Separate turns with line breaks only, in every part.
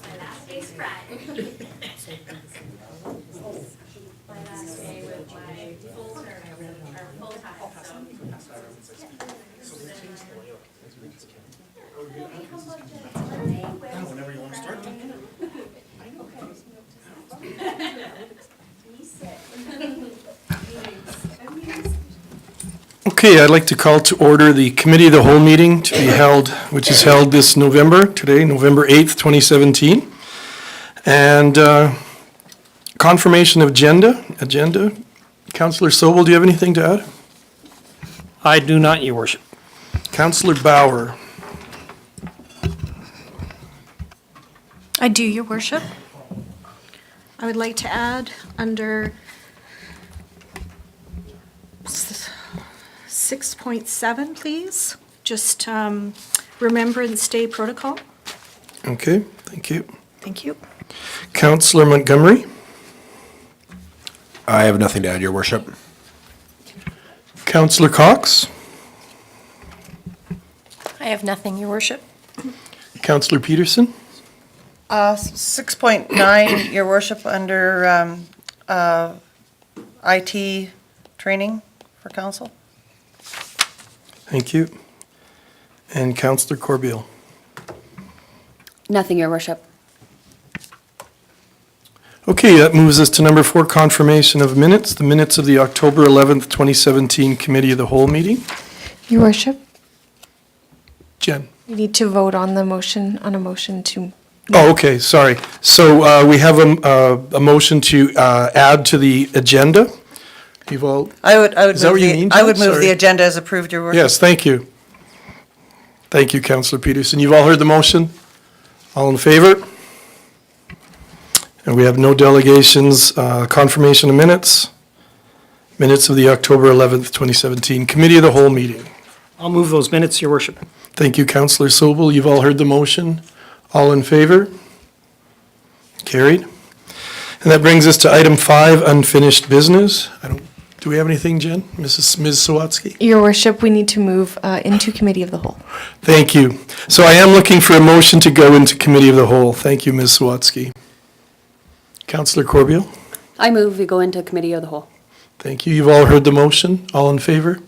My last day's Friday. My last day with my full term, or full time, so.
Whenever you want to start.
Okay, I'd like to call to order the Committee of the Whole meeting to be held, which is held this November, today, November 8th, 2017. And confirmation of agenda. Councillor Sobel, do you have anything to add?
I do not, your worship.
Councillor Bauer.
I do, your worship. I would like to add under 6.7, please, just Remembrance Day protocol.
Okay, thank you.
Thank you.
Councillor Montgomery.
I have nothing to add, your worship.
Councillor Cox.
I have nothing, your worship.
Councillor Peterson.
6.9, your worship, under IT training for council.
Thank you. And Councillor Corbeil.
Nothing, your worship.
Okay, that moves us to number 4, confirmation of minutes. The minutes of the October 11th, 2017 Committee of the Whole meeting.
Your worship,
Jen.
you need to vote on the motion, on a motion to.
Oh, okay, sorry. So we have a motion to add to the agenda. You've all,
I would
Is that
move
what you mean,
I would
Jen?
move
Sorry.
the agenda as approved, your worship.
yes, thank you. Thank you, Councillor Peterson. You've all heard the motion? All in favor? And we have no delegations, confirmation of minutes. Minutes of the October 11th, 2017 Committee of the Whole meeting.
I'll move those minutes, your worship.
Thank you, Councillor Sobel. You've all heard the motion. All in favor? Carried. And that brings us to item 5, unfinished business. Do we have anything, Jen? Ms. Sawatsky?
Your worship, we need to move into committee of the whole.
Thank you. So I am looking for a motion to go into Committee of the Whole. Thank you, Ms. Sawatsky. Councillor Corbeil?
I move we go into committee of the whole.
Thank you. You've all heard the motion. All in favor?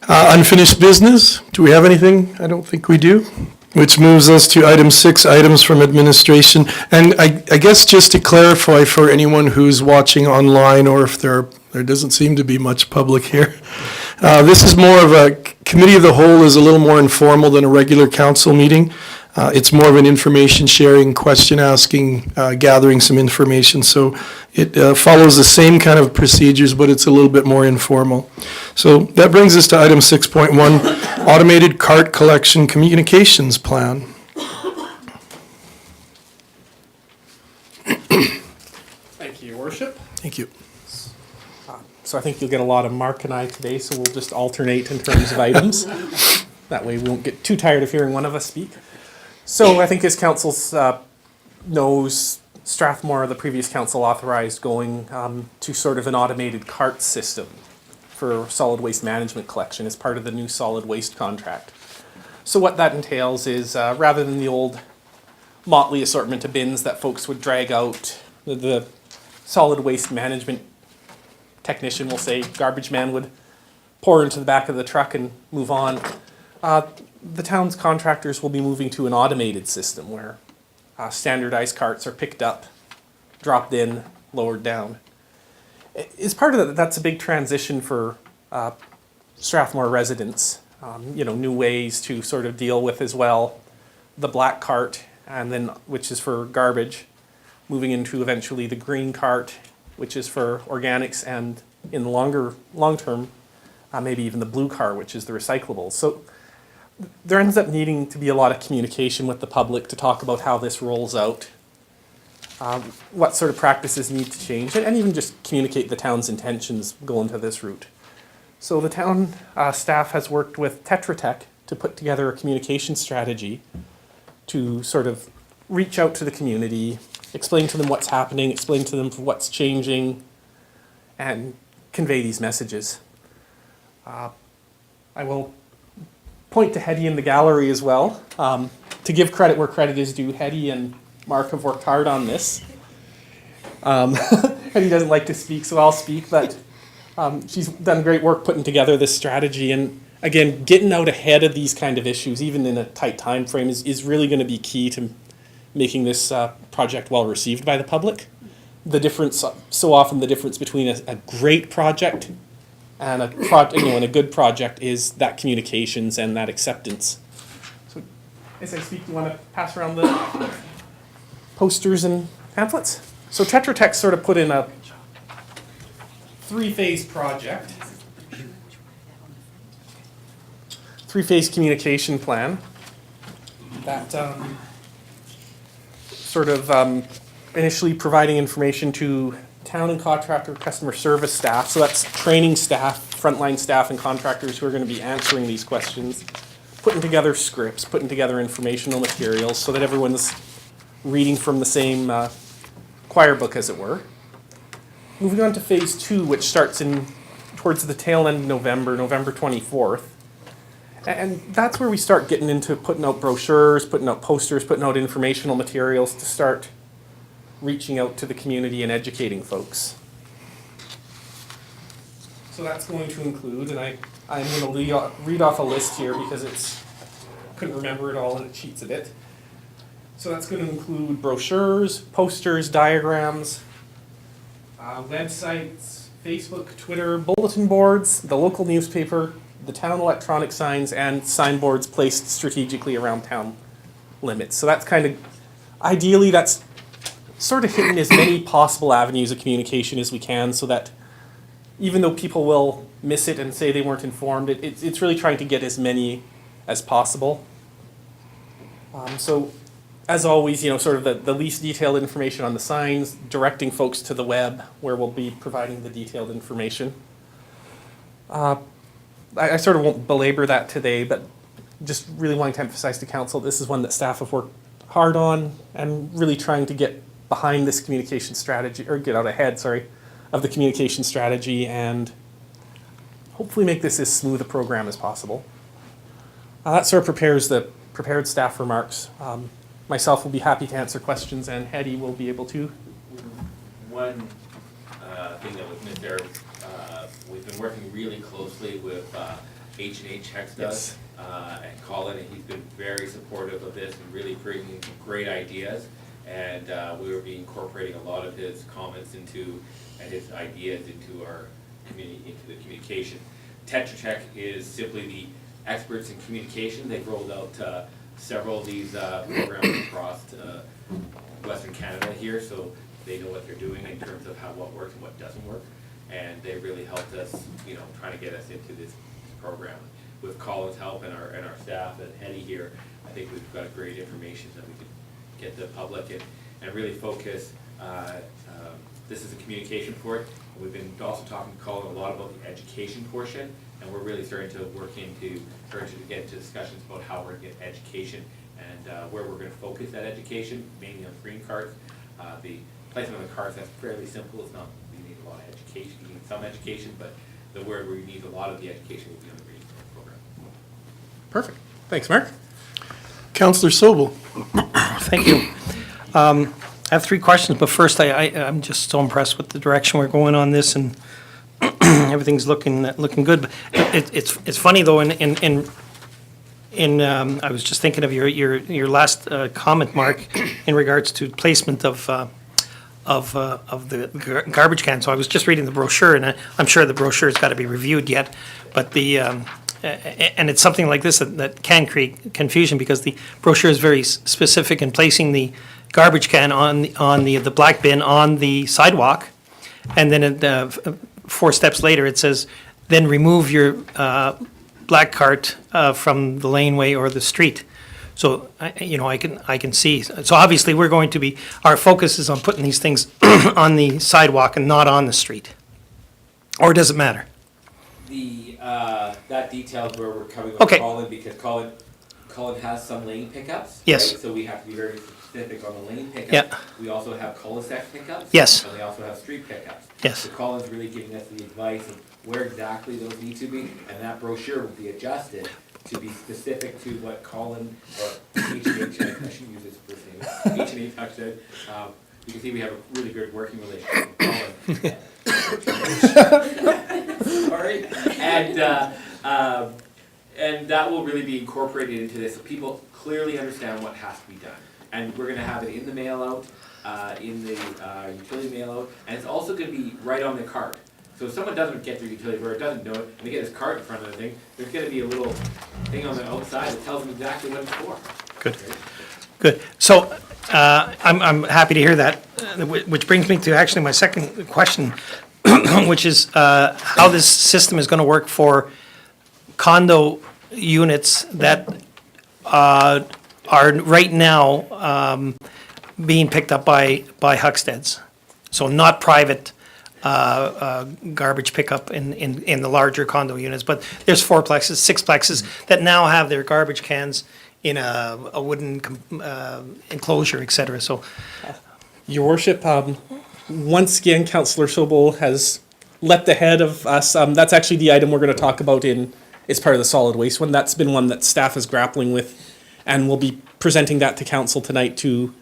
Unfinished business. Do we have anything? I don't think we do. Which moves us to item 6, items from administration. And I guess just to clarify for anyone who's watching online, or if there doesn't seem to be much public here, this is more of a, Committee of the Whole is a little more informal than a regular council meeting. It's more of an information sharing, question asking, gathering some information. So it follows the same kind of procedures, but it's a little bit more informal. So that brings us to item 6.1, automated cart collection communications plan.
Thank you, Your Worship.
Thank you.
So I think you'll get a lot of Mark and I today, so we'll just alternate in terms of items. That way we won't get too tired of hearing one of us speak. So I think as council knows, Strathmore, the previous council, authorized going to sort of an automated cart system for solid waste management collection as part of the new solid waste contract. So what that entails is rather than the old motley assortment of bins that folks would drag out, the solid waste management technician, will say, garbage man would pour into the back of the truck and move on. The town's contractors will be moving to an automated system where standardized carts are picked up, dropped in, lowered down. As part of that, that's a big transition for Strathmore residents. New ways to sort of deal with as well the black cart, and then which is for garbage, moving into eventually the green cart, which is for organics, and in the long term, maybe even the blue car, which is the recyclables. So there ends up needing to be a lot of communication with the public to talk about how this rolls out, what sort of practices need to change, and even just communicate the town's intentions going to this route. So the town staff has worked with Tetra Tech to put together a communication strategy to sort of reach out to the community, explain to them what's happening, explain to them what's changing, and convey these messages. I will point to Hetty in the gallery as well. To give credit where credit is due, Hetty and Mark have worked hard on this. Hetty doesn't like to speak, so I'll speak, but she's done great work putting together this strategy. And again, getting out ahead of these kind of issues, even in a tight time frame, is really going to be key to making this project well received by the public. The difference, so often the difference between a great project and a good project is that communications and that acceptance. So as I speak, you want to pass around the posters and pamphlets? So Tetra Tech sort of put in a 3-phase project, 3-phase communication plan that sort of initially providing information to town and contractor customer service staff. So that's training staff, frontline staff and contractors who are going to be answering these questions, putting together scripts, putting together informational materials so that everyone's reading from the same choir book, as it were. Moving on to phase 2, which starts towards the tail end of November 24th. And that's where we start getting into putting out brochures, putting out posters, putting out informational materials to start reaching out to the community and educating folks. So that's going to include, and I'm going to read off a list here because couldn't remember it all and it cheats a bit. So that's going to include brochures, posters, diagrams, websites, Facebook, Twitter, bulletin boards, the local newspaper, the town electronic signs, and signboards placed strategically around town limits. So that's kind of, ideally that's sort of hitting as many possible avenues of communication as we can so that even though people will miss it and say they weren't informed, it's really trying to get as many as possible. So as always, sort of the least detailed information on the signs, directing folks to the web where we'll be providing the detailed information. I sort of won't belabor that today, but just really wanting to emphasize to council, this is one that staff have worked hard on and really trying to get behind this communication strategy, or get out ahead, of the communication strategy and hopefully make this as smooth a program as possible. That sort of prepared staff remarks. Myself will be happy to answer questions, and Hetty will be able to.
One thing that was missed there, we've been working really closely with H&H Hex does, and Colin, and he's been very supportive of this and really bringing some great ideas. And we will be incorporating a lot of his comments and his ideas into our into the communication. Tetra Tech is simply the experts in communication. They've rolled out several of these programs across Western Canada here, so they know what they're doing in terms of what works and what doesn't work. And they really helped us, trying to get us into this program. With Colin's help and our staff and Hetty here, I think we've got great information that we could get the public and really focus. This is a communication for it. We've been also talking to Colin a lot about the education portion, and we're really starting to get into discussions about how we're going to get education and where we're going to focus that education, mainly on green cards. The placement of the cards, that's fairly simple. It's not, we need a lot of education, you need some education, but where we need a lot of the education will be on the green card program.
Perfect. Thanks, Mark.
Councillor Sobel.
Thank you. I have 3 questions, but first I'm just so impressed with the direction we're going on this, and everything's looking good. But it's funny though. I was just thinking of your last comment, Mark, in regards to placement of the garbage can. So I was just reading the brochure, and I'm sure the brochure's got to be reviewed yet, but and it's something like this that can create confusion because the brochure is very specific in placing the garbage can on the black bin on the sidewalk, and then 4 steps later it says, then remove your black cart from the laneway or the street. So I can see. So obviously we're going to be, our focus is on putting these things on the sidewalk and not on the street. Or does it matter?
That detail is where we're coming with
Okay.
Colin, because Colin has some lane pickups.
Yes.
Right? So we have to be very specific on the lane pickup.
Yeah.
We also have cul-de-sac pickups.
Yes.
And we also have street pickups.
Yes.
So Colin's really giving us the advice of where exactly those need to be, and that brochure will be adjusted to be specific to what Colin, or H&H, I shouldn't use his first name, H&H said. You can see we have a really good working relationship with Colin. Sorry. And that will really be incorporated into this, so people clearly understand what has to be done. And we're gonna have it in the mail out, in the utility mail out, and it's also gonna be right on the cart. So if someone doesn't get their utility bill or doesn't know it, and they get this cart in front of the thing, there's gonna be a little thing on the outside that tells them exactly what it's for.
Good. Good. So I'm happy to hear that, which brings me to actually my second question, which is how this system is going to work for condo units that are right now being picked up by Hucksteads. So not private garbage pickup in the larger condo units, but there's fourplexes, sixplexes that now have their garbage cans in a wooden enclosure, et cetera. So,
Your worship, once again, Councillor Sobel has leapt ahead of us. That's actually the item we're going to talk about as part of the solid waste one. That's been one that staff is grappling with, and we'll be presenting that to council tonight to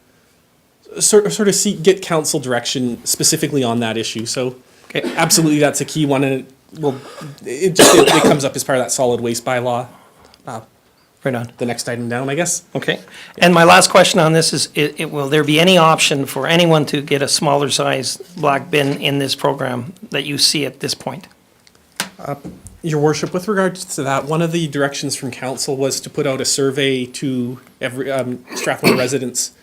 sort of get council direction specifically on that issue. So,
okay.
Absolutely, that's a key one, and it comes up as part of that solid waste bylaw.
Right on.
The next item down, I guess.
Okay. And my last question on this is, will there be any option for anyone to get a smaller size black bin in this program that you see at this point?
Your worship, with regards to that, one of the directions from council was to put out a survey to every Strathmore residents,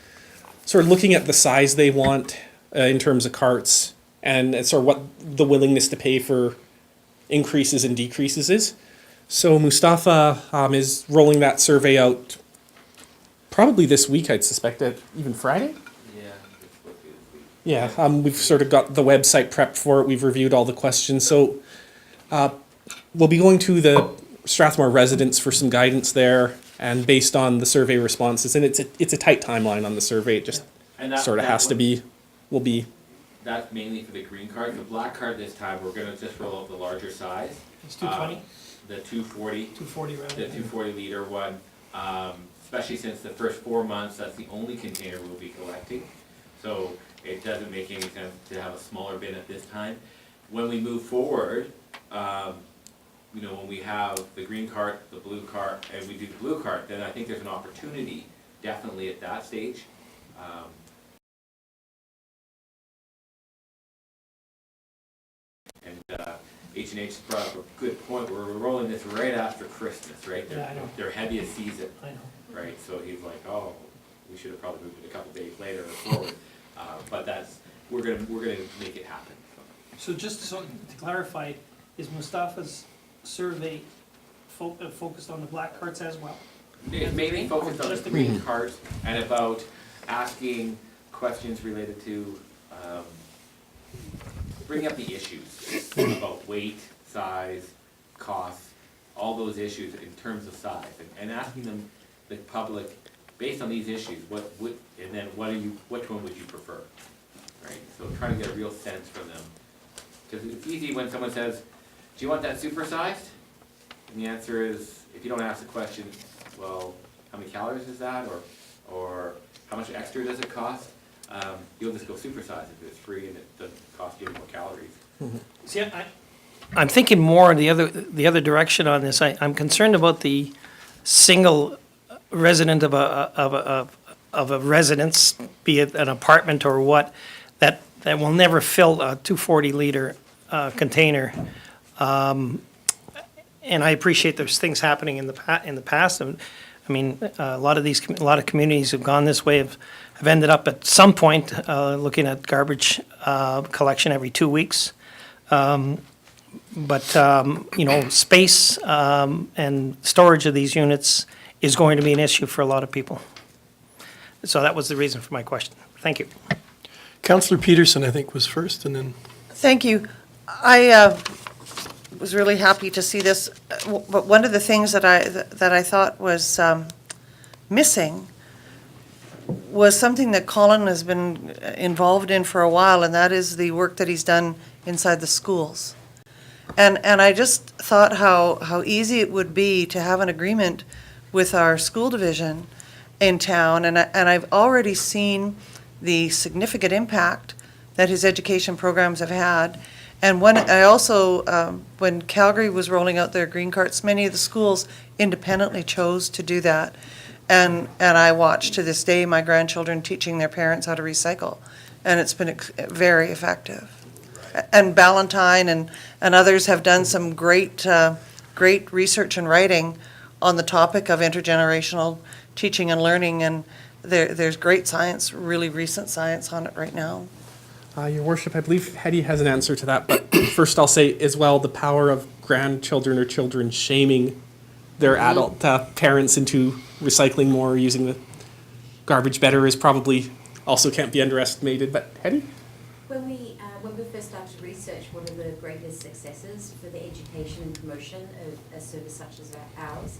sort of looking at the size they want in terms of carts and sort of what the willingness to pay for increases and decreases is. So Mustafa is rolling that survey out probably this week, I'd suspect, even Friday?
Yeah. it's supposed to be this week.
Yeah, we've sort of got the website prepped for it. We've reviewed all the questions. So we'll be going to the Strathmore residents for some guidance there, and based on the survey responses, and it's a tight timeline on the survey. It just
And that-
sort of
that
has to
one-
be, will be.
That's mainly for the green card. The black card this time, we're gonna just roll out the larger size.
It's 220?
The 240.
240 rather.
The 240 liter one, especially since the first 4 months, that's the only container we'll be collecting. So it doesn't make any sense to have a smaller bin at this time. When we move forward, when we have the green cart, the blue cart, and we do the blue cart, then I think there's an opportunity, definitely at that stage. H&H brought up a good point. We're rolling this right after Christmas, right?
Yeah, I know.
Their heaviest season,
I know.
right? So he's like, oh, we should have probably moved it a couple days later or forward. But we're gonna make it happen.
So just to clarify, is Mustafa's survey focused on the black carts as well?
It's mainly focused on the
Just the
green cards and about asking questions related to, bring up the issues about weight, size, cost, all those issues in terms of size, and asking them, the public, based on these issues, and then which one would you prefer, right? So trying to get a real sense from them, because it's easy when someone says, do you want that supersized? And the answer is, if you don't ask the question, well, how many calories is that, or how much extra does it cost? You'll just go supersize if it's free and it doesn't cost you any more calories.
See, I'm thinking more the other direction on this. I'm concerned about the single resident of a residence, be it an apartment or what, that will never fill a 240 liter container. And I appreciate there's things happening in the past. And I mean, a lot of communities have gone this way, have ended up at some point looking at garbage collection every 2 weeks. But space and storage of these units is going to be an issue for a lot of people. So that was the reason for my question. Thank you.
Councillor Peterson, I think, was first, and then
Thank you. I was really happy to see this, but one of the things that I thought was missing was something that Colin has been involved in for a while, and that is the work that he's done inside the schools. And I just thought how easy it would be to have an agreement with our school division in town, and I've already seen the significant impact that his education programs have had. And I also, when Calgary was rolling out their green carts, many of the schools independently chose to do that. And I watch to this day my grandchildren teaching their parents how to recycle, and it's been very effective. And Ballantyne and others have done some great research and writing on the topic of intergenerational teaching and learning, and there's great science, really recent science on it right now.
Your worship, I believe Hetty has an answer to that, but first I'll say as well, the power of grandchildren or children shaming their adult parents into recycling more or using the garbage better is probably also can't be underestimated. But Hetty?
When we first started research, one of the greatest successes for the education and promotion of a service such as ours,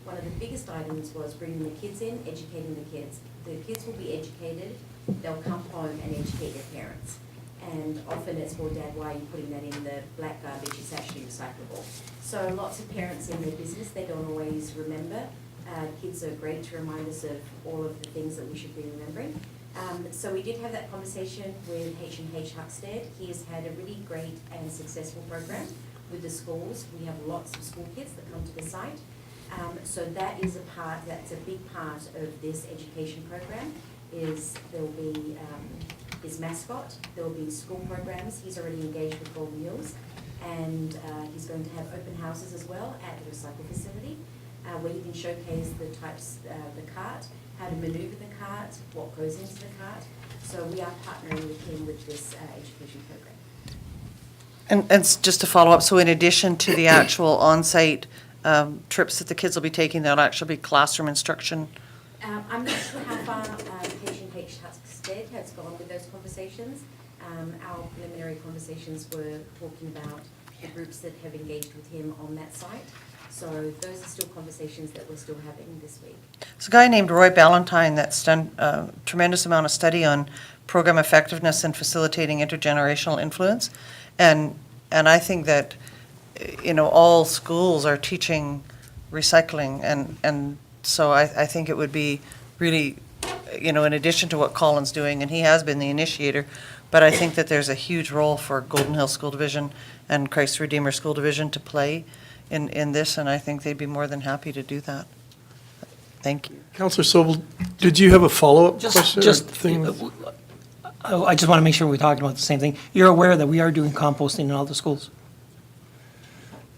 one of the biggest items was bringing the kids in, educating the kids. The kids will be educated, they'll come home and educate their parents. And often it's, well, Dad, why are you putting that in the black garbage? It's actually recyclable. So lots of parents in their business, they don't always remember. Kids are great to remind us of all of the things that we should be remembering. So we did have that conversation with H&H Huckstead. He has had a really great and successful program with the schools. We have lots of school kids that come to the site. So that's a big part of this education program, is there will be his mascot, there will be school programs. He's already engaged with Gold Meals, and he's going to have open houses as well at the recycle facility, where he can showcase the types, the cart, how to maneuver the cart, what goes into the cart. So we are partnering with him with this education program.
And just to follow up, so in addition to the actual on-site trips that the kids will be taking, there'll actually be classroom instruction?
I'm not sure how far H&H Huckstead has gone with those conversations. Our preliminary conversations were talking about the groups that have engaged with him on that site. So those are still conversations that we're still having this week.
There's a guy named Roy Ballantyne that's done a tremendous amount of study on program effectiveness and facilitating intergenerational influence. And I think that, all schools are teaching recycling. And so I think it would be really, in addition to what Colin's doing, and he has been the initiator, but I think that there's a huge role for Golden Hill School Division and Christ the Redeemer School Division to play in this, and I think they'd be more than happy to do that. Thank you.
Councillor Sobel, did you have a follow-up question? or thing?
I just want to make sure we're talking about the same thing. You're aware that we are doing composting in all the schools?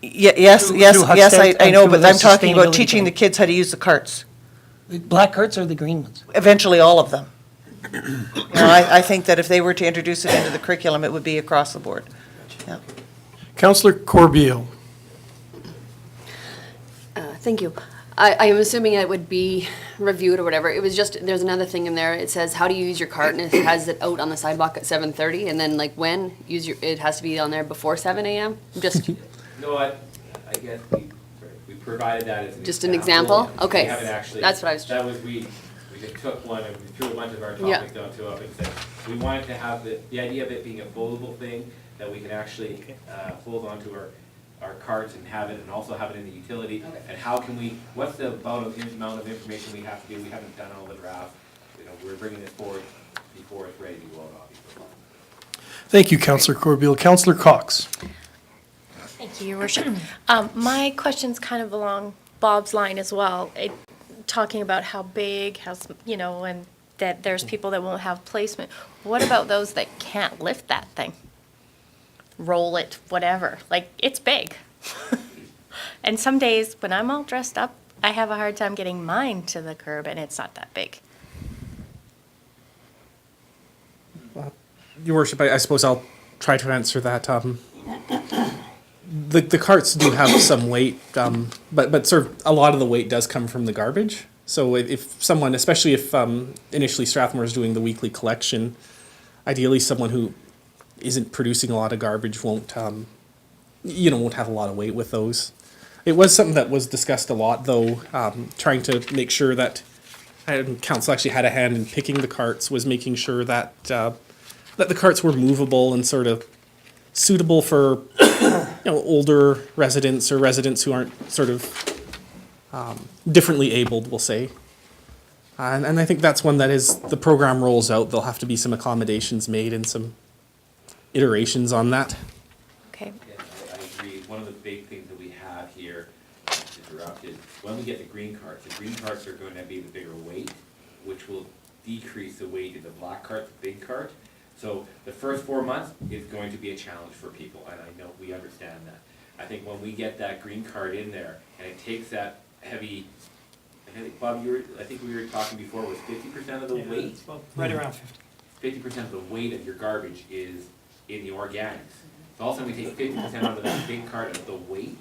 Yes,
Through
I
Huckstead
know,
and
but
through
I'm
the
talking about
sustainability
teaching the
program.
kids how to use the carts.
The black carts or the green ones?
Eventually, all of them. I think that if they were to introduce it into the curriculum, it would be across the board. Yeah.
Councillor Corbeil.
Thank you. I am assuming it would be reviewed or whatever. It was just, there's another thing in there. It says how do you use your cart, and it has it out on the sidewalk at 7:30, and then when it has to be on there before 7 a.m. Just
No, I guess we provided that as an example.
Just an example? Okay.
We haven't actually.
That's what I was-
That was, we just took one and we threw a bunch of our
Yeah.
topics onto it and said, we wanted to have the idea of it being a foldable thing that we can actually hold onto our carts and have it, and also have it in the utility. And how can what's the amount of information we have to do? We haven't done all the draft. We're bringing this forward before it's ready to go out, obviously.
Thank you, Councillor Corbeil. Councillor Cox.
Thank you, Your Worship. My question's kind of along Bob's line as well, talking about how big, and that there's people that won't have placement. What about those that can't lift that thing? Roll it, whatever. It's big. And some days when I'm all dressed up, I have a hard time getting mine to the curb, and it's not that big.
Your worship, I suppose I'll try to answer that. The carts do have some weight, but sort of a lot of the weight does come from the garbage. So if someone, especially if initially Strathmore is doing the weekly collection, ideally someone who isn't producing a lot of garbage won't have a lot of weight with those. It was something that was discussed a lot, though, trying to make sure that and council actually had a hand in picking the carts, was making sure that, that the carts were movable and sort of suitable for, older residents or residents who aren't sort of, differently abled, we'll say. And I think that's one that as the program rolls out, there'll have to be some accommodations made and some iterations on that.
Okay.
Yeah, I agree. One of the big things that we have here, interrupted, when we get the green carts are going to be the bigger weight, which will decrease the weight of the black cart, the big cart. So the first 4 months is going to be a challenge for people, and I know we understand that. I think when we get that green cart in there, and it takes that heavy, I think, Bob, I think we were talking before, was 50% of the weight?
It's about right around 50.
50% of the weight of your garbage is in the organics. So all of a sudden we take 50% out of that big cart of the weight,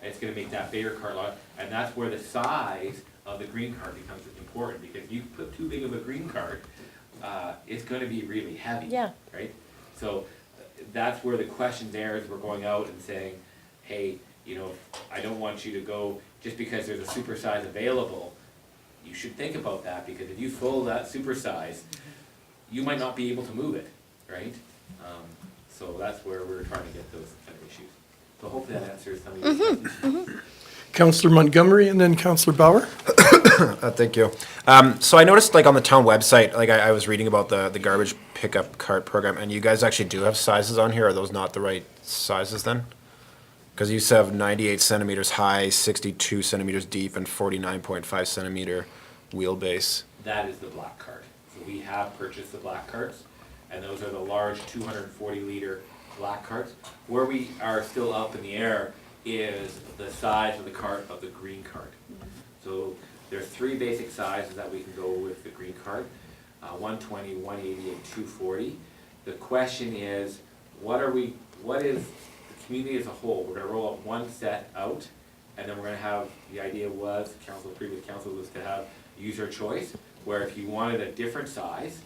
and it's gonna make that bigger cart lot, and that's where the size of the green cart becomes important, because if you put too big of a green cart, it's gonna be really heavy.
Yeah.
Right? So that's where the question there is, we're going out and saying, hey, I don't want you to go, just because there's a supersize available, you should think about that, because if you fill that supersize, you might not be able to move it, right? So that's where we're trying to get those kind of issues. So hopefully that answers some of your questions.
Councillor Montgomery and then Councillor Bauer.
Thank you. So I noticed, like, on the town website, like, I was reading about the garbage pickup cart program, and you guys actually do have sizes on here. Are those not the right sizes then? Because you have 98 centimeters high, 62 centimeters deep, and 49.5 centimeter wheelbase.
That is the black cart. So we have purchased the black carts, and those are the large 240 liter black carts. Where we are still up in the air is the size of the cart of the green cart. So there's 3 basic sizes that we can go with the green cart, 120, 180, and 240. The question is, what is the community as a whole? We're gonna roll out one set out, and then we're gonna have, the idea was, previous council was to have user choice, where if you wanted a different size,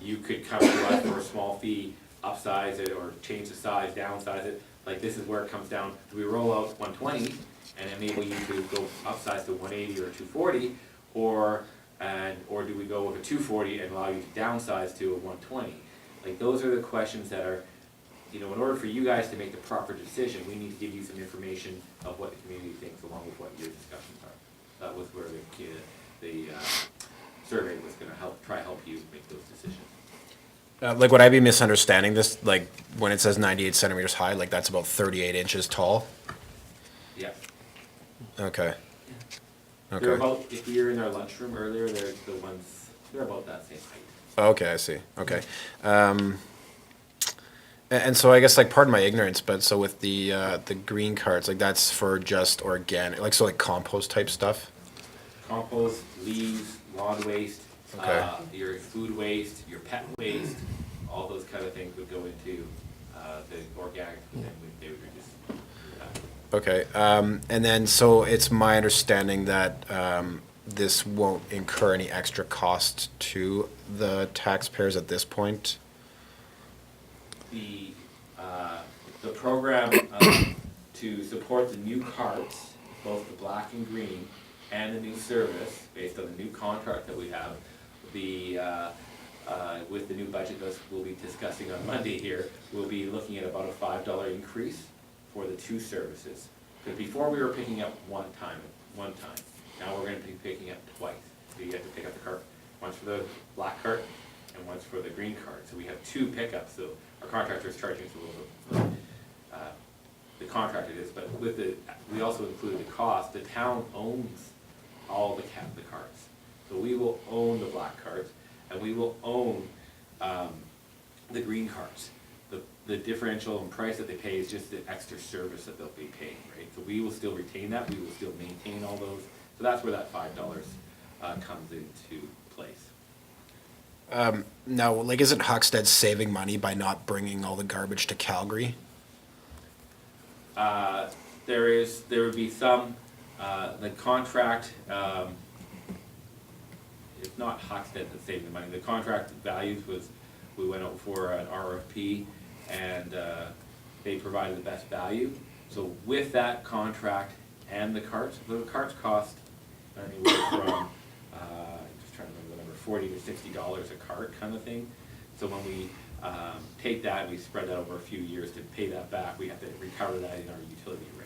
you could come to us for a small fee, upsize it, or change the size, downsize it. Like, this is where it comes down, do we roll out 120 and enable you to go upsize to 180 or 240, or do we go with a 240 and allow you to downsize to a 120? Like, those are the questions that are, in order for you guys to make the proper decision, we need to give you some information of what the community thinks along with what your discussions are. That was where the survey was gonna help you make those decisions.
Like, would I be misunderstanding this? Like, when it says 98 centimeters high, like, that's about 38 inches tall?
Yeah.
Okay.
They're
Okay.
about, if you were in our lunchroom earlier, they're about that same height.
Okay, I see. Okay. And so I guess, like, pardon my ignorance, but so with the green carts, like, that's for just organic, like, so like compost type stuff?
Compost, leaves, lawn waste,
Okay.
Your food waste, your pet waste, all those kind of things would go into the organic, and then they would just.
Okay, and then, so it's my understanding that this won't incur any extra cost to the taxpayers at this point?
The program to support the new carts, both the black and green, and the new service, based on the new contract that we have, with the new budget that we'll be discussing on Monday here, we'll be looking at about a $5 increase for the 2 services. Because before we were picking up one time, now we're gonna be picking up twice. So you have to pick up the cart, once for the black cart and once for the green cart. So we have 2 pickups, so our contractor is charging us a little bit, the contractor is, but we also include the cost. The town owns all the carts. So we will own the black carts, and we will own the green carts. The differential in price that they pay is just the extra service that they'll be paying, right? So we will still retain that, we will still maintain all those. So that's where that $5 comes into place.
Now, like, isn't Huckstead saving money by not bringing all the garbage to Calgary?
There would be some, the contract, it's not Huckstead that's saving the money. The contract values was, we went out for an RFP, and they provided the best value. So with that contract and the carts cost anywhere from $40 to $60 a cart kind of thing. So when we take that, we spread that over a few years to pay that back, we have to recover that in our utility rate.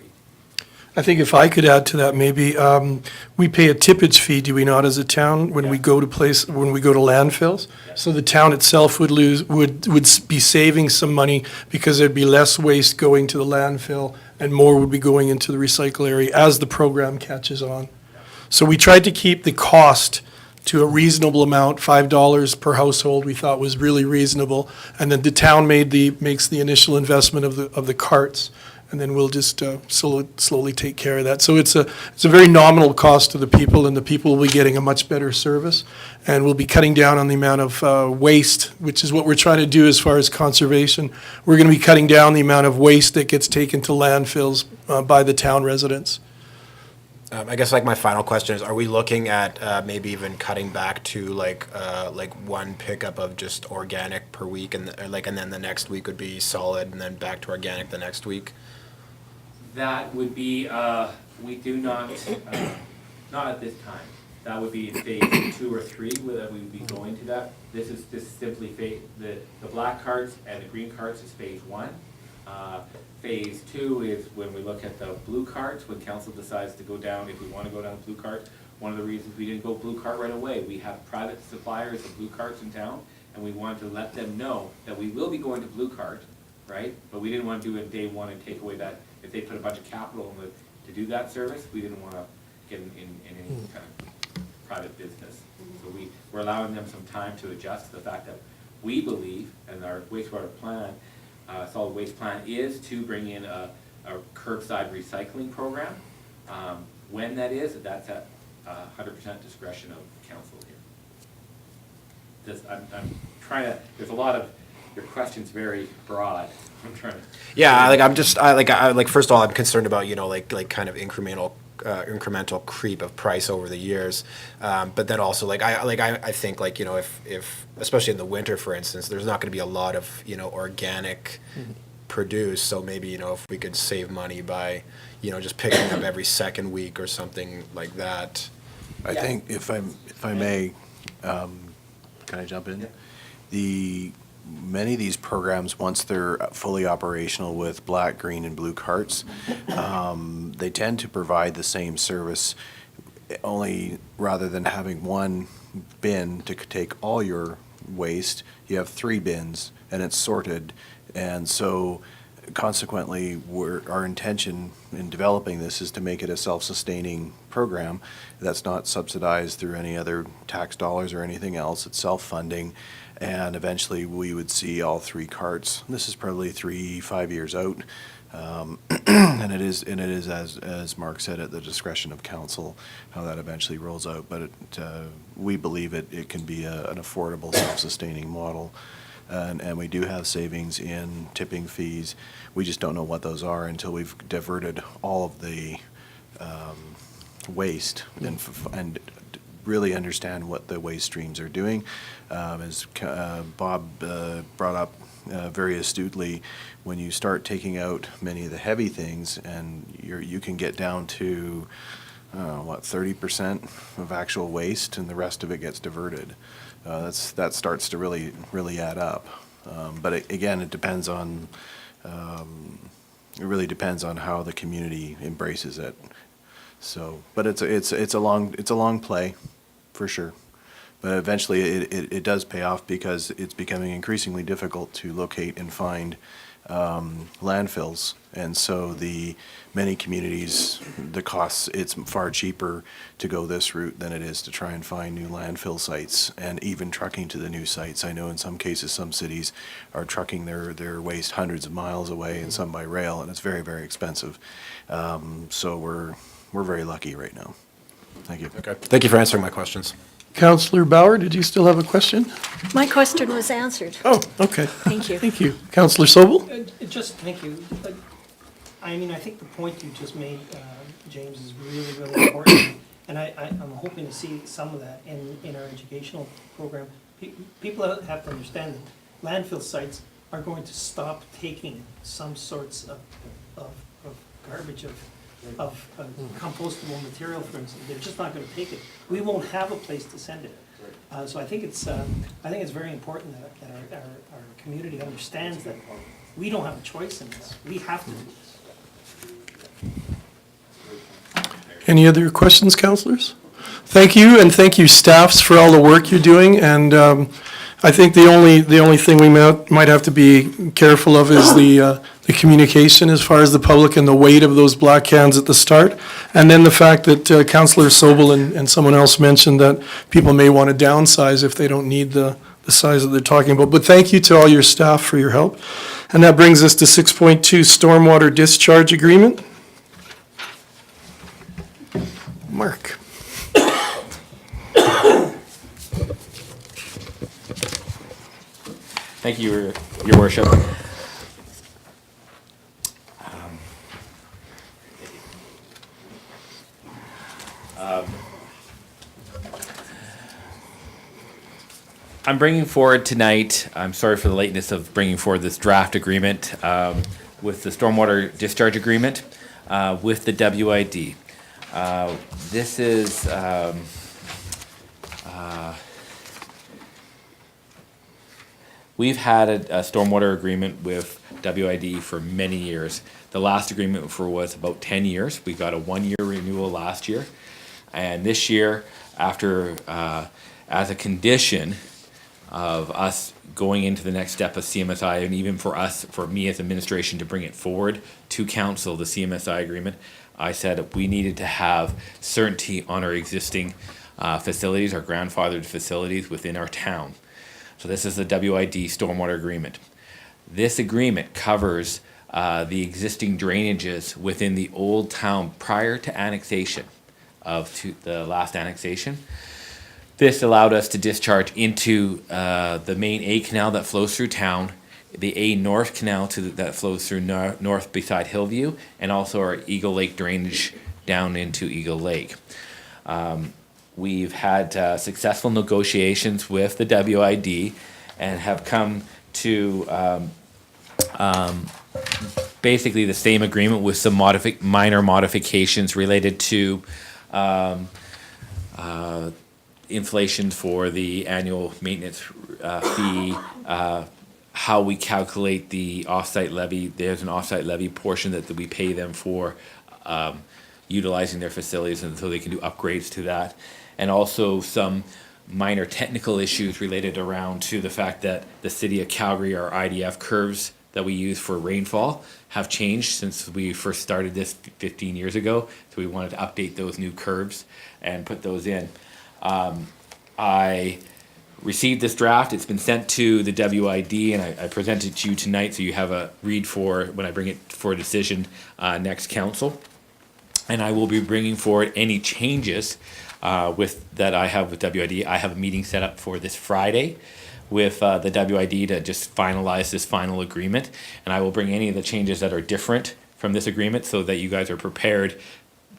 I think if I could add to that, maybe, we pay a tippage fee, do we not, as a town, when we go to when we go to landfills? So the town itself would be saving some money because there'd be less waste going to the landfill and more would be going into the recycle area as the program catches on. So we tried to keep the cost to a reasonable amount, $5 per household, we thought was really reasonable. And then the town makes the initial investment of the carts. And then we'll just slowly take care of that. So it's a very nominal cost to the people, and the people will be getting a much better service. And we'll be cutting down on the amount of waste, which is what we're trying to do as far as conservation. We're going to be cutting down the amount of waste that gets taken to landfills by the town residents.
I guess like my final question is, are we looking at maybe even cutting back to like one pickup of just organic per week, and then the next week would be solid, and then back to organic the next week?
That would be, we do not, not at this time. That would be in phase 2 or 3 that we would be going to that. This is simply the black carts and the green carts is phase 1. Phase 2 is when we look at the blue carts, when council decides to go down, if we want to go down blue cart. One of the reasons we didn't go blue cart right away, we have private suppliers of blue carts in town, and we wanted to let them know that we will be going to blue cart, right? But we didn't want to do it day 1 and take away that, if they put a bunch of capital in to do that service, we didn't want to get in any kind of private business. So we're allowing them some time to adjust to the fact that we believe, and our wastewater plan, solid waste plan is to bring in a curbside recycling program. When that is, that's at 100% discretion of council here. I'm trying to, there's a lot of, your question's very broad. I'm trying to.
Yeah, first of all, I'm concerned about, like kind of incremental creep of price over the years. But then also, I think, if especially in the winter, for instance, there's not going to be a lot of, organic produce. So maybe, if we could save money by, just picking up every second week or something like that.
I think if I may, can I jump in?
Yeah.
Many of these programs, once they're fully operational with black, green, and blue carts, they tend to provide the same service, only rather than having one bin to take all your waste, you have 3 bins, and it's sorted. And so consequently, our intention in developing this is to make it a self-sustaining program that's not subsidized through any other tax dollars or anything else. It's self-funding. And eventually, we would see all 3 carts. This is probably 3-5 years out, and it is as Mark said, at the discretion of council how that eventually rolls out. But we believe it can be an affordable, self-sustaining model, and we do have savings in tipping fees. We just don't know what those are until we've diverted all of the waste and really understand what the waste streams are doing. As Bob brought up very astutely, when you start taking out many of the heavy things, and you can get down to 30% of actual waste, and the rest of it gets diverted. That starts to really add up. But it depends on it really depends on how the community embraces it. So, but it's a long play, for sure. But eventually, it does pay off because it's becoming increasingly difficult to locate and find landfills, and so many communities, the costs, it's far cheaper to go this route than it is to try and find new landfill sites, and even trucking to the new sites. I know in some cases, some cities are trucking their waste hundreds of miles away, and some by rail, and it's very, very expensive. So we're very lucky right now. Thank you.
Okay. Thank you for answering my questions.
Councillor Bauer, did you still have a question?
My question was answered.
Oh, okay.
Thank you.
Thank you. Councillor Sobel?
Thank you. I mean, I think the point you just made, James, is really, really important. And I'm hoping to see some of that in our educational program. People have to understand that landfill sites are going to stop taking some sorts of garbage, of compostable material, for instance. They're just not going to take it. We won't have a place to send it. So I think it's very important that our community understands that we don't have a choice in this. We have to do this.
Any other questions, councillors? Thank you, and thank you, staffs, for all the work you're doing. And I think the only thing we might have to be careful of is the communication as far as the public and the weight of those black cans at the start. And then the fact that Councillor Sobel and someone else mentioned that people may want to downsize if they don't need the size that they're talking about. But thank you to all your staff for your help. And that brings us to 6.2, Stormwater Discharge Agreement. Mark.
Thank you, Your Worship. I'm bringing forward tonight, I'm sorry for the lateness of bringing forward this draft agreement with the stormwater discharge agreement with the WID. This is we've had a stormwater agreement with WID for many years. The last agreement was about 10 years. We got a 1-year renewal last year. And this year, after, as a condition of us going into the next step of CMSI, and even for me as administration to bring it forward to council, the CMSI agreement, I said we needed to have certainty on our existing facilities, our grandfathered facilities within our town. So this is the WID stormwater agreement. This agreement covers the existing drainages within the old town prior to annexation the last annexation. This allowed us to discharge into the main A canal that flows through town, the A North canal that flows through north beside Hillview, and also our Eagle Lake drainage down into Eagle Lake. We've had successful negotiations with the WID and have come to basically the same agreement with some minor modifications related to inflation for the annual maintenance fee, how we calculate the offsite levy. There's an offsite levy portion that we pay them for utilizing their facilities, and so they can do upgrades to that. And also some minor technical issues related around to the fact that the city of Calgary, our IDF curves that we use for rainfall have changed since we first started this 15 years ago. So we wanted to update those new curves and put those in. I received this draft. It's been sent to the WID, and I present it to you tonight so you have a read for when I bring it for a decision next council. And I will be bringing forward any changes that I have with WID. I have a meeting set up for this Friday with the WID to just finalize this final agreement. And I will bring any of the changes that are different from this agreement so that you guys are prepared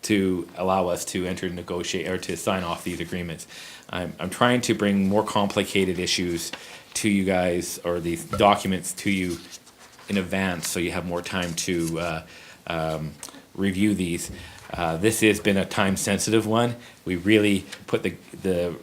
to allow us to enter, negotiate, or to sign off these agreements. I'm trying to bring more complicated issues to you guys, or these documents to you in advance, so you have more time to review these. This has been a time-sensitive one. We really put the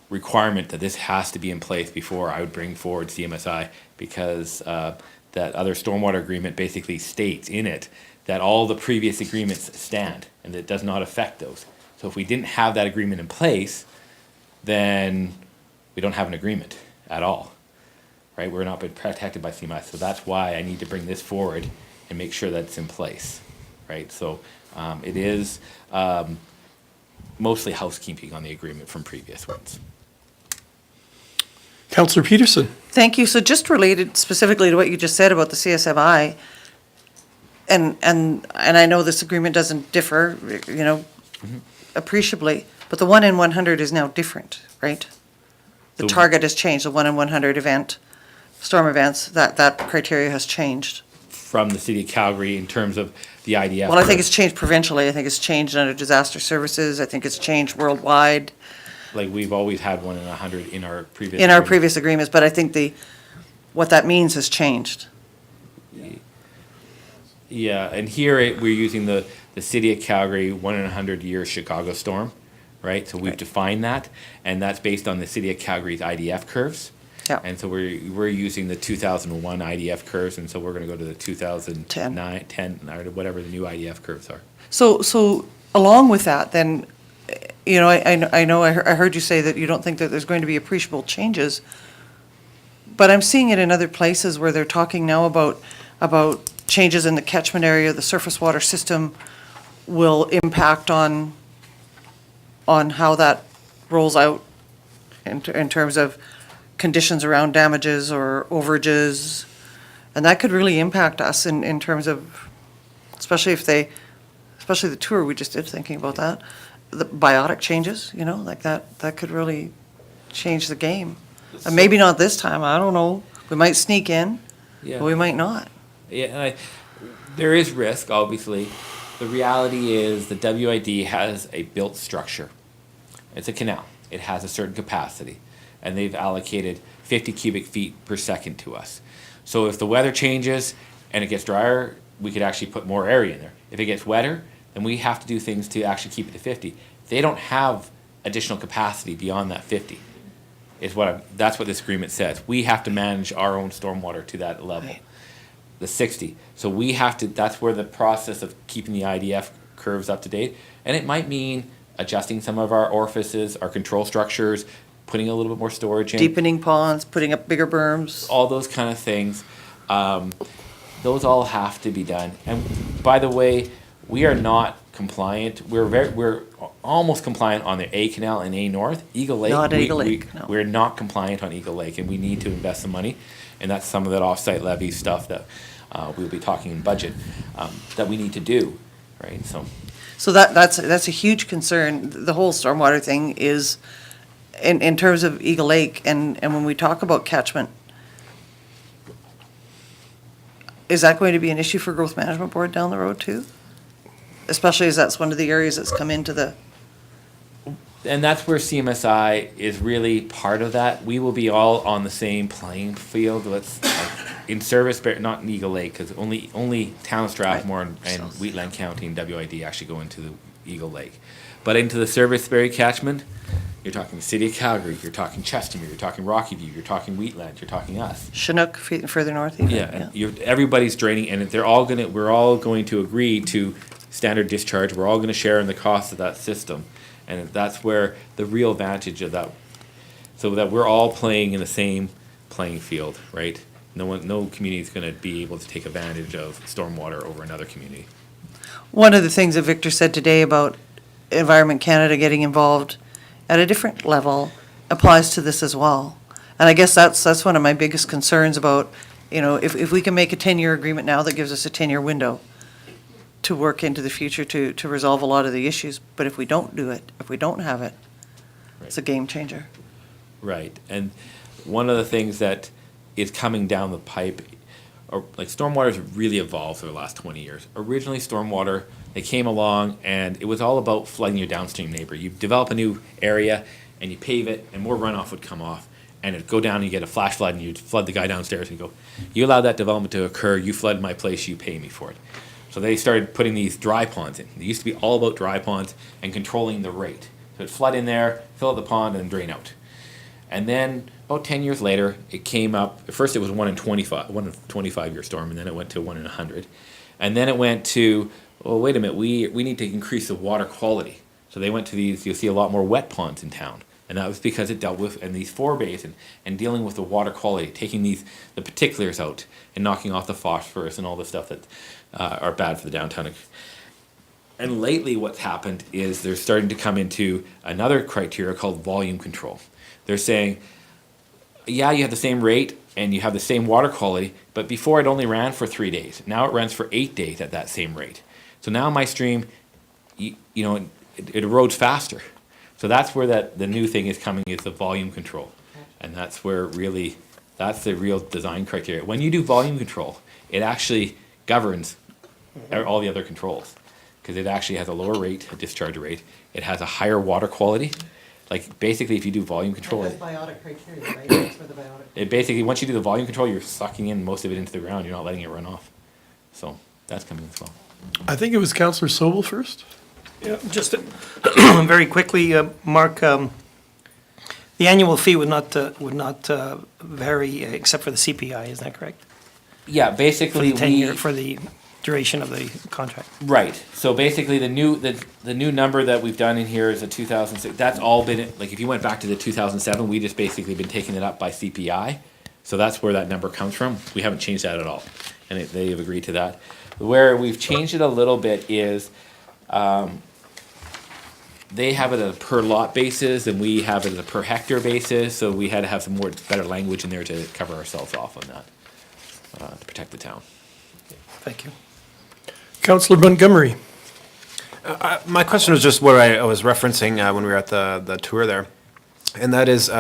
requirement that this has to be in place before I would bring forward CMSI, because that other stormwater agreement basically states in it that all the previous agreements stand, and that it does not affect those. So if we didn't have that agreement in place, then we don't have an agreement at all, right? We're not been protected by CMSI, so that's why I need to bring this forward and make sure that it's in place, right? So it is mostly housekeeping on the agreement from previous ones.
Councillor Peterson.
Thank you. So just related specifically to what you just said about the CSMI, and I know this agreement doesn't differ, appreciably, but the 1 in 100 is now different, right? The target has changed, the 1 in 100 event, storm events, that criteria has changed.
From the city of Calgary in terms of the IDF.
Well, I think it's changed provincially. I think it's changed under disaster services. I think it's changed worldwide.
Like, we've always had 1 in 100 in our previous.
In our previous agreements, but I think what that means has changed.
Yeah, and here we're using the city of Calgary 1 in 100 year Chicago storm, right? So we've defined that, and that's based on the City of Calgary's IDF curves.
Yeah.
And so we're using the 2001 IDF curves, and so we're going to go to the 2009, 10, or whatever the new IDF curves are.
So along with that, then, you know, I heard you say that you don't think that there's going to be appreciable changes, but I'm seeing it in other places where they're talking now about changes in the catchment area, the surface water system will impact on how that rolls out in terms of conditions around damages or overages. And that could really impact us in terms of, especially the tour we just did, thinking about that, the biotic changes, you know, like that could really change the game. And maybe not this time, I don't know. We might sneak in,
Yeah.
but we might not.
Yeah, and there is risk, obviously. The reality is the WID has a built structure. It's a canal. It has a certain capacity, and they've allocated 50 cubic feet per second to us. So if the weather changes and it gets drier, we could actually put more area in there. If it gets wetter, then we have to do things to actually keep it to 50. They don't have additional capacity beyond that 50. That's what this agreement says. We have to manage our own stormwater to that level.
Right.
The 60. So we have to, that's where the process of keeping the IDF curves up to date. And it might mean adjusting some of our orifices, our control structures, putting a little bit more storage in.
Deepening ponds, putting up bigger berms.
All those kind of things. Those all have to be done. And by the way, we are not compliant. We're almost compliant on the A Canal and A North. Eagle Lake.
Not Eagle Lake, no.
We're not compliant on Eagle Lake, and we need to invest some money. And that's some of that off-site levy stuff that we'll be talking in budget that we need to do, right?
So that's a huge concern. The whole stormwater thing is, in terms of Eagle Lake, and when we talk about catchment, is that going to be an issue for Growth Management Board down the road too? Especially as that's one of the areas that's come into the,
And that's where CMSI is really part of that. We will be all on the same playing field. In service, but not in Eagle Lake, because only town of Strathmore and Wheatland County and WID actually go into the Eagle Lake. But into the Serviceberry catchment, you're talking City of Calgary, you're talking Chestermere, you're talking Rocky View, you're talking Wheatland, you're talking us.
Chinook, further north even.
Yeah, and everybody's draining, and we're all going to agree to standard discharge. We're all going to share in the cost of that system, and that's where the real advantage of that, so that we're all playing in the same playing field, right? No community is going to be able to take advantage of stormwater over another community.
One of the things that Victor said today about Environment Canada getting involved at a different level applies to this as well. And I guess that's one of my biggest concerns about, you know, if we can make a 10-year agreement now that gives us a 10-year window to work into the future to resolve a lot of the issues, but if we don't do it, if we don't have it, it's a game changer.
Right, and one of the things that is coming down the pipe, or like stormwater has really evolved over the last 20 years. Originally, stormwater, they came along and it was all about flooding your downstream neighbor. You develop a new area and you pave it and more runoff would come off and it'd go down and you get a flash flood and you'd flood the guy downstairs and go, you allowed that development to occur, you flooded my place, you pay me for it. So they started putting these dry ponds in. It used to be all about dry ponds and controlling the rate. So it'd flood in there, fill up the pond and drain out. And then about 10 years later, it came up. At first, it was 1 in 25-year storm, and then it went to 1 in 100. And then it went to, oh, wait a minute, we need to increase the water quality. So they went to these, you'll see a lot more wet ponds in town. And that was because it dealt with, and these forebays, and dealing with the water quality, taking the particulars out, and knocking off the phosphorus and all the stuff that are bad for the downtown. And lately what's happened is they're starting to come into another criteria called volume control. They're saying, yeah, you have the same rate and you have the same water quality, but before it only ran for 3 days. Now it runs for 8 days at that same rate. So now my stream, it erodes faster. So that's where the new thing is coming, is the volume control. And that's where really, that's the real design criteria. When you do volume control, it actually governs all the other controls, because it actually has a lower rate, a discharge rate. It has a higher water quality. Like, basically, if you do volume control,
That's biotic criteria, right? That's for the biotic.
it basically, once you do the volume control, you're sucking in most of it into the ground. You're not letting it run off. So that's coming as well.
I think it was Councillor Sobel first.
Yeah, just very quickly, Mark, the annual fee would not vary except for the CPI, is that correct?
Yeah,
For
basically,
the 10-year, for the duration of the contract?
right, so basically, the new number that we've done in here is a 2006, that's all been, like, if you went back to the 2007, we just basically been taking it up by CPI, so that's where that number comes from, we haven't changed that at all, and they have agreed to that. Where we've changed it a little bit is, they have it at a per lot basis, and we have it at a per hectare basis, so we had to have some better language in there to cover ourselves off on that, to protect the town.
Thank you.
Councillor Montgomery.
My question was just what I was referencing when we were at the tour there, and that is,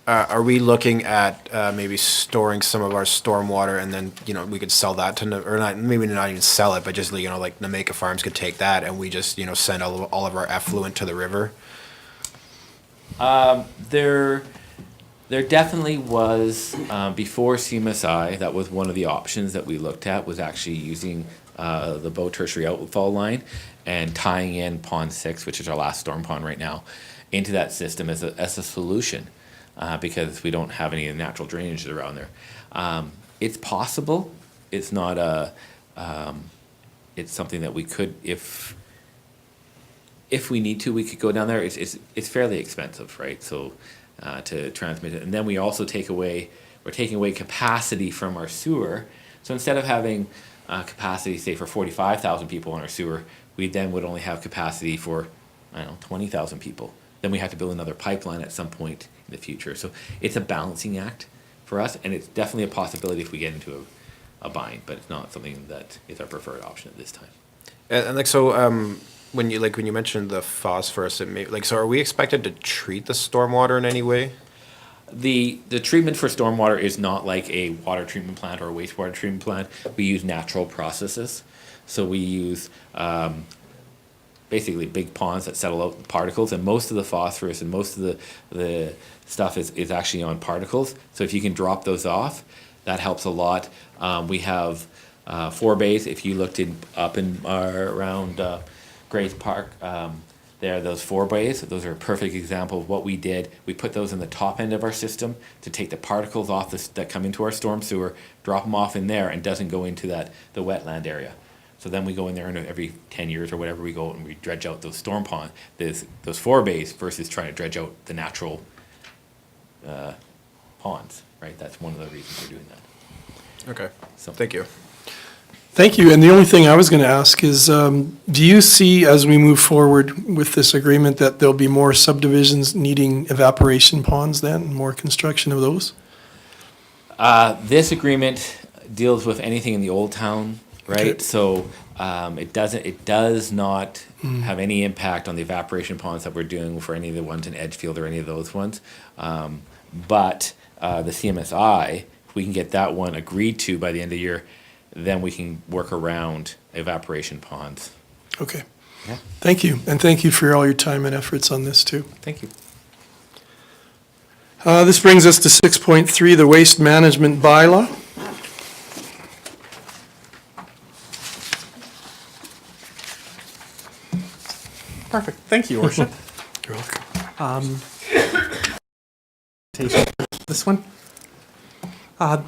are we looking at maybe storing some of our stormwater and then, we could sell that to, or not, maybe not even sell it, but just, like Nameka Farms could take that and we just, send all of our effluent to the river?
There definitely was, before CMSI, that was one of the options that we looked at, was actually using the Bow Tertiary outfall line and tying in Pond 6, which is our last storm pond right now, into that system as a solution, because we don't have any natural drainage around there. It's possible. It's not it's something that we could, if we need to, we could go down there. It's fairly expensive, right? So to transmit it, and then we're taking away capacity from our sewer. So instead of having capacity, say, for 45,000 people in our sewer, we then would only have capacity for, 20,000 people. Then we have to build another pipeline at some point in the future. So it's a balancing act for us, and it's definitely a possibility if we get into a bind, but it's not something that is our preferred option at this time.
And like, so, when you mentioned the phosphorus, so are we expected to treat the stormwater in any way?
The treatment for stormwater is not like a water treatment plant or a wastewater treatment plant. We use natural processes. So we use basically big ponds that settle out particles, and most of the phosphorus and most of the stuff is actually on particles. So if you can drop those off, that helps a lot. We have 4 bays. If you looked up around Grace Park, those 4 bays, those are a perfect example of what we did. We put those in the top end of our system to take the particles off that come into our storm sewer, drop them off in there, and doesn't go into the wetland area. So then we go in there, and every 10 years or whatever, we go and we dredge out those storm ponds, those 4 bays, versus trying to dredge out the natural ponds, right? That's one of the reasons we're doing that.
Okay,
So
thank you.
Thank you. And the only thing I was going to ask is, do you see, as we move forward with this agreement, that there'll be more subdivisions needing evaporation ponds then, more construction of those?
This agreement deals with anything in the old town, right?
Okay.
So it does not have any impact on the evaporation ponds that we're doing for any of the ones in Edgefield or any of those ones. But the CMSI, if we can get that one agreed to by the end of the year, then we can work around evaporation ponds.
Okay.
Yeah.
Thank you. And thank you for all your time and efforts on this too.
Thank you.
This brings us to 6.3, the waste management bylaw.
Perfect. Thank you, Your Worship.
You're welcome.
This one.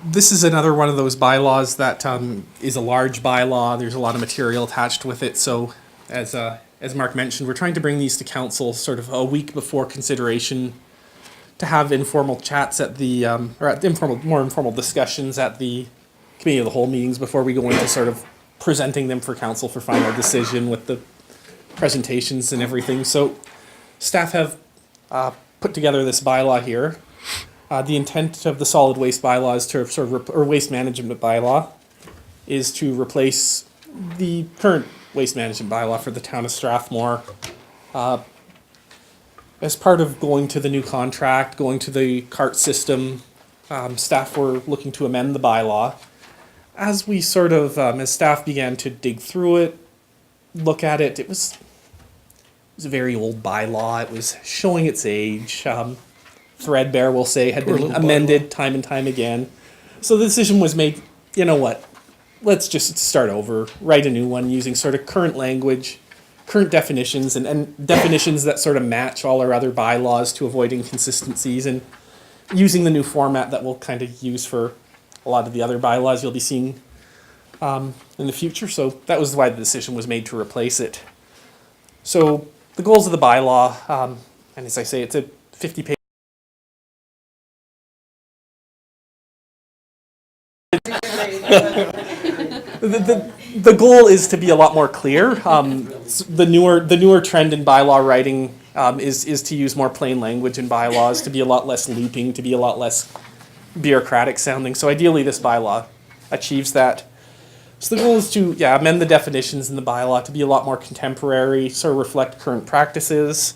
This is another one of those bylaws that is a large bylaw. There's a lot of material attached with it. So, as Mark mentioned, we're trying to bring these to council sort of a week before consideration, to have informal chats at the or at more informal discussions at the committee of the whole meetings before we go into sort of presenting them for council for final decision with the presentations and everything. So, staff have put together this bylaw here. The intent of the solid waste bylaw is to sort of, or waste management bylaw, is to replace the current waste management bylaw for the town of Strathmore. As part of going to the new contract, going to the cart system, staff were looking to amend the bylaw. As we sort of, as staff began to dig through it, look at it, it was a very old bylaw. It was showing its age. Threadbare, we'll say, had been amended time and time again. So the decision was made, you know what, let's just start over, write a new one using sort of current language, current definitions and definitions that sort of match all our other bylaws to avoid inconsistencies, and using the new format that we'll kind of use for a lot of the other bylaws you'll be seeing in the future. So that was why the decision was made to replace it. So the goals of the bylaw, and as I say, it's a 50-page. The goal is to be a lot more clear. The newer trend in bylaw writing is to use more plain language in bylaws, to be a lot less looping, to be a lot less bureaucratic sounding. So ideally, this bylaw achieves that. So the goal is to amend the definitions in the bylaw to be a lot more contemporary, sort of reflect current practices.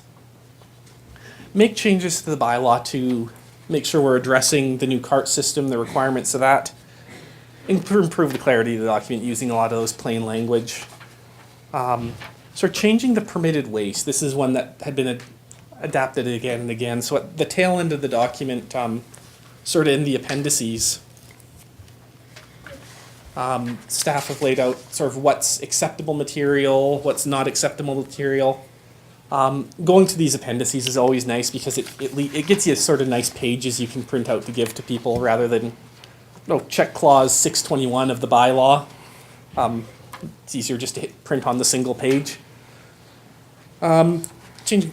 Make changes to the bylaw to make sure we're addressing the new cart system, the requirements of that. Improve the clarity of the document using a lot of those plain language. So changing the permitted waste. This is one that had been adapted again and again. So at the tail end of the document, sort of in the appendices, staff have laid out sort of what's acceptable material, what's not acceptable material. Going to these appendices is always nice because it gets you sort of nice pages you can print out to give to people rather than check clause 621 of the bylaw. It's easier just to print on the single page. Changing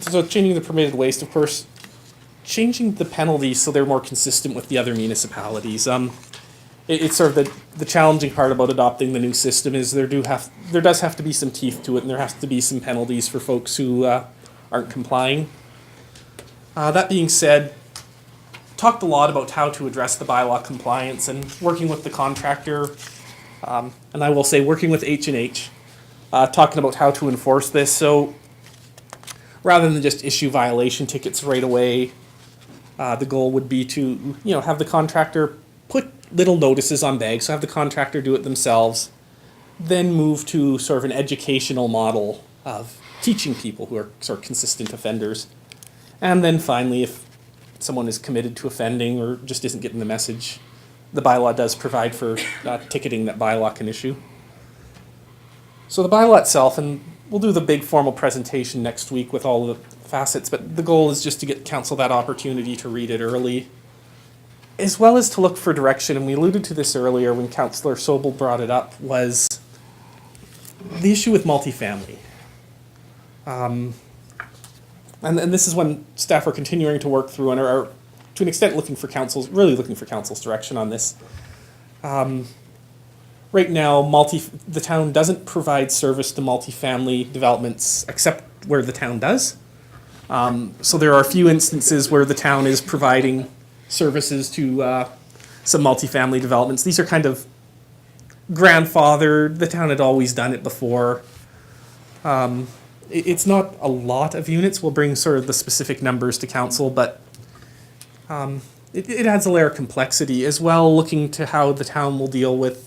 the permitted waste, of course. Changing the penalties so they're more consistent with the other municipalities. It's sort of the challenging part about adopting the new system is there does have to be some teeth to it, and there has to be some penalties for folks who aren't complying. That being said, talked a lot about how to address the bylaw compliance and working with the contractor, and I will say working with H&H, talking about how to enforce this. So rather than just issue violation tickets right away, the goal would be to have the contractor put little notices on bags, so have the contractor do it themselves, then move to sort of an educational model of teaching people who are sort of consistent offenders. And then finally, if someone is committed to offending or just isn't getting the message, the bylaw does provide for ticketing that bylaw can issue. So the bylaw itself, and we'll do the big formal presentation next week with all of the facets, but the goal is just to get council that opportunity to read it early, as well as to look for direction. And we alluded to this earlier when Councillor Sobel brought it up, was the issue with multifamily. And this is when staff are continuing to work through and are to an extent looking for council's direction on this. Right now, the town doesn't provide service to multifamily developments except where the town does. So there are a few instances where the town is providing services to some multifamily developments. These are kind of grandfathered. The town had always done it before. It's not a lot of units. We'll bring sort of the specific numbers to council, but it adds a layer of complexity as well, looking to how the town will deal with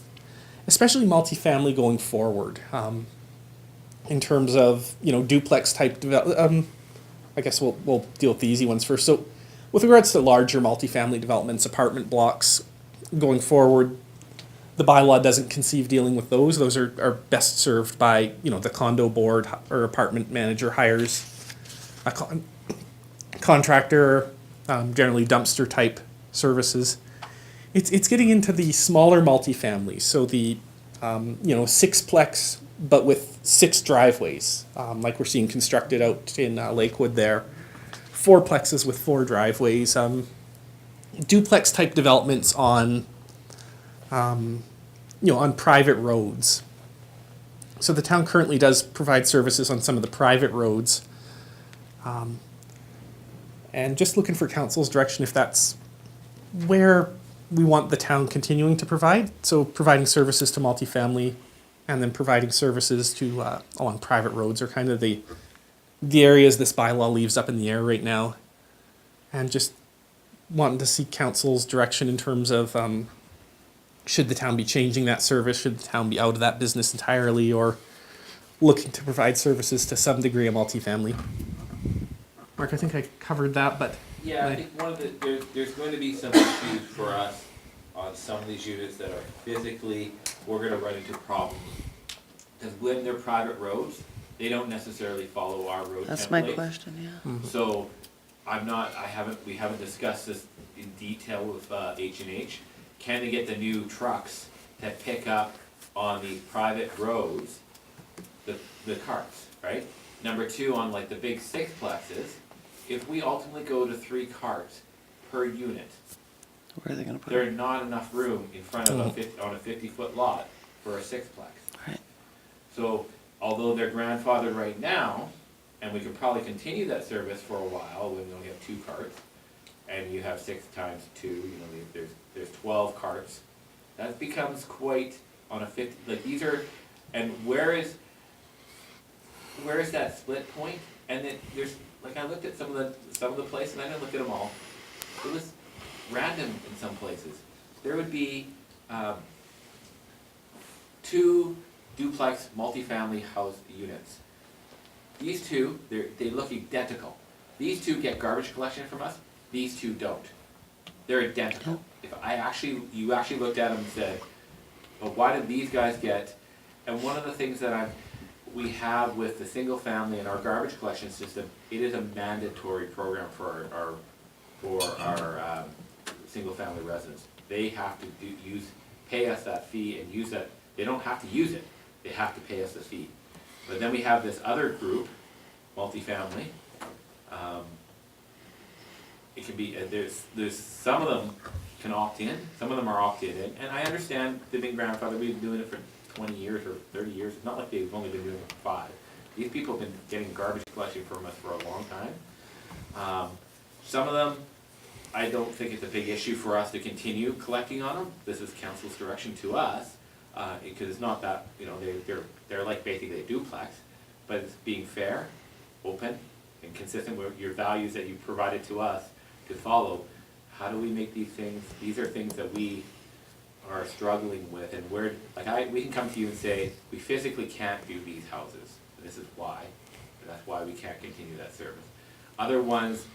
especially multifamily going forward, in terms of duplex type I guess we'll deal with the easy ones first. So with regards to larger multifamily developments, apartment blocks going forward, the bylaw doesn't conceive dealing with those. Those are best served by the condo board or apartment manager hires a contractor, generally dumpster type services. It's getting into the smaller multifamilies, so the sixplex but with 6 driveways, like we're seeing constructed out in Lakewood there, 4plexes with 4 driveways, duplex type developments on on private roads. So the town currently does provide services on some of the private roads, and just looking for council's direction if that's where we want the town continuing to provide. So providing services to multifamily and then providing services to along private roads are kind of the areas this bylaw leaves up in the air right now. And just wanting to see council's direction in terms of should the town be changing that service? Should the town be out of that business entirely, or looking to provide services to some degree of multifamily? Mark, I think I covered that, but...
Yeah, I think there's going to be some issues for us on some of these units that are physically, we're gonna run into problems. Because when they're private roads, they don't necessarily follow our road template.
That's my question, yeah.
So we haven't discussed this in detail with H&H. Can they get the new trucks that pick up on these private roads, the carts, right? Number two, on like the big sixplexes, if we ultimately go to 3 carts per unit,
Where are they gonna put
there's
it?
not enough room in front of on a 50-foot lot for a sixplex.
Right.
So although they're grandfathered right now, and we could probably continue that service for a while when we only have 2 carts, and you have 6 times 2, you know, there's 12 carts. That becomes quite on a 50, like these are, and where is that split point? And then there's, like I looked at some of the places, and I didn't look at them all. It was random in some places. There would be 2 duplex multifamily house units. These 2, they look identical. These 2 get garbage collection from us, these 2 don't. They're identical. If you actually looked at them and said, well, why did these guys get, and one of the things that we have with the single family and our garbage collection system, it is a mandatory program for our single family residents. They have to pay us that fee and use that. They don't have to use it, they have to pay us the fee. But then we have this other group, multifamily. It can be, there's some of them can opt in, some of them are opted in, and I understand they've been grandfathered, we've been doing it for 20 years or 30 years, not like they've only been doing it for 5. These people have been getting garbage collection from us for a long time. Some of them, I don't think it's a big issue for us to continue collecting on them. This is council's direction to us, because it's not that, you know, they're like basically a duplex, but it's being fair, open, and consistent with your values that you provided to us to follow. How do we make these are things that we are struggling with, and we can come to you and say, we physically can't do these houses, and this is why, and that's why we can't continue that service. Other ones,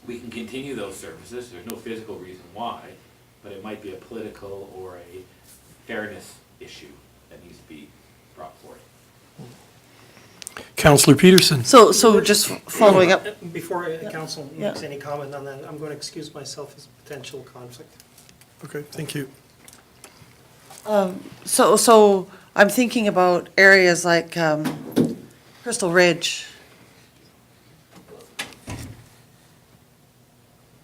we can continue those services, there's no physical reason why, but it might be a political or a fairness issue that needs to be brought forth.
Councillor Peterson.
So just following up,
Before council
Yeah.
makes any comment on that, I'm going to excuse myself as a potential conflict.
Okay, thank you.
so I'm thinking about areas like Crystal Ridge.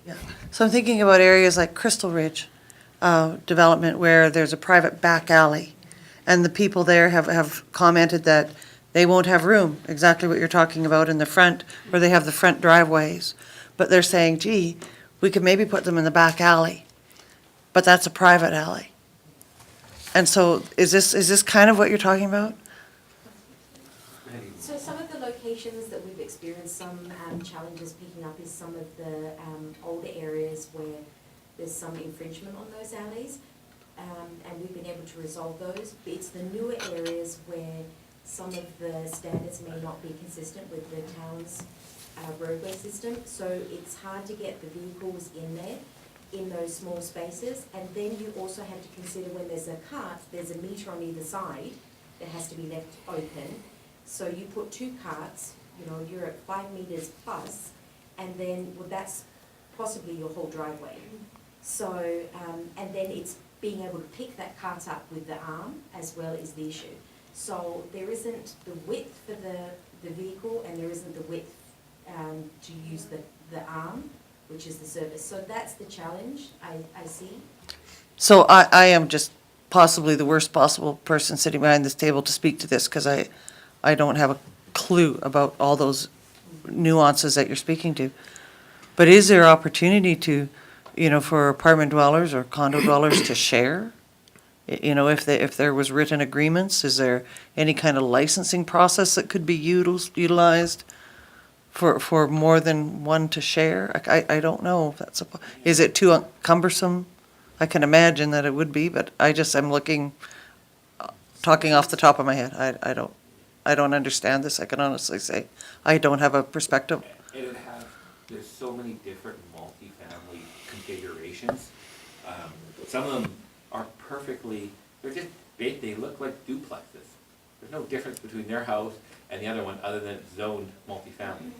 Yeah, so I'm thinking about areas like Crystal Ridge development where there's a private back alley, and the people there have commented that they won't have room, exactly what you're talking about in the front, where they have the front driveways. But they're saying, gee, we could maybe put them in the back alley, but that's a private alley. And so is this kind of what you're talking about?
So some of the locations that we've experienced some challenges picking up is some of the older areas where there's some infringement on those alleys, and we've been able to resolve those. It's the newer areas where some of the standards may not be consistent with the town's roadway system, so it's hard to get the vehicles in there, in those small spaces. And then you also have to consider when there's a cart, there's a meter on either side that has to be left open. So you put 2 carts, you know, you're at 5 meters plus, and then, well, that's possibly your whole driveway. So, and then it's being able to pick that cart up with the arm as well is the issue. So there isn't the width for the vehicle, and there isn't the width to use the arm, which is the service. So that's the challenge I see.
So I am just possibly the worst possible person sitting behind this table to speak to this, because I don't have a clue about all those nuances that you're speaking to. But is there opportunity to, you know, for apartment dwellers or condo dwellers to share? You know, if there was written agreements, is there any kind of licensing process that could be utilized for more than one to share? I don't know if that's is it too cumbersome? I can imagine that it would be, but I'm looking, talking off the top of my head. I don't understand this. I can honestly say I don't have a perspective.
There's so many different multifamily configurations. Some of them are perfectly, they're just big, they look like duplexes. there's no difference between their house and the other one, other than it's zoned multifamily,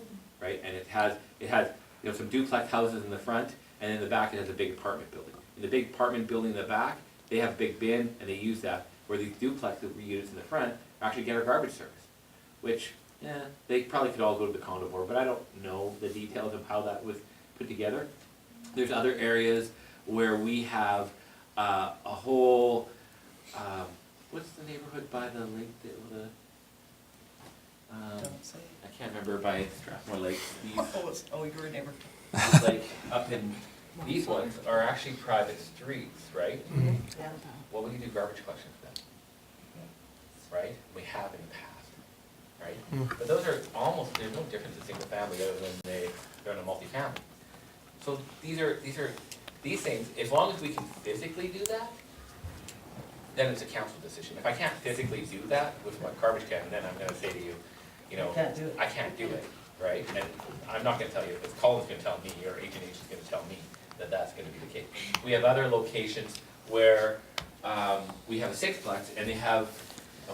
right? And it has, you know, some duplex houses in the front, and in the back it has a big apartment building. In the big apartment building in the back, they have a big bin, and they use that, where these duplex units in the front actually get our garbage service, which, yeah, they probably could all go to the condo board, but I don't know the details of how that was put together. There's other areas where we have a whole, what's the neighborhood by the lake, I can't remember, by Strathmore Lake.
Your neighbor.
Like, up in, these ones are actually private streets, right?
Yeah.
Well, we can do garbage collection for them, right? We have in the past, right? But those are almost, there's no difference in single family other than they're in a multifamily. So these things, as long as we can physically do that, then it's a council decision. If I can't physically do that with my garbage can, then I'm gonna say to you, you know,
Can't do it.
I can't do it, right? And I'm not gonna tell you, if Colin's gonna tell me, or H&H is gonna tell me that that's gonna be the case. We have other locations where, we have a sixplex, and they have,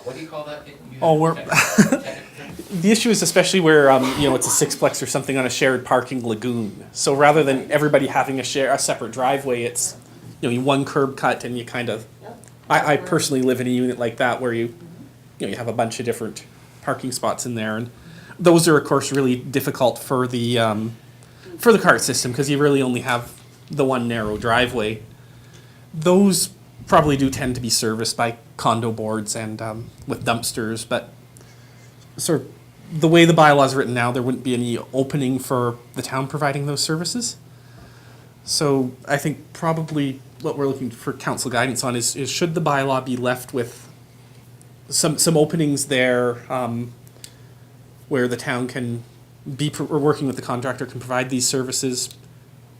what do you call that?
Oh, the issue is especially where, you know, it's a sixplex or something on a shared parking lagoon. So rather than everybody having a separate driveway, it's, you know, one curb cut and you kind of, I personally live in a unit like that where you have a bunch of different parking spots in there. And those are, of course, really difficult for the cart system because you really only have the one narrow driveway. Those probably do tend to be serviced by condo boards and with dumpsters, but sort of the way the bylaw is written now, there wouldn't be any opening for the town providing those services. So I think probably what we're looking for council guidance on is should the bylaw be left with some openings there where the town can be, or working with the contractor can provide these services,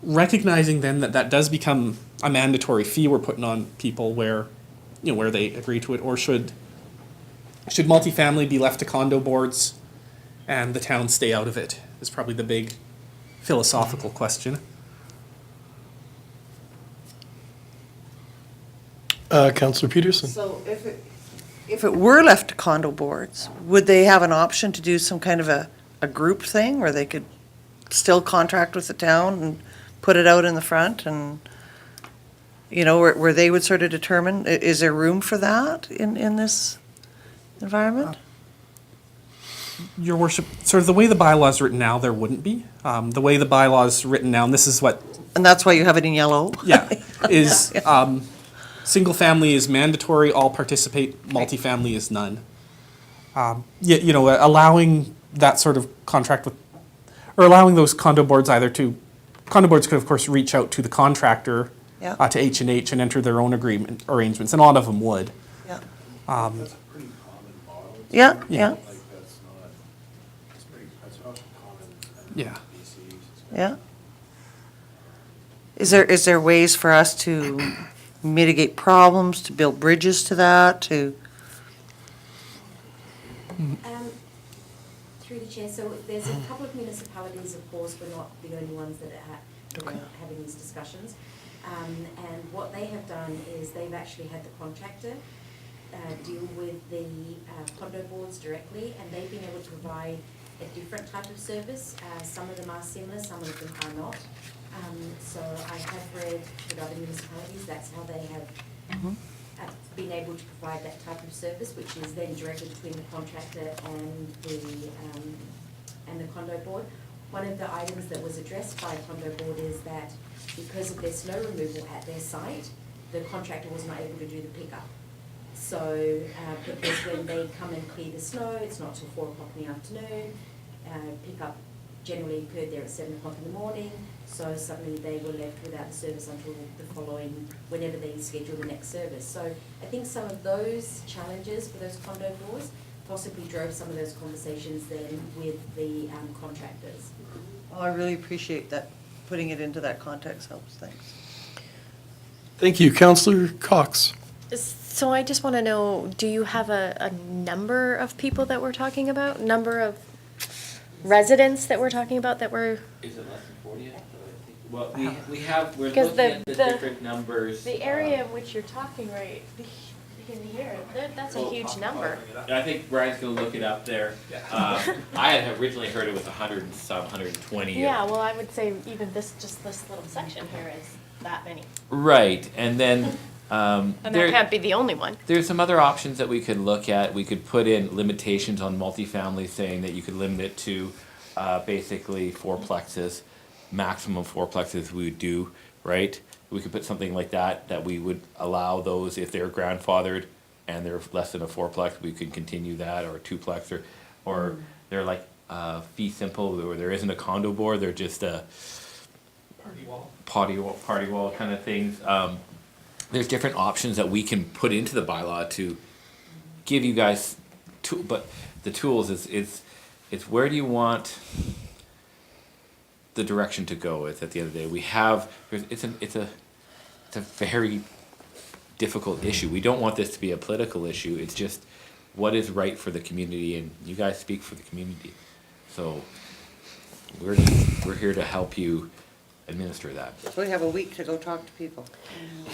recognizing then that does become a mandatory fee we're putting on people where, you know, where they agree to it, or should multifamily be left to condo boards and the town stay out of it is probably the big philosophical question.
Councillor Peterson.
So if it were left to condo boards, would they have an option to do some kind of a group thing where they could still contract with the town and put it out in the front and, you know, where they would sort of determine, is there room for that in this environment?
Your worship, sort of the way the bylaw is written now, there wouldn't be. The way the bylaw is written now, and this is what,
And that's why you have it in yellow?
yeah, is single family is mandatory, all participate, multifamily is none. You know, allowing that sort of contract with, or allowing those condo boards condo boards could of course reach out to the contractor,
Yeah.
to H&H and enter their own agreement arrangements, and a lot of them would.
Yeah.
That's a pretty common model.
Yeah,
Yeah.
yeah,
Like, that's not common.
Yeah.
yeah. Is there ways for us to mitigate problems, to build bridges to that, to?
Through the chair, so there's a couple of municipalities, of course, we're not the only ones that are having these discussions. And what they have done is they've actually had the contractor deal with the condo boards directly, and they've been able to provide a different type of service. Some of them are similar, some of them are not. So I have read with other municipalities, that's how they have been able to provide that type of service, which is then directly between the contractor and the condo board. One of the items that was addressed by condo board is that because of their snow removal at their site, the contractor was not able to do the pickup. So, because when they come and clear the snow, it's not till 4 o'clock in the afternoon. Pickup generally occurred there at 7 o'clock in the morning. So suddenly they were left without the service until the following, whenever they schedule the next service. So I think some of those challenges for those condo boards possibly drove some of those conversations then with the contractors.
Oh, I really appreciate that, putting it into that context helps, thanks.
Thank you. Councillor Cox.
So I just want to know, do you have a number of people that we're talking about? Number of residents that we're talking about that we're?
Is it less than 40 yet? Well, we're
Because
looking at the different numbers.
The area in which you're talking, right, That's a huge number.
I think Brian's gonna look it up there. I had originally heard it was 100 and some, 120.
Yeah, well, I would say even this little section here is that many.
Right, and then,
And that can't be the only one.
there's some other options that we could look at. We could put in limitations on multifamily, saying that you could limit it to, basically fourplexes, maximum fourplexes we would do, right? We could put something like that, that we would allow those if they're grandfathered and they're less than a fourplex, we could continue that, or a twoplex, or they're like, fee simple, where there isn't a condo board, they're just a party wall kind of things. There's different options that we can put into the bylaw to give you guys, but the tools it's where do you want the direction to go with at the end of the day. We have, it's a very difficult issue. We don't want this to be a political issue. It's just what is right for the community, and you guys speak for the community. So we're here to help you administer that.
We have a week to go talk to people.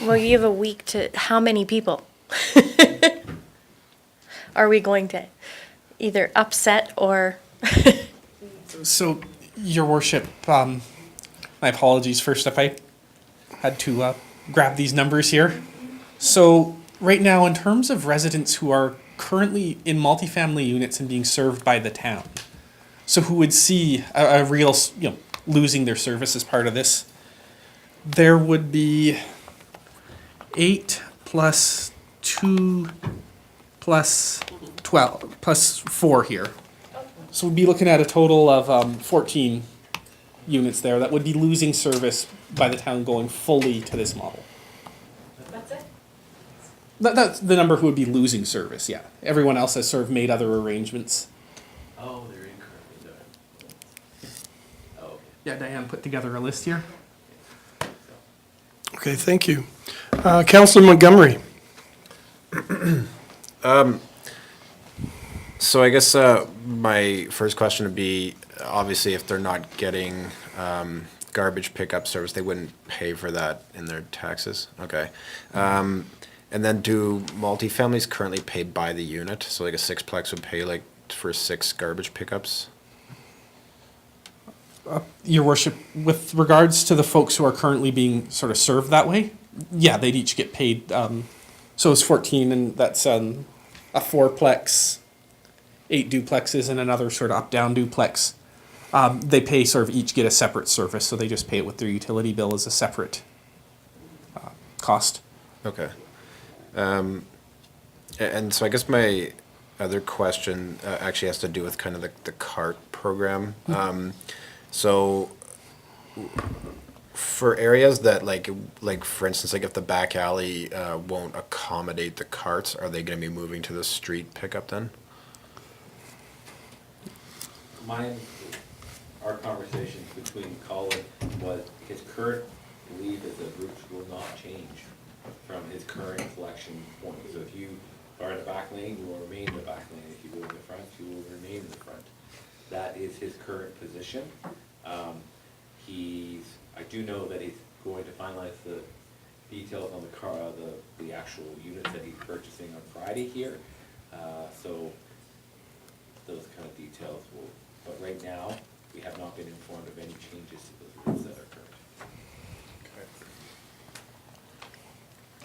Well, you have a week to, how many people? Are we going to either upset or?
So, Your Worship, my apologies. First up, I had to grab these numbers here. So, right now, in terms of residents who are currently in multifamily units and being served by the town, so who would see a real, losing their service as part of this, there would be 8 plus 2 plus 12 plus 4 here. So we'd be looking at a total of 14 units there that would be losing service by the town going fully to this model.
That's it?
That's the number who would be losing service, yeah. Everyone else has sort of made other arrangements.
Oh, they're incorrectly done. Oh.
Yeah, Diane put together a list here.
Okay, thank you. Councillor Montgomery.
So I guess my first question would be, obviously, if they're not getting garbage pickup service, they wouldn't pay for that in their taxes? Okay. And then do multifamilies currently pay by the unit? So like a sixplex would pay like for 6 garbage pickups?
Your Worship, with regards to the folks who are currently being sort of served that way, yeah, they'd each get paid. So it's 14, and that's a 4plex, 8 duplexes, and another sort of up-down duplex. They pay sort of each get a separate service, so they just pay it with their utility bill as a separate cost.
Okay. And so I guess my other question actually has to do with kind of the CART program. So for areas that like for instance, like if the back alley won't accommodate the carts, are they going to be moving to the street pickup then?
Our conversations between Colin was his current leave as a route will not change from his current collection point. So if you are in the back lane, you will remain in the back lane. If you go in the front, you will remain in the front. That is his current position. I do know that he's going to finalize the details on the car, the actual units that he's purchasing on Friday here. So those kind of details will, but right now, we have not been informed of any changes to those routes that are current.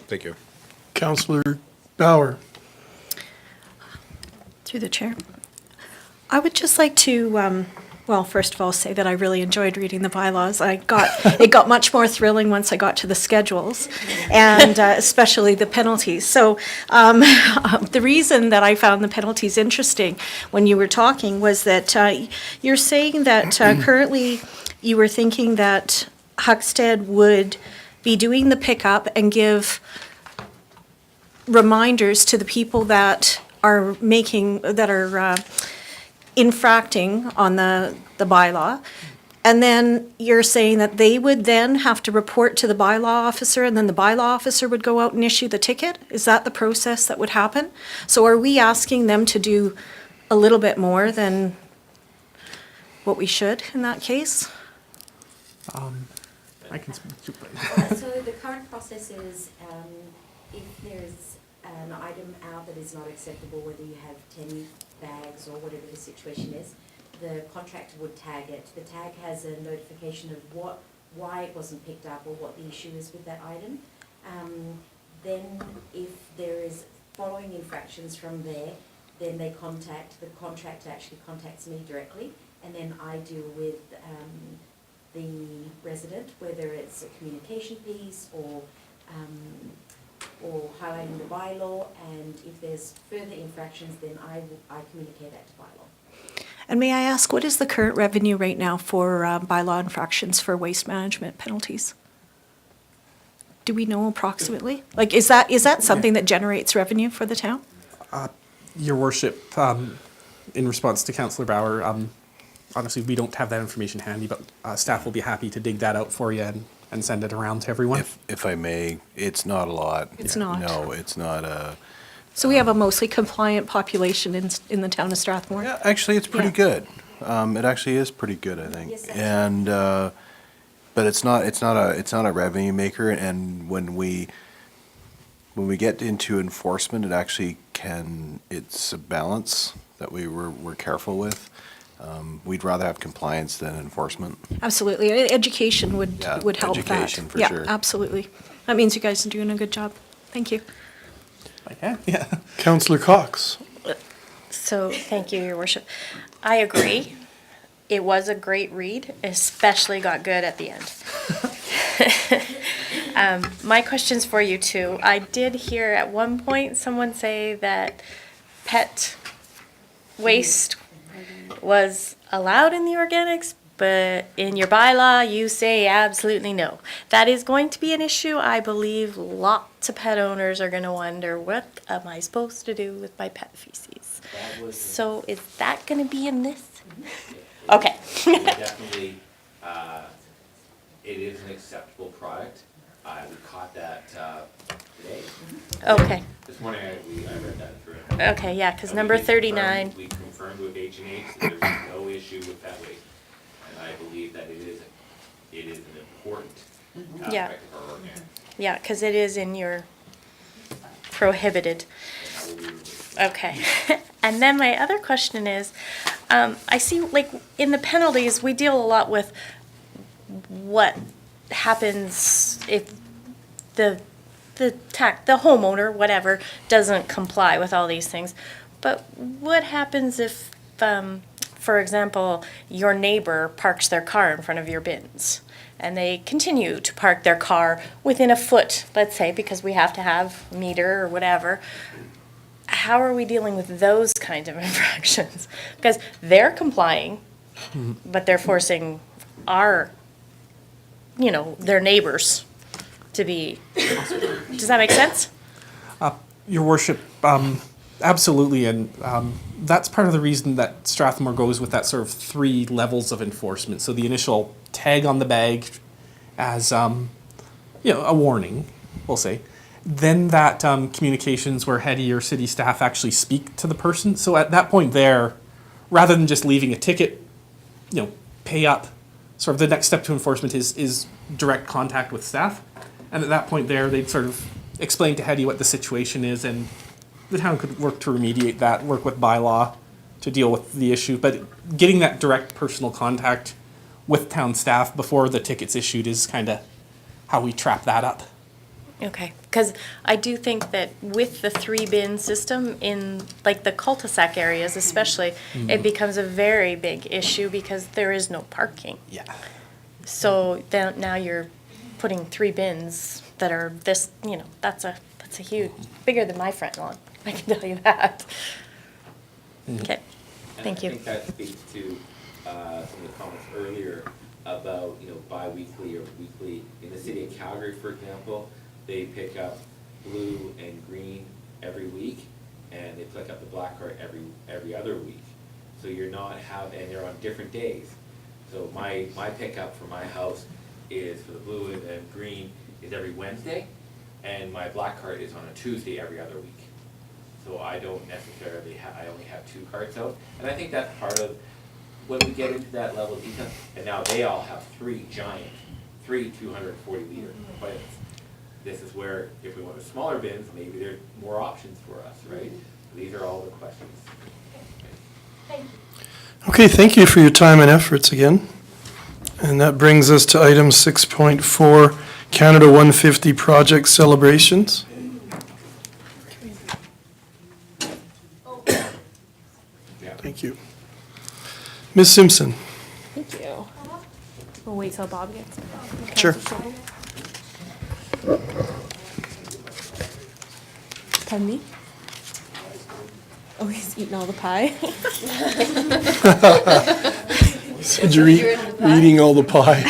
Thank you.
Councillor Bauer.
Through the chair. I would just like to, well, first of all, say that I really enjoyed reading the bylaws. It got much more thrilling once I got to the schedules, and especially the penalties. So the reason that I found the penalties interesting when you were talking was that you're saying that currently you were thinking that Huckstead would be doing the pickup and give reminders to the people that are infracting on the bylaw. And then you're saying that they would then have to report to the bylaw officer, and then the bylaw officer would go out and issue the ticket? Is that the process that would happen? So are we asking them to do a little bit more than what we should in that case?
I can speak to
So the current process is if there's an item out that is not acceptable, whether you have 10 bags or whatever the situation is, the contractor would tag it. The tag has a notification of why it wasn't picked up or what the issue is with that item. Then if there is following infractions from there, then the contractor actually contacts me directly, and then I deal with the resident, whether it's a communication piece or highlighting the bylaw, and if there's further infractions, then I communicate that to bylaw.
And may I ask, what is the current revenue right now for bylaw infractions for waste management penalties? Do we know approximately? Like, is that something that generates revenue for the town?
Your worship, in response to Councillor Bauer, honestly, we don't have that information handy, but staff will be happy to dig that out for you and send it around to everyone.
If I may, it's not a lot.
It's not.
No, it's not a.
So we have a mostly compliant population in the town of Strathmore?
Yeah, actually, it's pretty
Yeah.
good. It actually is pretty good, I think.
Yes,
And but it's not a revenue maker. And when we get into enforcement, it's a balance that we're careful with. We'd rather have compliance than enforcement.
Absolutely. Education would
Yeah,
help that.
education for
Yeah,
sure.
absolutely. That means you guys are doing a good job. Thank you.
Okay, yeah.
Councillor Cox.
So, thank you, Your Worship. I agree. It was a great read, especially got good at the end. My question's for you too. I did hear at one point someone say that pet waste was allowed in the organics, but in your bylaw, you say absolutely no. That is going to be an issue. I believe lots of pet owners are going to wonder, what am I supposed to do with my pet feces? So is that going to be in this? Okay.
Definitely, it is an acceptable product. We caught that today.
Okay.
This morning, I read that through.
Okay, yeah, because
And
number
we confirmed-
39.
We confirmed with H&H that there's no issue with that waste. And I believe that it is an important
Yeah.
aspect of our organic.
Yeah, because it is in your prohibited.
And that will be removed.
Okay. And then my other question is, I see, like, in the penalties, we deal a lot with what happens if the homeowner, whatever, doesn't comply with all these things. But what happens if, for example, your neighbor parks their car in front of your bins, and they continue to park their car within a foot, let's say, because we have to have a meter or whatever? How are we dealing with those kinds of infractions? Because they're complying, but they're forcing their neighbors to be. Does that make sense?
Your worship, absolutely, and that's part of the reason that Strathmore goes with that sort of 3 levels of enforcement. So the initial tag on the bag as, a warning, we'll say. Then that communications where Hetty or city staff actually speak to the person. So at that point there, rather than just leaving a ticket, pay up, sort of the next step to enforcement is direct contact with staff. And at that point there, they'd sort of explain to Hetty what the situation is, and the town could work to remediate that, work with bylaw to deal with the issue. But getting that direct personal contact with town staff before the ticket's issued is kind of how we trap that up.
Okay, because I do think that with the 3-bin system in, like, the cul-de-sac areas especially, it becomes a very big issue because there is no parking.
Yeah.
So then now you're putting 3 bins that are this, that's a huge, bigger than my front lawn, I can tell you that. Okay, thank you.
And I think that speaks to some of the comments earlier about, bi-weekly or weekly. In the city of Calgary, for example, they pick up blue and green every week, and they pick up the black cart every other week. So you're not and they're on different days. So my pickup for my house is for the blue and green is every Wednesday, and my black cart is on a Tuesday every other week. So I don't necessarily I only have 2 carts out, and I think that's part of when we get into that level of detail. And now they all have 3 240 liter toilets. this is where, if we want the smaller bins, maybe there's more options for us, right? These are all the questions.
Okay, thank you for your time and efforts again. And that brings us to item 6.4, Canada 150 project celebrations. Thank you. Ms. Simpson?
Thank you. We'll wait till Bob gets back.
Sure.
Pardon me? Oh, he's eating all the pie?
Said you're eating all the pie.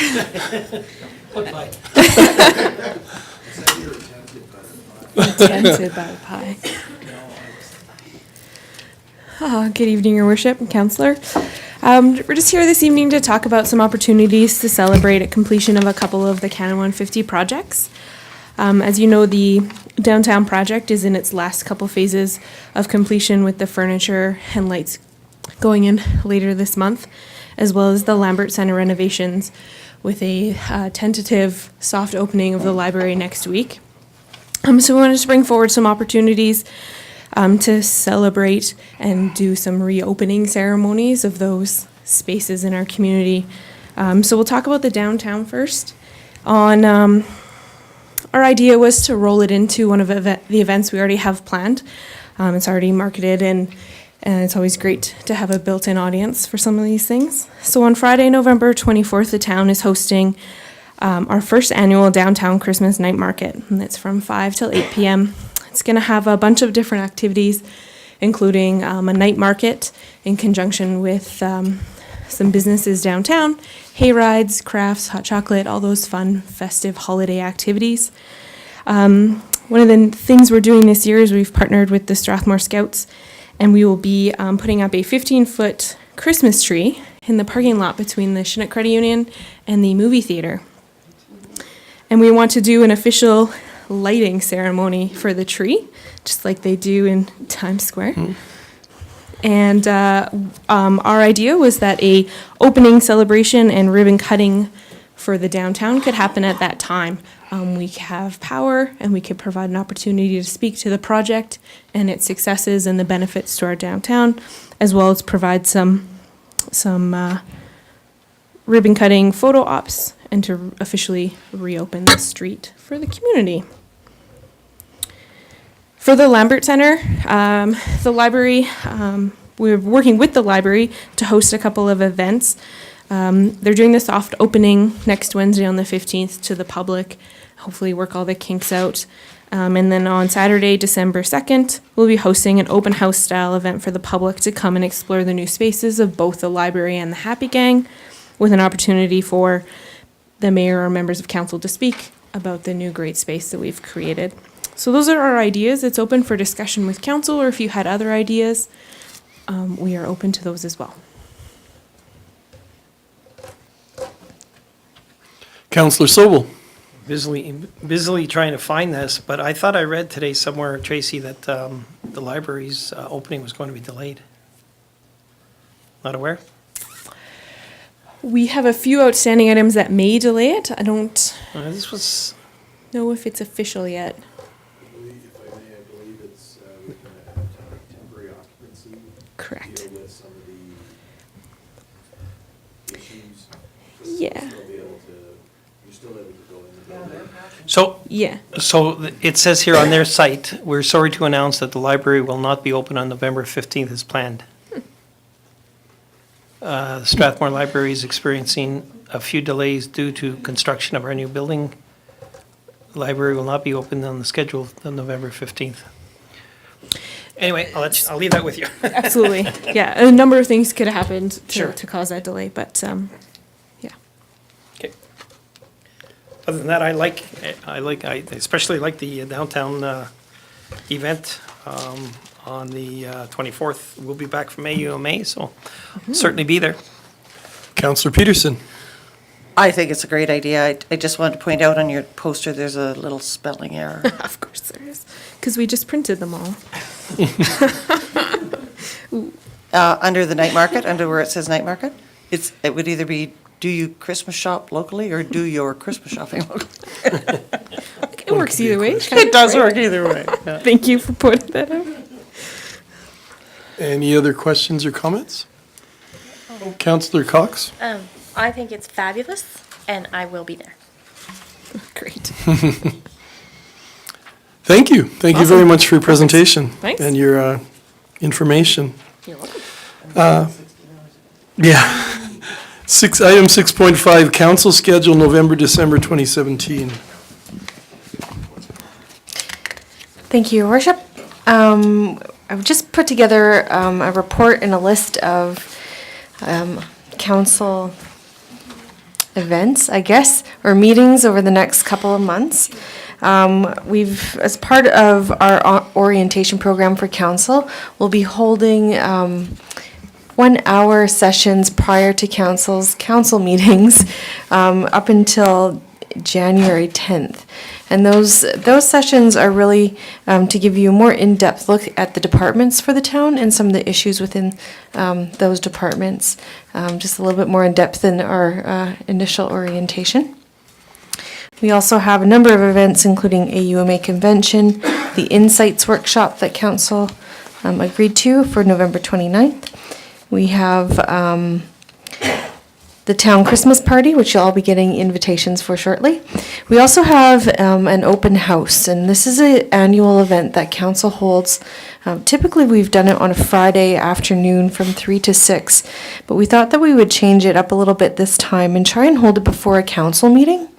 Tempted by the pie. Good evening, Your Worship and Councillor. We're just here this evening to talk about some opportunities to celebrate a completion of a couple of the Canada 150 projects. As you know, the downtown project is in its last couple phases of completion, with the furniture and lights going in later this month, as well as the Lambert Centre renovations, with a tentative soft opening of the library next week. So we wanted to bring forward some opportunities to celebrate and do some reopening ceremonies of those spaces in our community. So we'll talk about the downtown first. Our idea was to roll it into one of the events we already have planned. It's already marketed, and it's always great to have a built-in audience for some of these things. So on Friday, November 24th, the town is hosting our first annual downtown Christmas night market, and it's from 5 till 8 p.m. It's going to have a bunch of different activities, including a night market in conjunction with some businesses downtown, hay rides, crafts, hot chocolate, all those fun, festive holiday activities. One of the things we're doing this year is we've partnered with the Strathmore Scouts, and we will be putting up a 15-foot Christmas tree in the parking lot between the Chinook Credit Union and the movie theater. And we want to do an official lighting ceremony for the tree, just like they do in Times Square. And our idea was that a opening celebration and ribbon cutting for the downtown could happen at that time. We have power, and we could provide an opportunity to speak to the project and its successes and the benefits to our downtown, as well as provide some ribbon cutting photo ops and to officially reopen the street for the community. For the Lambert Centre, the library, we're working with the library to host a couple of events. They're doing the soft opening next Wednesday on the 15th to the public, hopefully work all the kinks out. And then on Saturday, December 2nd, we'll be hosting an open house style event for the public to come and explore the new spaces of both the library and the Happy Gang, with an opportunity for the mayor or members of council to speak about the new great space that we've created. So those are our ideas. It's open for discussion with council, or if you had other ideas, we are open to those as well.
Councillor Sobel?
Busily trying to find this, but I thought I read today somewhere, Tracy, that the library's opening was going to be delayed. Not aware?
We have a few outstanding items that may delay it. I don't
This was,
know if it's official yet.
If I may, I believe it's, we're going to have temporary occupancy.
Correct.
Deal with some of the issues.
Yeah.
You're still able to go in the building.
so
Yeah.
it says here on their site, we're sorry to announce that the library will not be open on November 15th as planned. The Strathmore Library is experiencing a few delays due to construction of our new building. The library will not be open on the schedule on November 15th. Anyway, I'll leave that with you.
Absolutely. Yeah, a number of things could have happened
Sure.
to cause that delay, but yeah.
Okay. Other than that, I especially like the downtown event on the 24th. We'll be back from AUMA, so I'll certainly be there.
Councillor Peterson?
I think it's a great idea. I just wanted to point out on your poster, there's a little spelling error.
Of course there is, because we just printed them all.
Under the night market, under where it says night market, it would either be, do you Christmas shop locally or do your Christmas shopping locally?
It works either way.
It does work either way. Yeah.
Thank you for putting that out.
Any other questions or comments? Councillor Cox?
I think it's fabulous, and I will be there.
Great.
Thank you. Thank you very much for your presentation.
Thanks.
And your information.
You're welcome.
Yeah. Item 6.5, council schedule, November, December 2017.
Thank you, Your Worship. I've just put together a report and a list of council events, I guess, or meetings over the next couple of months. As part of our orientation program for council, we'll be holding 1 hour sessions prior to council meetings up until January 10th. And those sessions are really to give you a more in-depth look at the departments for the town and some of the issues within those departments, just a little bit more in depth than our initial orientation. We also have a number of events, including a UMA convention, the Insights workshop that council agreed to for November 29th. We have the town Christmas party, which you'll all be getting invitations for shortly. We also have an open house, and this is an annual event that council holds. Typically, we've done it on a Friday afternoon from 3 to 6, but we thought that we would change it up a little bit this time and try and hold it before a council meeting.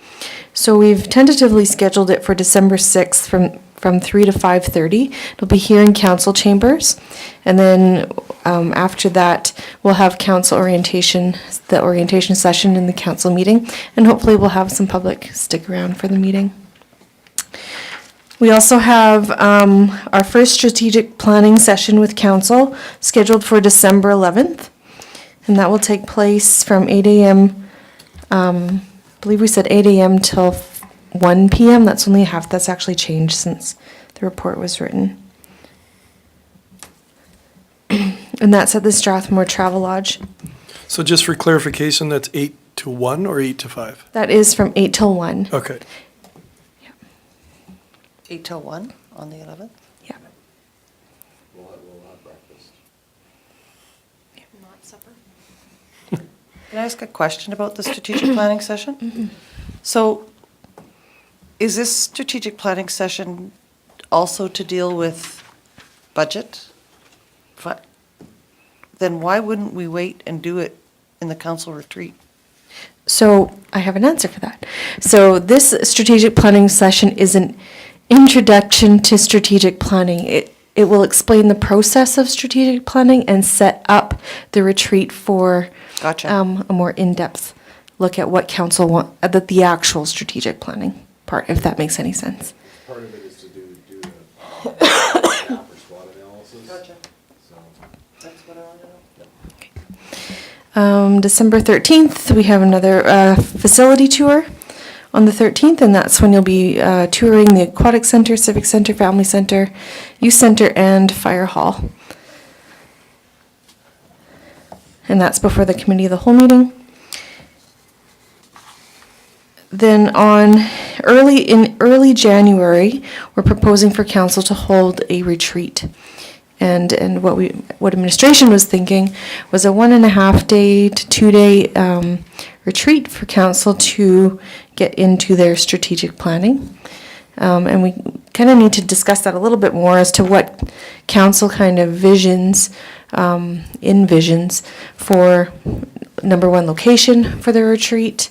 So we've tentatively scheduled it for December 6th from 3 to 5:30. It'll be here in council chambers. And then after that, we'll have council orientation, the orientation session in the council meeting. And hopefully we'll have some public stick around for the meeting. We also have our first strategic planning session with council scheduled for December 11th. And that will take place from 8 a.m. I believe we said 8 a.m. till 1 p.m. That's only half. That's actually changed since the report was written. And that's at the Strathmore Travel Lodge.
So just for clarification, that's 8 to 1 or 8 to 5?
That is from 8 till 1.
Okay.
8 till 1 on the 11th?
Yeah.
We'll have breakfast.
Not supper.
Can I ask a question about the strategic planning session? So is this strategic planning session also to deal with budget? Then why wouldn't we wait and do it in the council retreat?
So I have an answer for that. So this strategic planning session is an introduction to strategic planning. It will explain the process of strategic planning and set up the retreat for
Gotcha.
a more in-depth look at what council want, at the actual strategic planning part, if that makes any sense.
Part of it is to do a gap or SWOT analysis.
Gotcha.
So,
That's what I want to know.
December 13th, we have another facility tour on the 13th, and that's when you'll be touring the Aquatic Center, Civic Center, Family Center, Youth Center, and Fire Hall. And that's before the Committee of the Whole meeting. Then in early January, we're proposing for council to hold a retreat. And what administration was thinking was a 1.5 day to 2 day retreat for council to get into their strategic planning. And we kind of need to discuss that a little bit more as to what council kind of envisions for, number one, location for the retreat,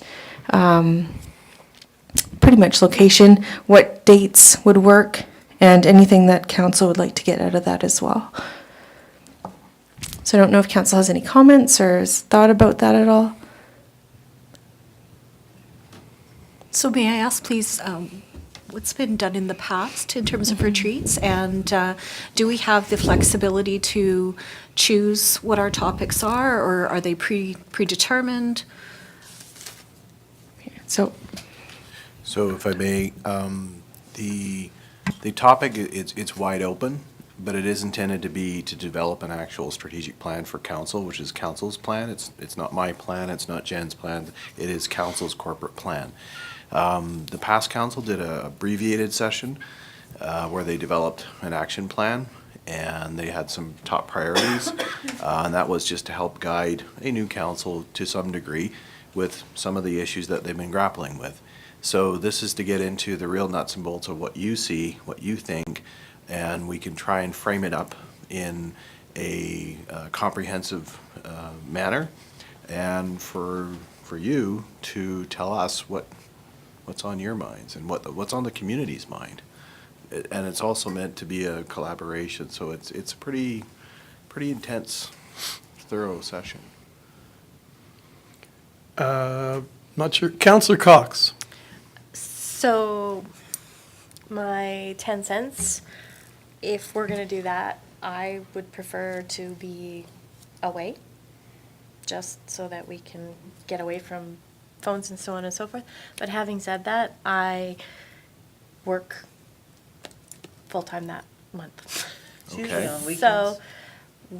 pretty much location, what dates would work, and anything that council would like to get out of that as well. So I don't know if council has any comments or has thought about that at all.
So may I ask, please, what's been done in the past in terms of retreats? And do we have the flexibility to choose what our topics are, or are they predetermined?
So
if I may, the topic, it's wide open, but it is intended to be to develop an actual strategic plan for council, which is council's plan. It's not my plan, it's not Jen's plan, it is council's corporate plan. The past council did a abbreviated session where they developed an action plan, and they had some top priorities, and that was just to help guide a new council to some degree with some of the issues that they've been grappling with. So this is to get into the real nuts and bolts of what you see, what you think, and we can try and frame it up in a comprehensive manner, and for you to tell us what's on your minds and what's on the community's mind. And it's also meant to be a collaboration, so it's a pretty intense, thorough session.
Not sure. Councillor Cox.
So, my 10 cents, if we're gonna do that, I would prefer to be away, just so that we can get away from phones and so on and so forth. But having said that, I work full-time that month.
It's usually on weekends.
So,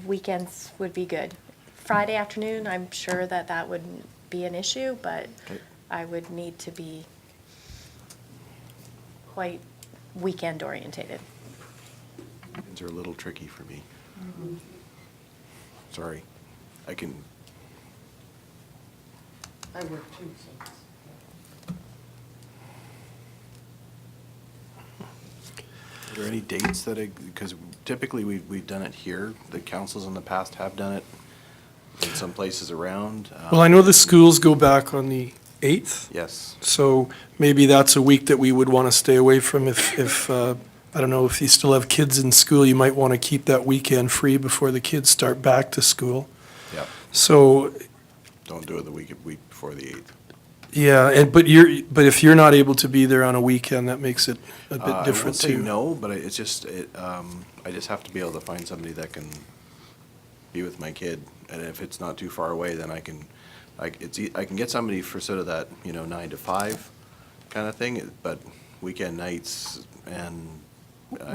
weekends would be good. Friday afternoon, I'm sure that wouldn't be an issue, but
Okay.
I would need to be quite weekend orientated.
Things are a little tricky for me. Sorry. I can,
I work too, so.
are there any dates that, because typically we've done it here, the councils in the past have done it in some places around.
Well, I know the schools go back on the 8th.
Yes.
So maybe that's a week that we would want to stay away from if I don't know, if you still have kids in school, you might want to keep that weekend free before the kids start back to school.
Yep.
So,
Don't do it the week before the 8th.
yeah, but if you're not able to be there on a weekend, that makes it a bit
I won't
different
say
too.
no, but it's just, I just have to be able to find somebody that can be with my kid. And if it's not too far away, then I can get somebody for sort of that, 9 to 5 kind of thing, but weekend nights and.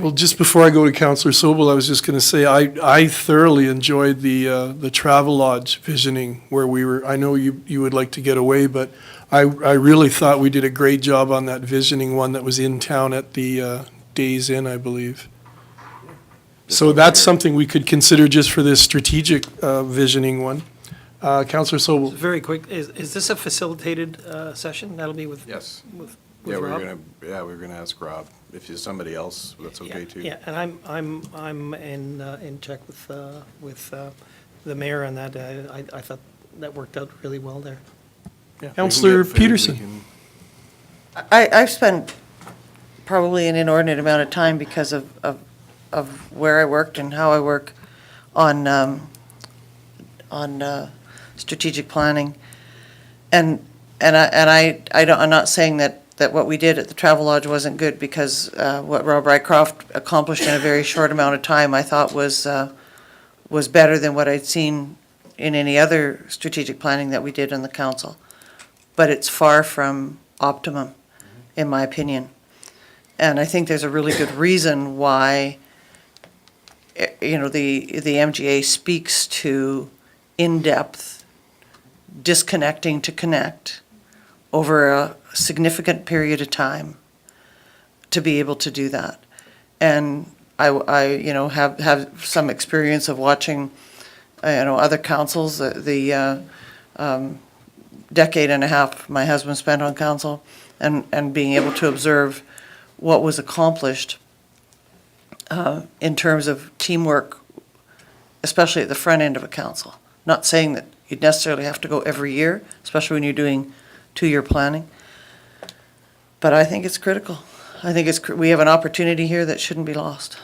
Well, just before I go to Councillor Sobel, I was just going to say, I thoroughly enjoyed the Travel Lodge visioning where we were, I know you would like to get away, but I really thought we did a great job on that visioning one that was in town at the Days Inn, I believe. So that's something we could consider just for this strategic visioning one. Councillor Sobel.
Very quick, is this a facilitated session? That'll be with?
Yes.
With
Yeah,
Rob?
we're gonna ask Rob. If there's somebody else, that's okay too.
Yeah, and I'm in check with the mayor on that. I thought that worked out really well there.
Yeah, we can
Councillor
get food,
Peterson.
I've spent probably an inordinate amount of time because of where I worked and how I work on strategic planning. And I'm not saying that what we did at the Travel Lodge wasn't good, because what Rob Rycroft accomplished in a very short amount of time, I thought was better than what I'd seen in any other strategic planning that we did in the council. But it's far from optimum, in my opinion. And I think there's a really good reason why, the MGA speaks to in-depth disconnecting to connect over a significant period of time to be able to do that. And I have some experience of watching, other councils, the decade and a half my husband spent on council, and being able to observe what was accomplished in terms of teamwork, especially at the front end of a council. Not saying that you'd necessarily have to go every year, especially when you're doing 2-year planning. But I think it's critical. I think we have an opportunity here that shouldn't be lost.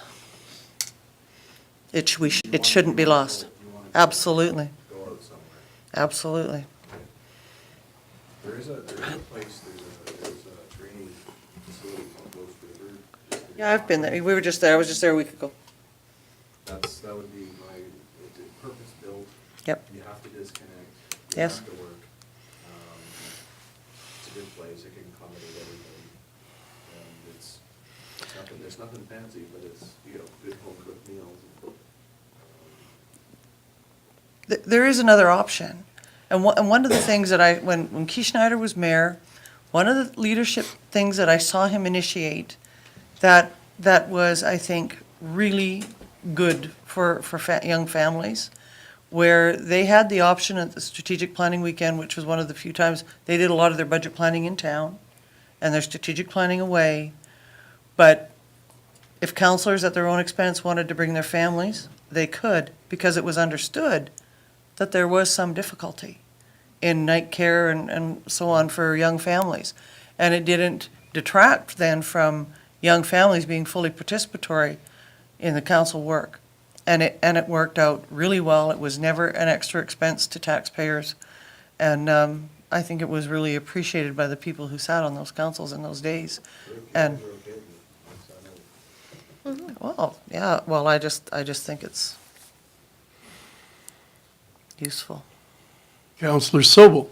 It shouldn't be lost. Absolutely. Absolutely.
There is a place, there's a training facility called Ghost River.
Yeah, I've been there. We were just there. I was just there a week ago.
That would be it's purpose-built.
Yep.
You have to disconnect. You
Yes.
have to work. It's a good place. It can accommodate everybody. And it's nothing fancy, but it's, good home-cooked meals.
There is another option. And one of the things that when Keith Schneider was mayor, one of the leadership things that I saw him initiate that was, I think, really good for young families, where they had the option at the strategic planning weekend, which was one of the few times they did a lot of their budget planning in town and their strategic planning away. But if counselors at their own expense wanted to bring their families, they could, because it was understood that there was some difficulty in night care and so on for young families. And it didn't detract then from young families being fully participatory in the council work. And it worked out really well. It was never an extra expense to taxpayers. And I think it was really appreciated by the people who sat on those councils in those days. And, well, yeah, well, I just think it's useful.
Councillor Sobel.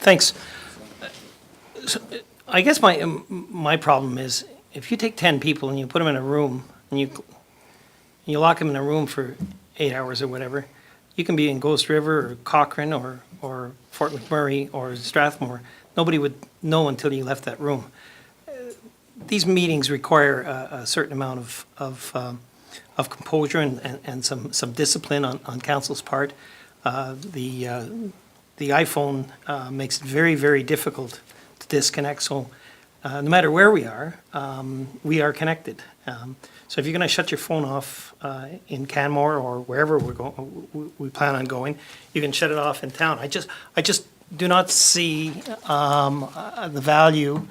Thanks. So, I guess my problem is, if you take 10 people and you put them in a room, and you lock them in a room for 8 hours or whatever, you can be in Ghost River or Cochrane or Fort McMurray or Strathmore. Nobody would know until you left that room. These meetings require a certain amount of composure and some discipline on council's part. The iPhone makes it very, very difficult to disconnect. So no matter where we are connected. So if you're going to shut your phone off in Canmore or wherever we plan on going, you can shut it off in town. I just do not see the value.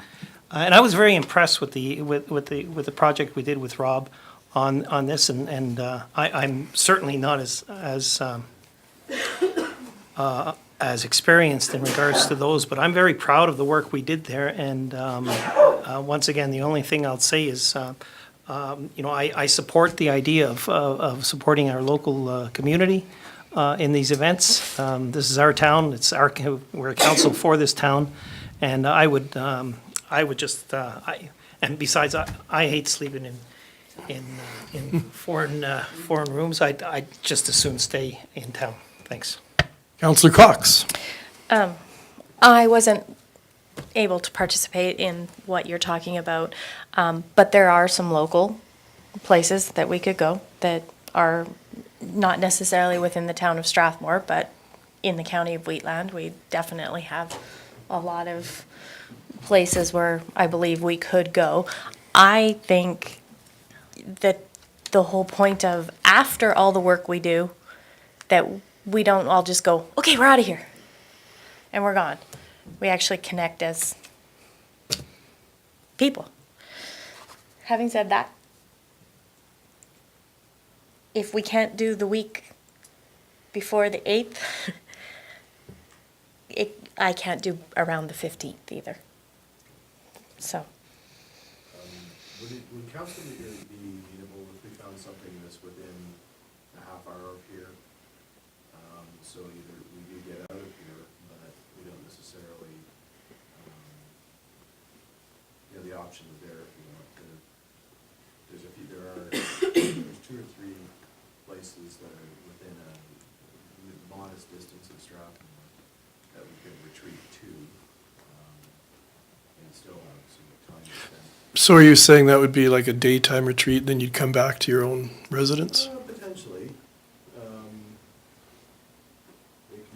And I was very impressed with the project we did with Rob on this, and I'm certainly not as experienced in regards to those, but I'm very proud of the work we did there. And once again, the only thing I'll say is, I support the idea of supporting our local community in these events. This is our town. We're a council for this town, and I would just, and besides, I hate sleeping in foreign rooms. I'd just as soon stay in town. Thanks.
Councillor Cox.
I wasn't able to participate in what you're talking about, but there are some local places that we could go that are not necessarily within the town of Strathmore, but in the county of Wheatland. We definitely have a lot of places where I believe we could go. I think that the whole point of, after all the work we do, that we don't all just go, okay, we're out of here, and we're gone. We actually connect as people. Having said that, if we can't do the week before the 8th, I can't do around the 15th either. So.
Would council be amenable if we found something that's within a half hour of here? So either we do get out of here, but we don't necessarily, the option is there if you want to. There's 2 or 3 places that are within a modest distance of Strathmore that we could retreat to, and still have some time to spend.
So are you saying that would be like a daytime retreat, then you'd come back to your own residence?
Potentially.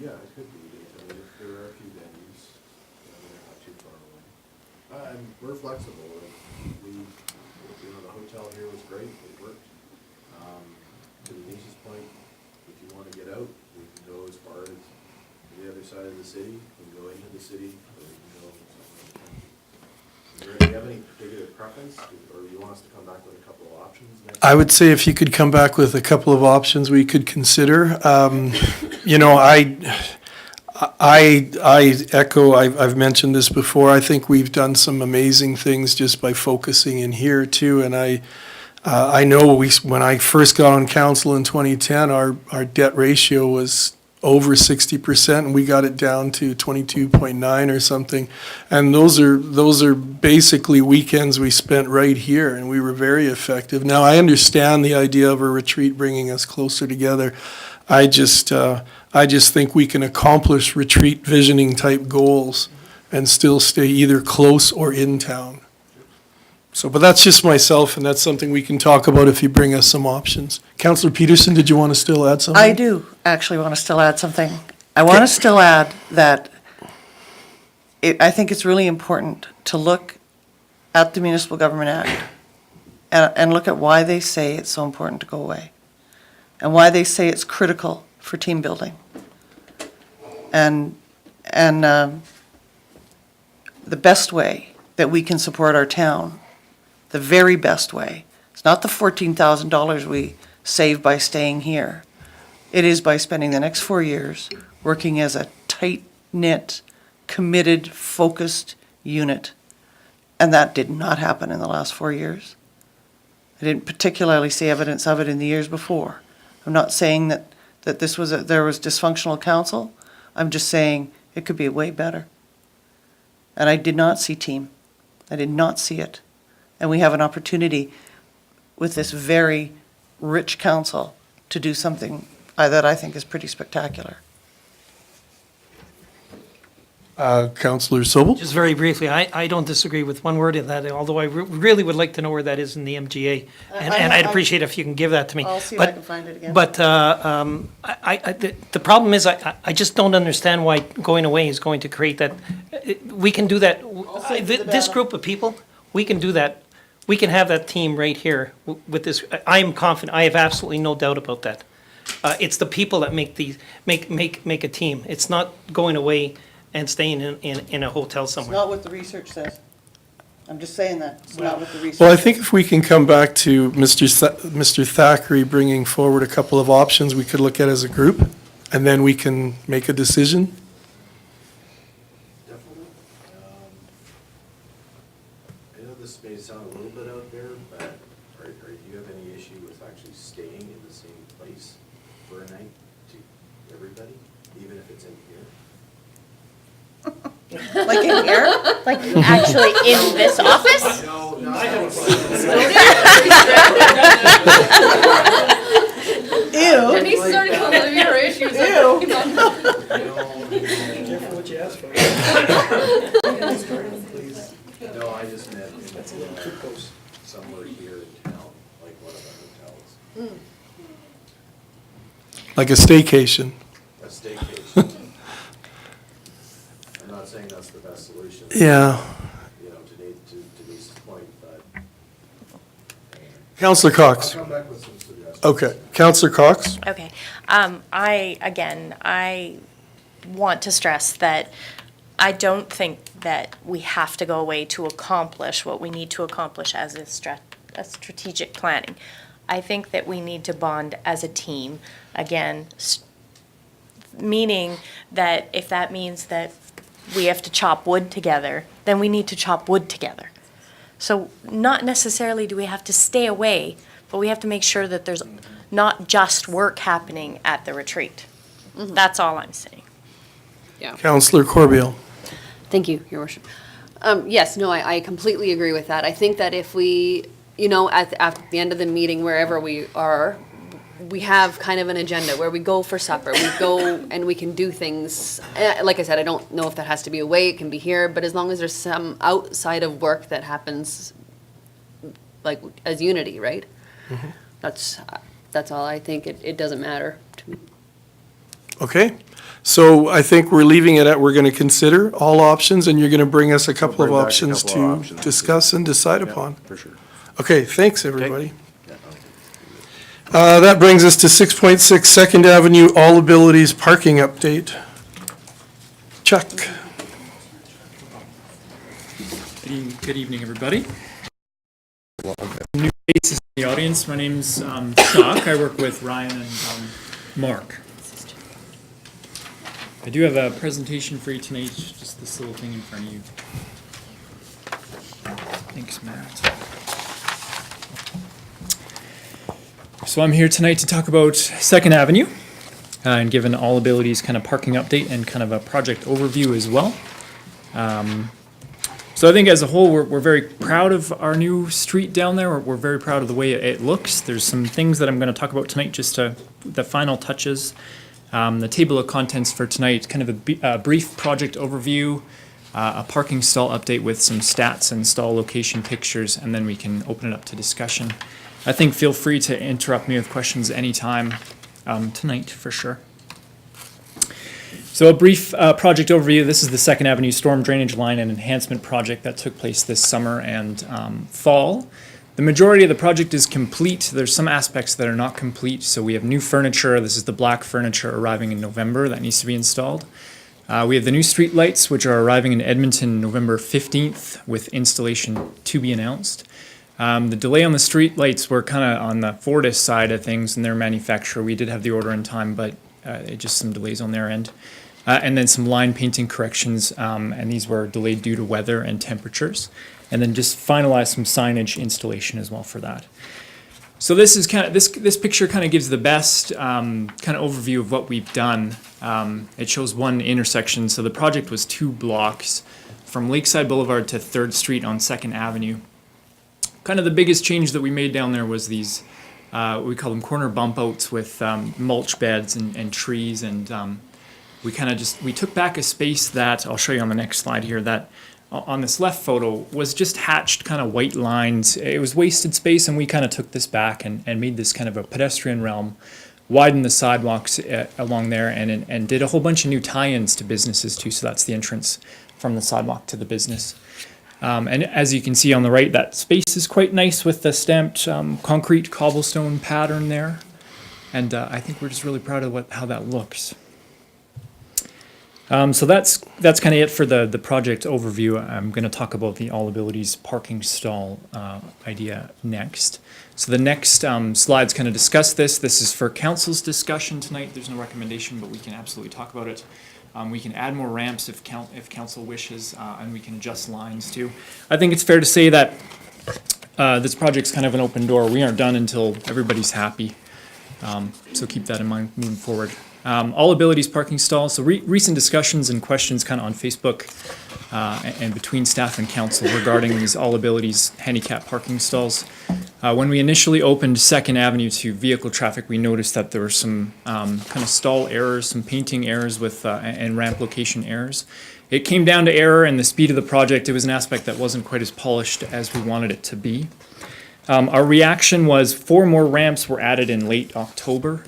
Yeah, it could be. I mean, if there are a few venues, they're not too far away. We're flexible. The hotel here was great. It worked. To Denise's point, if you want to get out, we can go as far as the other side of the city. We can go into the city, or we can go somewhere. Do you have any particular preference, or you want us to come back with a couple of options next
I would say if you could come back with a couple of options we could consider. I echo, I've mentioned this before, I think we've done some amazing things just by focusing in here too, and I know when I first got on council in 2010, our debt ratio was over 60%, and we got it down to 22.9 or something. And those are basically weekends we spent right here, and we were very effective. Now, I understand the idea of a retreat bringing us closer together. I just think we can accomplish retreat visioning type goals and still stay either close or in town. So, but that's just myself, and that's something we can talk about if you bring us some options. Councillor Peterson, did you want to still add something?
I do actually want to still add something. I want to still add that I think it's really important to look at the Municipal Government Act and look at why they say it's so important to go away and why they say it's critical for team building. And the best way that we can support our town, the very best way, it's not the $14,000 we save by staying here. It is by spending the next 4 years working as a tight-knit, committed, focused unit. And that did not happen in the last 4 years. I didn't particularly see evidence of it in the years before. I'm not saying that there was dysfunctional council. I'm just saying it could be way better. And I did not see team. I did not see it. And we have an opportunity with this very rich council to do something that I think is pretty spectacular.
Councillor Sobel?
Just very briefly, I don't disagree with one word in that, although I really would like to know where that is in the MGA. And I'd appreciate if you can give that to me.
I'll see if I can find it again.
But the problem is, I just don't understand why going away is going to create that. We can do that.
save the
This
data.
group of people, we can do that. We can have that team right here with this. I am confident. I have absolutely no doubt about that. It's the people that make a team. It's not going away and staying in a hotel
It's
somewhere.
not what the research says. I'm just saying that. It's not what the research
Well, I
says.
think if we can come back to Mr. Thackeray bringing forward a couple of options we could look at as a group, and then we can make a decision.
Definitely. I know this may sound a little bit out there, but do you have any issue with actually staying in the same place for a night to everybody, even if it's in here?
Like in here?
Like actually in this office?
No, no.
Ew.
And he's starting to live your issues.
Careful what you ask for.
No, I just meant somewhere here in town, like one of the hotels,
Like a staycation.
a staycation. I'm not saying that's the best solution.
Yeah.
You know, to Lisa's point, but
Councillor
I'll
Cox.
come back with some suggestions.
Okay. Councillor Cox?
Okay. I want to stress that I don't think that we have to go away to accomplish what we need to accomplish as a strategic planning. I think that we need to bond as a team, again, meaning that if that means that we have to chop wood together, then we need to chop wood together. So not necessarily do we have to stay away, but we have to make sure that there's not just work happening at the retreat. That's all I'm saying.
Councillor Corbeil?
Thank you, Your Worship. Yes, no, I completely agree with that. I think that if we, at the end of the meeting, wherever we are, we have kind of an agenda where we go for supper, we go and we can do things. Like I said, I don't know if that has to be away, it can be here, but as long as there's some outside of work that happens, like as unity, right? That's all. I think it doesn't matter to me.
Okay. So I think we're leaving it at, we're going to consider all options, and you're going to bring us a couple of
bring back a
options
couple of
to
options.
discuss and decide upon.
For sure.
Okay, thanks, everybody. That brings us to 6.6 Second Avenue All Abilities Parking Update. Chuck?
Good evening, everybody. New faces in the audience. My name's Chuck. I work with Ryan and Mark. I do have a presentation for you tonight, just this little thing in front of you. Thanks, Matt. So I'm here tonight to talk about Second Avenue and give an all abilities kind of parking update and kind of a project overview as well. So I think as a whole, we're very proud of our new street down there. We're very proud of the way it looks. There's some things that I'm going to talk about tonight, just the final touches. The table of contents for tonight, kind of a brief project overview, a parking stall update with some stats and stall location pictures, and then we can open it up to discussion. I think feel free to interrupt me with questions anytime tonight, for sure. So a brief project overview. This is the 2nd Avenue Storm Drainage Line and Enhancement Project that took place this summer and fall. The majority of the project is complete. There's some aspects that are not complete. So we have new furniture. This is the black furniture arriving in November that needs to be installed. We have the new street lights, which are arriving in Edmonton November 15th with installation to be announced. The delay on the street lights were kind of on the Fortis side of things in their manufacturer. We did have the order in time, but just some delays on their end. And then some line painting corrections, and these were delayed due to weather and temperatures. And then just finalize some signage installation as well for that. So this is kind of this picture kind of gives the best kind of overview of what we've done. It shows one intersection. So the project was 2 blocks from Lakeside Boulevard to 3rd Street on 2nd Avenue. Kind of the biggest change that we made down there was these, we call them corner bump outs with mulch beds and trees, and we took back a space that, I'll show you on the next slide here, that on this left photo was just hatched kind of white lines. It was wasted space, and we kind of took this back and made this kind of a pedestrian realm, widened the sidewalks along there, and did a whole bunch of new tie-ins to businesses too, so that's the entrance from the sidewalk to the business. And as you can see on the right, that space is quite nice with the stamped concrete cobblestone pattern there. And I think we're just really proud of how that looks. So that's kind of it for the project overview. I'm going to talk about the All Abilities parking stall idea next. So the next slides kind of discuss this. This is for council's discussion tonight. There's no recommendation, but we can absolutely talk about it. We can add more ramps if council wishes, and we can adjust lines too. I think it's fair to say that this project's kind of an open door. We aren't done until everybody's happy. So keep that in mind moving forward. All Abilities parking stalls. So recent discussions and questions kind of on Facebook and between staff and council regarding these All Abilities handicap parking stalls. When we initially opened 2nd Avenue to vehicle traffic, we noticed that there were some kind of stall errors, some painting errors with and ramp location errors. It came down to error and the speed of the project. It was an aspect that wasn't quite as polished as we wanted it to be. Our reaction was 4 more ramps were added in late October.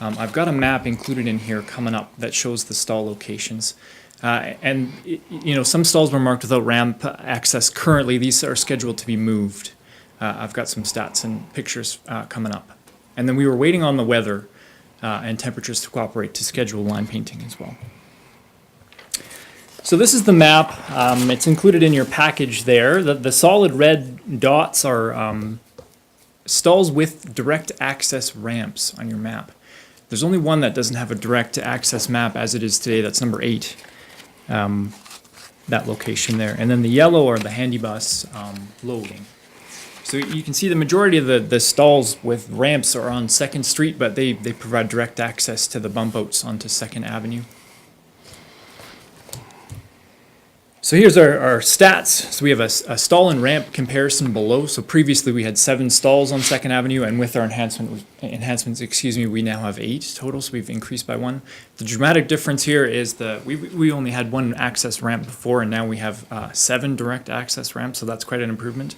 I've got a map included in here coming up that shows the stall locations. And some stalls were marked without ramp access currently. These are scheduled to be moved. I've got some stats and pictures coming up. And then we were waiting on the weather and temperatures to cooperate to schedule line painting as well. So this is the map. It's included in your package there. The solid red dots are stalls with direct access ramps on your map. There's only one that doesn't have a direct access map as it is today. That's number 8, that location there. And then the yellow are the handy bus loading. So you can see the majority of the stalls with ramps are on 2nd Street, but they provide direct access to the bump outs onto 2nd Avenue. So here's our stats. So we have a stall and ramp comparison below. So previously we had 7 stalls on 2nd Avenue, and with our enhancements, we now have 8 total, so we've increased by 1. The dramatic difference here is we only had 1 access ramp before, and now we have 7 direct access ramps, so that's quite an improvement.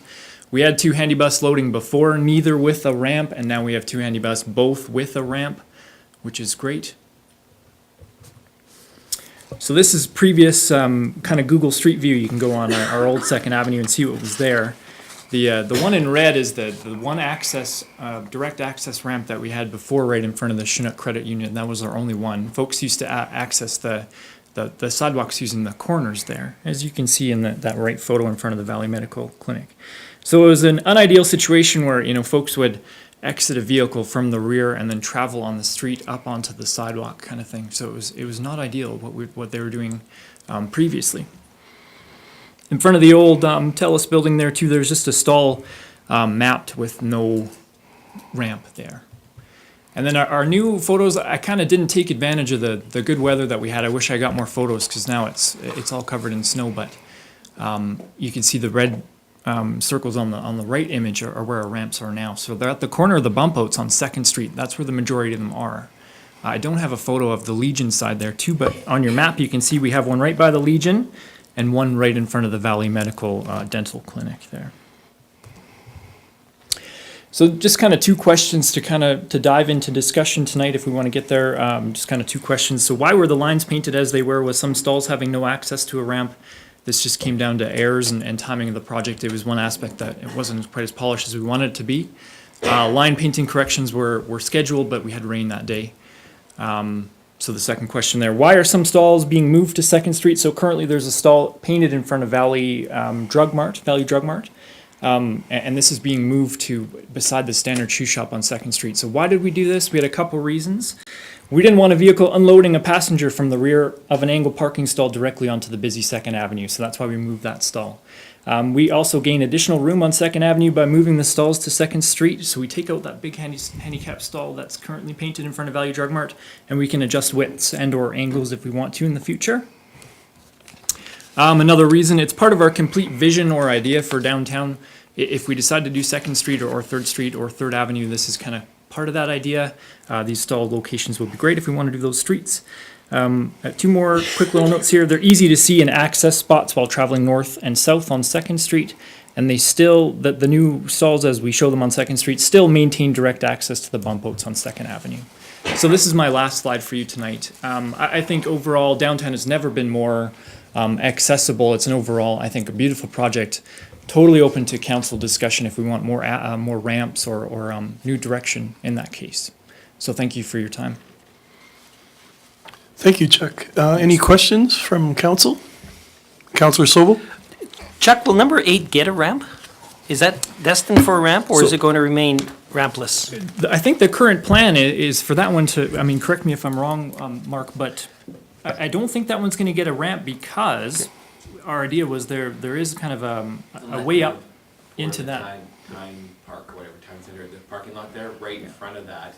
We had 2 handy bus loading before, neither with a ramp, and now we have 2 handy bus, both with a ramp, which is great. So this is previous kind of Google Street View. You can go on our old 2nd Avenue and see what was there. The one in red is the one access, direct access ramp that we had before right in front of the Chinook Credit Union. That was our only one. Folks used to access the sidewalks using the corners there, as you can see in that right photo in front of the Valley Medical Clinic. So it was an unideal situation where folks would exit a vehicle from the rear and then travel on the street up onto the sidewalk kind of thing. So it was not ideal what they were doing previously. In front of the old TELUS building there too, there's just a stall mapped with no ramp there. And then our new photos, I kind of didn't take advantage of the good weather that we had. I wish I got more photos because now it's all covered in snow, but you can see the red circles on the right image are where our ramps are now. So they're at the corner of the bump outs on 2nd Street. That's where the majority of them are. I don't have a photo of the Legion side there too, but on your map you can see we have one right by the Legion, and one right in front of the Valley Medical Dental Clinic there. So just kind of two questions to dive into discussion tonight if we want to get there. Just kind of two questions. So why were the lines painted as they were with some stalls having no access to a ramp? This just came down to errors and timing of the project. It was one aspect that it wasn't quite as polished as we wanted it to be. Line painting corrections were scheduled, but we had rain that day. So the second question there, why are some stalls being moved to 2nd Street? So currently there's a stall painted in front of Valley Drug Mart. And this is being moved to beside the standard shoe shop on 2nd Street. So why did we do this? We had a couple reasons. We didn't want a vehicle unloading a passenger from the rear of an angled parking stall directly onto the busy 2nd Avenue. So that's why we moved that stall. We also gain additional room on 2nd Avenue by moving the stalls to 2nd Street. So we take out that big handicap stall that's currently painted in front of Value Drug Mart, and we can adjust widths and or angles if we want to in the future. Another reason, it's part of our complete vision or idea for downtown. If we decide to do 2nd Street or 3rd Street or 3rd Avenue, this is kind of part of that idea. These stall locations will be great if we want to do those streets. Two more quick little notes here. They're easy to see in access spots while traveling north and south on 2nd Street. And they still, the new stalls as we show them on 2nd Street, still maintain direct access to the bump outs on 2nd Avenue. So this is my last slide for you tonight. I think overall downtown has never been more accessible. It's an overall, I think, a beautiful project. Totally open to council discussion if we want more ramps or new direction in that case. So thank you for your time.
Thank you, Chuck. Any questions from council? Councillor Sobel?
Chuck, will number 8 get a ramp? Is that destined for a ramp, or is it going to remain rampless?
I think the current plan is for that one to, I mean, correct me if I'm wrong, Mark, but I don't think that one's going to get a ramp because our idea was there is kind of a way up into that.
Time Park, or whatever, Time Center, the parking lot there, right in front of that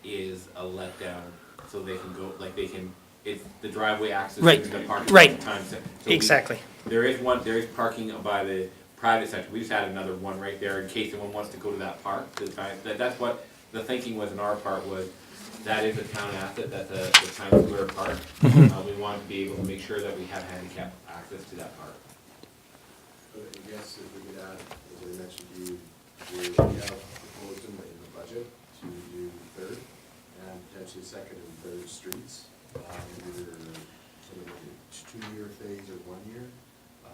is a letdown, so they can go, like they can, it's the driveway access
Right,
to the parking lot
right.
at Time Center. So
Exactly.
there is parking by the private section. We just added another one right there in case someone wants to go to that park. That's what the thinking was in our part was, that is a town asset, that's the Times Square Park. We want to be able to make sure that we have handicap access to that park.
I guess if we could add, as I mentioned to you, we have proposed in the budget to do 3rd and potentially 2nd and 3rd streets, either sort of like a 2-year phase or 1 year.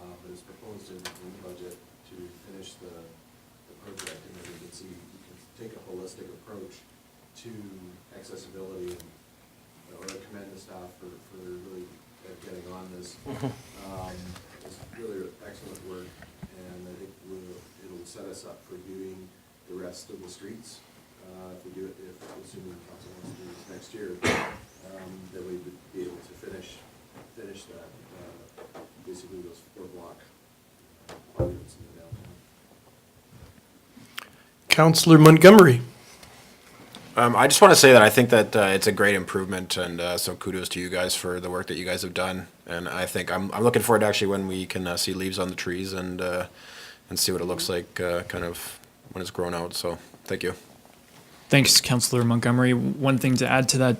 But it's proposed in the budget to finish the project, and as you can see, you can take a holistic approach to accessibility, and I commend the staff for really getting on this. It's really excellent work, and I think it'll set us up for doing the rest of the streets. If we do it, assuming council wants to do this next year, then we would be able to finish that, basically those 4-block monuments in the downtown.
Councillor Montgomery?
I just want to say that I think that it's a great improvement, and so kudos to you guys for the work that you guys have done. And I think I'm looking forward to actually when we can see leaves on the trees and see what it looks like kind of when it's grown out. So thank you.
Thanks, Councillor Montgomery. One thing to add to that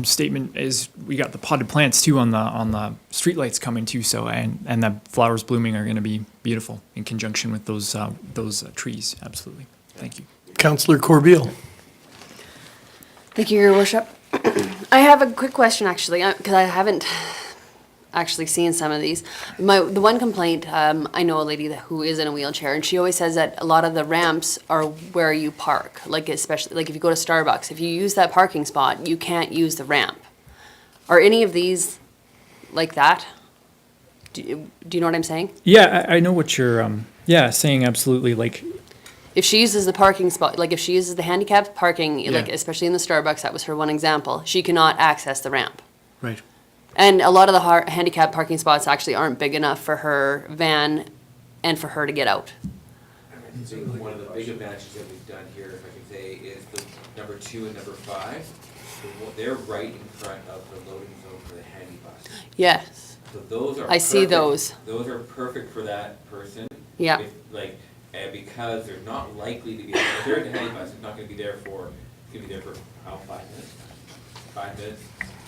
statement is we got the potted plants too on the streetlights coming too. So and the flowers blooming are going to be beautiful in conjunction with those trees. Absolutely. Thank you.
Councillor Corbeil?
Thank you, Your Worship. I have a quick question, actually, because I haven't actually seen some of these. The one complaint, I know a lady who is in a wheelchair, and she always says that a lot of the ramps are where you park, like especially like if you go to Starbucks, if you use that parking spot, you can't use the ramp. Are any of these like that? Do you know what I'm saying?
Yeah, I know what you're saying. Absolutely. Like,
if she uses the parking spot, like if she uses the handicapped parking, like
Yeah.
especially in the Starbucks, that was her one example, she cannot access the ramp.
right.
And a lot of the handicapped parking spots actually aren't big enough for her van and for her to get out.
I think one of the big advantages that we've done here, if I can say, is the number 2 and number 5. They're right in front of the loading zone for the handy bus.
Yes.
So those are
I see
perfect.
those.
Those are perfect for that person.
Yeah.
Because they're not likely to be, if they're in the handy bus, it's not gonna be there for, 5 minutes? 5 minutes,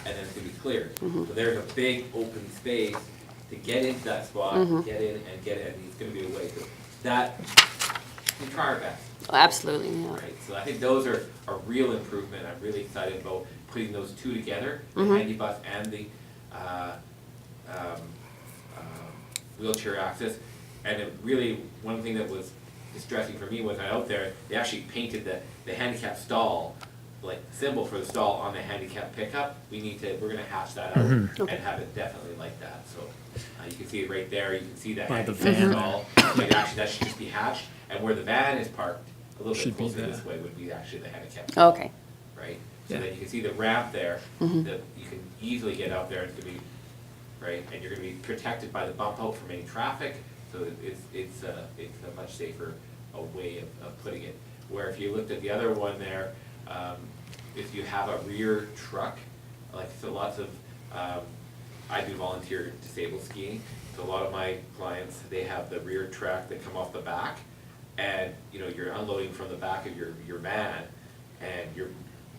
and then it's gonna be cleared. So there's a big open space to get into that spot, get in and get it, and it's gonna be a way, so that, we try our best.
Oh, absolutely, yeah.
Right, so I think those are a real improvement. I'm really excited about putting those two together, the handy bus and the wheelchair access. And it really, one thing that was distressing for me was out there, they actually painted the handicap stall, like symbol for the stall on the handicap pickup. We're gonna hash that out and have it definitely like that, so. You can see it right there, you can see that
By the
handicap
van.
stall. Like actually, that should just be hatched, and where the van is parked, a little
Should
bit
be
closer
the-
this way would be actually the handicap stall,
Okay.
right? So
Yeah.
that you can see the ramp there, that you can easily get out there, it's gonna be, right? And you're gonna be protected by the bump out from any traffic, so it's a much safer way of putting it. Where if you looked at the other one there, if you have a rear truck, like, so lots of, I do volunteer disabled skiing, so a lot of my clients, they have the rear track that come off the back, and, you know, you're unloading from the back of your van, and you're,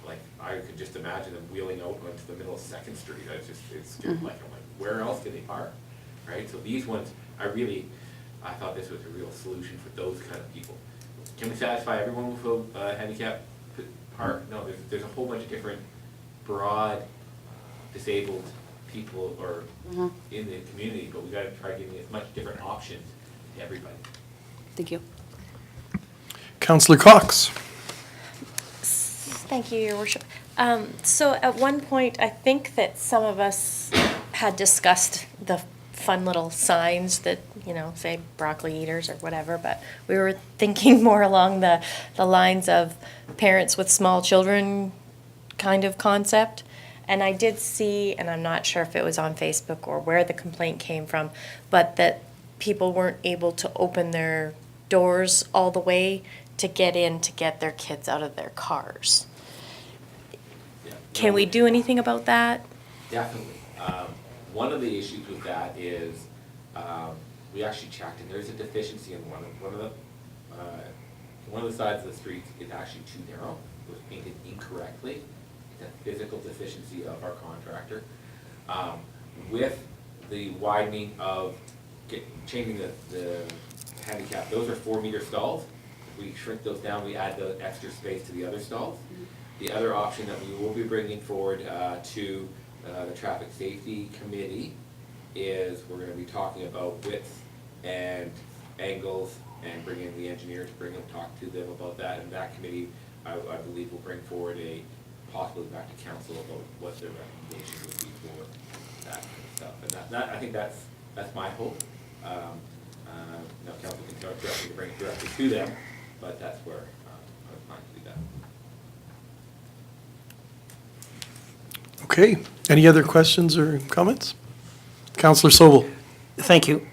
like, I could just imagine them wheeling out onto the middle of Second Street, it's just like, I'm like, where else can they park, right? So these ones, I thought this was a real solution for those kind of people. Can we satisfy everyone with a handicap park? No, there's a whole bunch of different broad disabled people or in the community, but we gotta try giving as much different options to everybody.
Thank you.
Councillor Cox.
Thank you, Your Worship. So at one point, I think that some of us had discussed the fun little signs that, you know, say broccoli eaters or whatever, but we were thinking more along the lines of parents with small children kind of concept. And I did see, and I'm not sure if it was on Facebook or where the complaint came from, but that people weren't able to open their doors all the way to get in to get their kids out of their cars.
Yeah.
Can we do anything about that?
Definitely. One of the issues with that is, we actually checked, and there's a deficiency in one of the sides of the street is actually too narrow. It was painted incorrectly. It's a physical deficiency of our contractor. With the widening of changing the handicap, those are 4-meter stalls. If we shrink those down, we add the extra space to the other stalls. The other option that we will be bringing forward to the Traffic Safety Committee is we're gonna be talking about width and angles and bring in the engineer to talk to them about that. And that committee, I believe, will bring forward possibly back to council about what their recommendation would be for that kind of stuff. And that I think that's my hope. Now council can talk directly to bring it directly to them, but that's where I was planning to do that.
Okay, any other questions or comments? Councillor Sobel.
Thank you.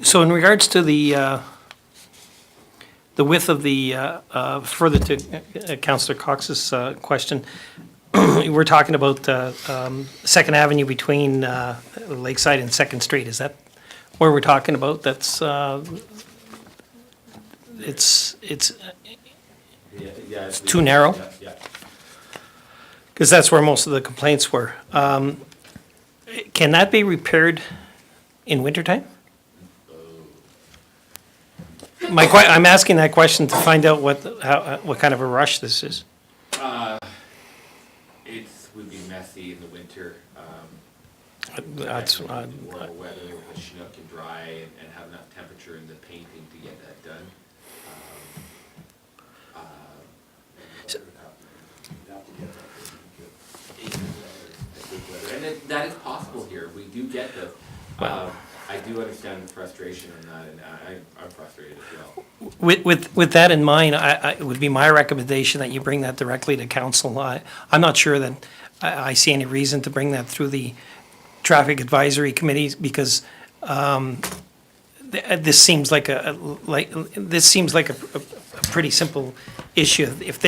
So in regards to the width of the, further to Councillor Cox's question, we're talking about Second Avenue between Lakeside and Second Street. Is that where we're talking about? That's, it's
It's
too narrow?
Yeah.
Because that's where most of the complaints were. Can that be repaired in wintertime? I'm asking that question to find out what kind of a rush this is.
Would be messy in the winter.
That's,
Warmer weather, the chinook can dry and have enough temperature in the painting to get that done. And that is possible here. We do get this. I do understand the frustration on that, and I'm frustrated as well.
With that in mind, it would be my recommendation that you bring that directly to council. I'm not sure that I see any reason to bring that through the traffic advisory committees because this seems like a pretty simple issue. If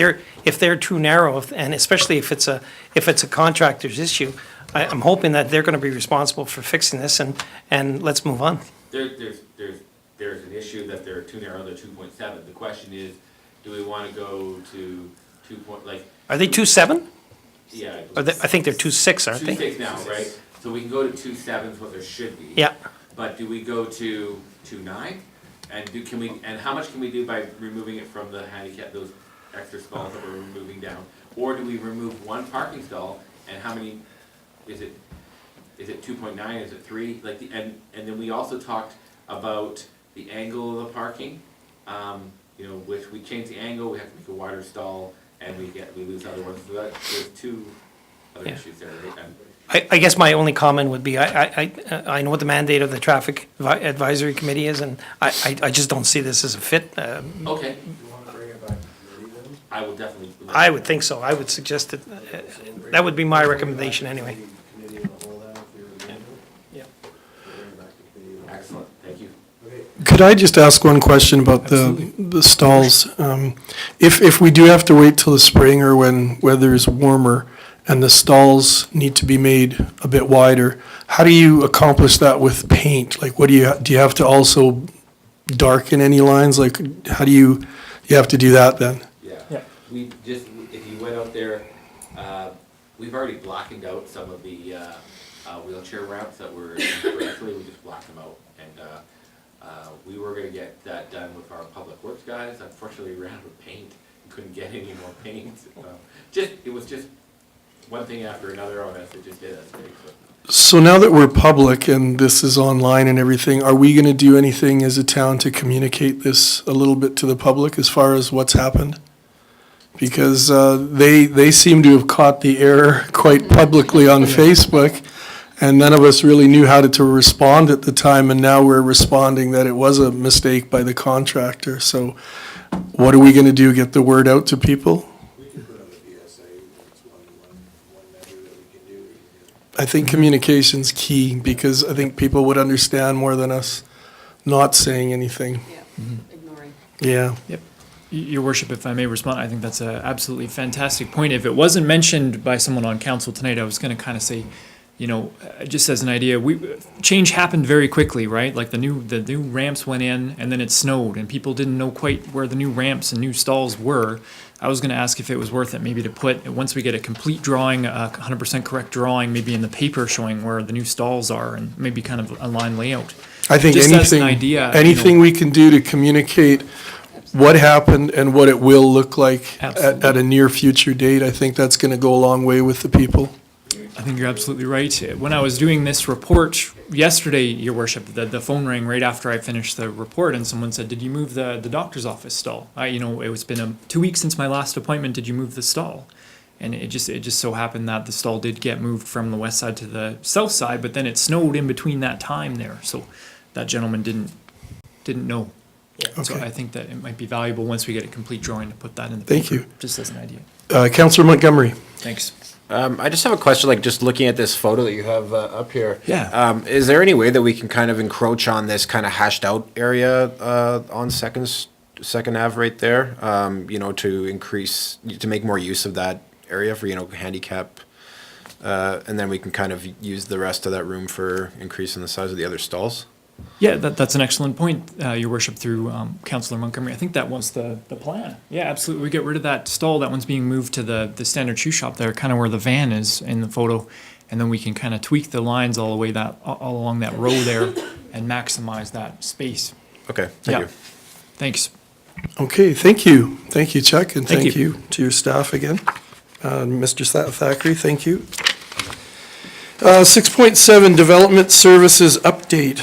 they're too narrow, and especially if it's a contractor's issue, I'm hoping that they're going to be responsible for fixing this, and let's move on.
There's an issue that they're too narrow, they're 2.7. The question is, do we want to go to 2 point, like?
Are they 2.7?
Yeah.
I think they're 2.6, aren't they?
2.6 now, right? so we can go to 2.7 what there should be.
Yeah.
But do we go to 2.9? And how much can we do by removing it from the handicap, those extra stalls that we're removing down? Or do we remove one parking stall, and how many, is it 2.9, is it 3? Like, and then we also talked about the angle of the parking, which we change the angle, we have to make a wider stall, and we lose other ones. So there's two other issues there, right?
I guess my only comment would be, I know what the mandate of the Traffic Advisory Committee is, and I just don't see this as a fit.
Okay. I will definitely.
I would think so. I would suggest that, that would be my recommendation anyway. Yeah.
Excellent, thank you.
Could I just ask one question about the stalls? If we do have to wait till the spring or when weather is warmer and the stalls need to be made a bit wider, how do you accomplish that with paint? Like, what do you have to also darken any lines? Like, how do you have to do that then?
Yeah. We just, if you went out there, we've already blackened out some of the wheelchair ramps that were incorrectly, we just blacked them out. And we were gonna get that done with our public works guys. Unfortunately, we ran out of paint, couldn't get any more paint. It was just one thing after another on us, it just did us big.
So now that we're public and this is online and everything, are we gonna do anything as a town to communicate this a little bit to the public as far as what's happened? Because they seem to have caught the error quite publicly on Facebook, and none of us really knew how to respond at the time, and now we're responding that it was a mistake by the contractor. So what are we gonna do, get the word out to people? I think communication's key, because I think people would understand more than us not saying anything.
Ignoring.
Yeah.
Yep. Your worship, if I may respond, I think that's an absolutely fantastic point. If it wasn't mentioned by someone on council tonight, I was going to kind of say, just as an idea, change happened very quickly, right? Like the new ramps went in, and then it snowed, and people didn't know quite where the new ramps and new stalls were. I was going to ask if it was worth it maybe to put, once we get a complete drawing, 100% correct drawing, maybe in the paper showing where the new stalls are, and maybe kind of a line layout.
I think
Just as an
anything,
idea,
anything we can do to communicate what happened and what it will look like at a near future date, I think that's going to go a long way with the people.
I think you're absolutely right. When I was doing this report yesterday, Your Worship, the phone rang right after I finished the report, and someone said, "Did you move the doctor's office stall? It's been 2 weeks since my last appointment. Did you move the stall?" And it just so happened that the stall did get moved from the west side to the south side, but then it snowed in between that time there, so that gentleman didn't know. So
Okay.
I think that it might be valuable once we get a complete drawing to put that in the
Thank
paper,
you.
just as an idea.
Councillor Montgomery.
Thanks.
I just have a question, like just looking at this photo that you have up here.
Yeah.
Is there any way that we can kind of encroach on this kind of hashed out area on Second Ave right there? To make more use of that area for, handicap, and then we can kind of use the rest of that room for increasing the size of the other stalls?
Yeah, that's an excellent point, Your Worship, through Councillor Montgomery. I think that was the plan. Yeah, absolutely. We get rid of that stall. That one's being moved to the standard shoe shop there, kind of where the van is in the photo. And then we can kind of tweak the lines all the way all along that row there and maximize that space.
Okay, thank you.
Thanks.
Okay, thank you. Thank you, Chuck, and
Thank
thank
you.
you to your staff again. Mr. Thackeray, thank you. 6.7, Development Services Update.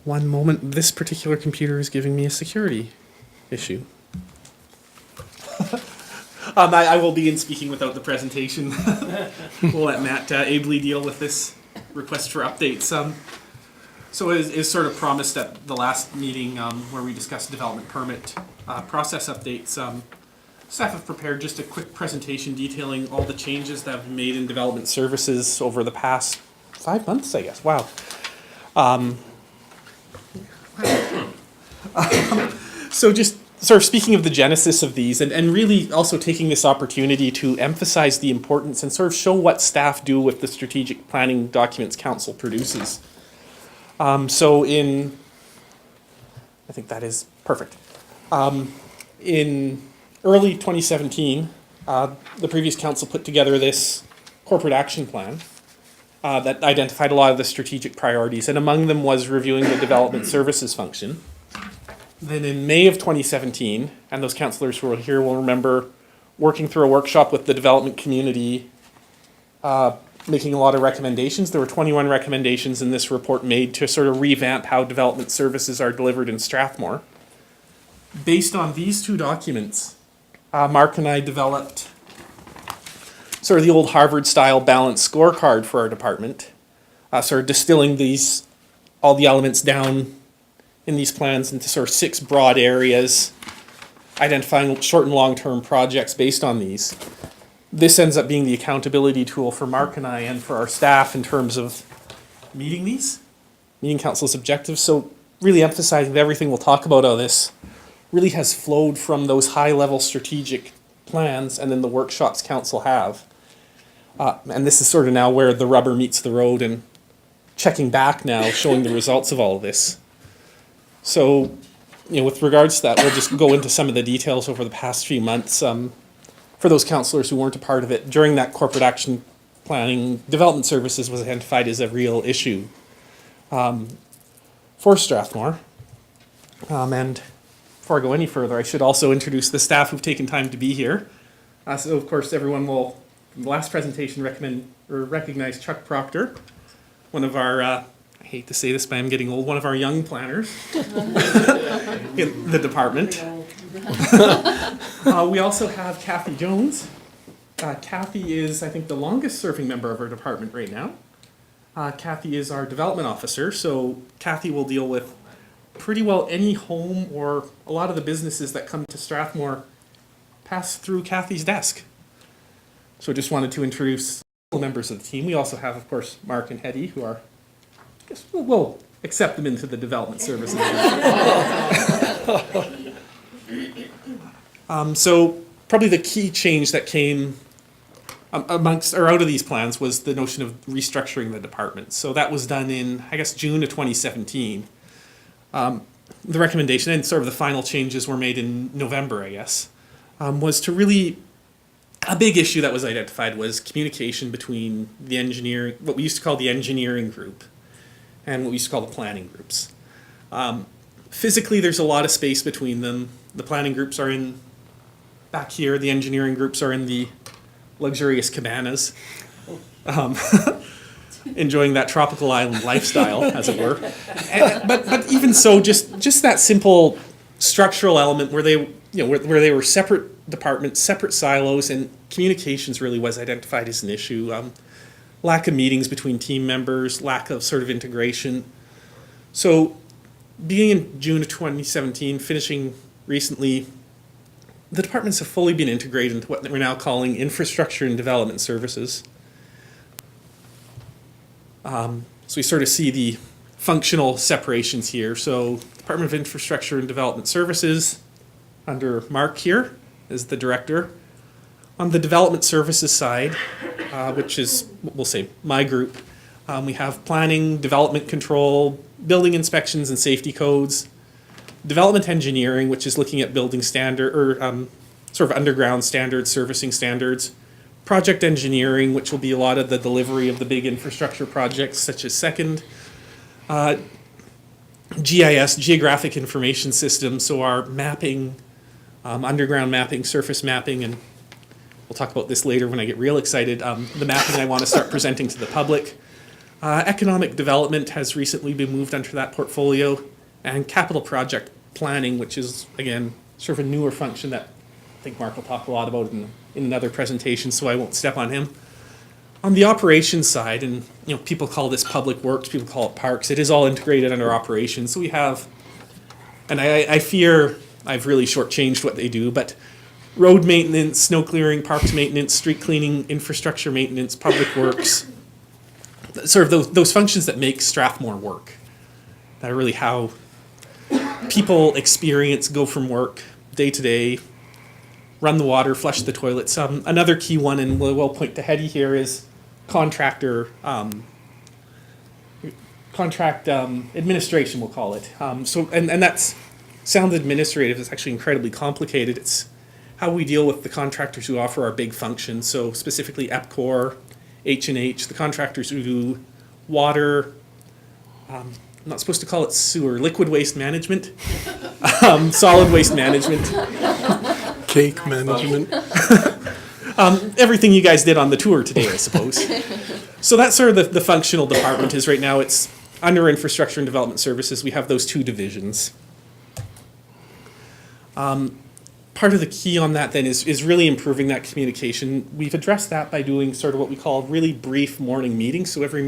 One moment, this particular computer is giving me a security issue. I will begin speaking without the presentation. We'll let Matt ably deal with this request for updates. So as sort of promised at the last meeting where we discussed development permit process updates, staff have prepared just a quick presentation detailing all the changes that have been made in development services over the past 5 months, I guess. Wow. So just sort of speaking of the genesis of these, and really also taking this opportunity to emphasize the importance and sort of show what staff do with the strategic planning documents council produces. So in, I think that is perfect. In early 2017, the previous council put together this corporate action plan that identified a lot of the strategic priorities, and among them was reviewing the development services function. Then in May of 2017, and those councillors who are here will remember working through a workshop with the development community, making a lot of recommendations. There were 21 recommendations in this report made to sort of revamp how development services are delivered in Strathmore. Based on these two documents, Mark and I developed sort of the old Harvard-style balanced scorecard for our department, sort of distilling all the elements down in these plans into sort of 6 broad areas, identifying short and long-term projects based on these. This ends up being the accountability tool for Mark and I and for our staff in terms of meeting council's objectives. So really emphasizing that everything we'll talk about on this really has flowed from those high-level strategic plans and then the workshops council have. And this is sort of now where the rubber meets the road and checking back now, showing the results of all of this. So, with regards to that, we'll just go into some of the details over the past few months. For those councillors who weren't a part of it, during that corporate action planning, development services was identified as a real issue for Strathmore. And before I go any further, I should also introduce the staff who've taken time to be here. So, of course, everyone will, in the last presentation, recognize Chuck Proctor, one of our, I hate to say this, but I'm getting old, one of our young planners in the department. We also have Kathy Jones. Kathy is, I think, the longest serving member of our department right now. Kathy is our development officer, so Kathy will deal with pretty well any home or a lot of the businesses that come to Strathmore pass through Kathy's desk. So just wanted to introduce members of the team. We also have, of course, Mark and Hetty, who are, I guess we'll accept them into the development services. So probably the key change that came amongst or out of these plans was the notion of restructuring the department. So that was done in, I guess, June of 2017. The recommendation and sort of the final changes were made in November, I guess, was to really, a big issue that was identified was communication between the engineering, what we used to call the engineering group, and what we used to call the planning groups. Physically, there's a lot of space between them. The planning groups are in back here. The engineering groups are in the luxurious cabanas, enjoying that tropical island lifestyle, as it were. But even so, just that simple structural element where they, where they were separate departments, separate silos, and communications really was identified as an issue. Lack of meetings between team members, lack of sort of integration. So beginning in June of 2017, finishing recently, the departments have fully been integrated into what we're now calling infrastructure and development services. So we sort of see the functional separations here. So Department of Infrastructure and Development Services, under Mark here, is the director. On the development services side, which is, we'll say, my group, we have planning, development control, building inspections and safety codes, development engineering, which is looking at building standard, or sort of underground standards, servicing standards, project engineering, which will be a lot of the delivery of the big infrastructure projects, such as Second, GIS, Geographic Information System, so our mapping, underground mapping, surface mapping, and we'll talk about this later when I get real excited, the mapping I want to start presenting to the public. Economic development has recently been moved under that portfolio, and capital project planning, which is, again, sort of a newer function that I think Mark will talk a lot about in another presentation, so I won't step on him. On the operations side, and people call this public works, people call it parks, it is all integrated under operations. So we have, and I fear I've really shortchanged what they do, but road maintenance, snow clearing, parks maintenance, street cleaning, infrastructure maintenance, public works, sort of those functions that make Strathmore work. That are really how people experience, go from work, day-to-day, run the water, flush the toilets. Another key one, and we'll point to Hetty here, is contract administration, we'll call it. And that's, sounds administrative, it's actually incredibly complicated. It's how we deal with the contractors who offer our big functions, so specifically EPCOR, H&H, the contractors who do water, I'm not supposed to call it sewer, liquid waste management, solid waste management.
Cake management.
Everything you guys did on the tour today, I suppose. So that's sort of the functional department is right now. It's under Infrastructure and Development Services. We have those two divisions. Part of the key on that then is really improving that communication. We've addressed that by doing sort of what we call really brief morning meetings. So every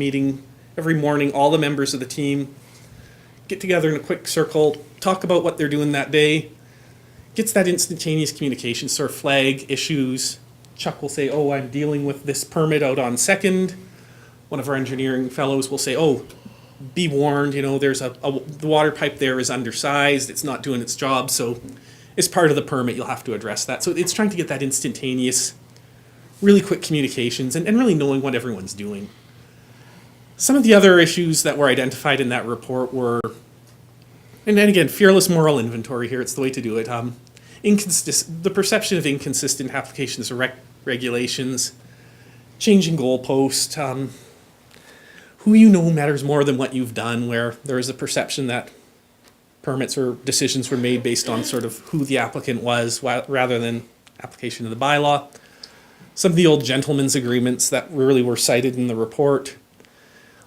morning, all the members of the team get together in a quick circle, talk about what they're doing that day, gets that instantaneous communication, sort of flag issues. Chuck will say, oh, I'm dealing with this permit out on Second. One of our engineering fellows will say, oh, be warned, there's the water pipe there is undersized, it's not doing its job, so as part of the permit, you'll have to address that. So it's trying to get that instantaneous, really quick communications and really knowing what everyone's doing. Some of the other issues that were identified in that report were, and then again, fearless moral inventory here, it's the way to do it. The perception of inconsistent applications of regulations, changing goalposts, who you know matters more than what you've done, where there is a perception that permits or decisions were made based on sort of who the applicant was rather than application of the bylaw. Some of the old gentlemen's agreements that really were cited in the report,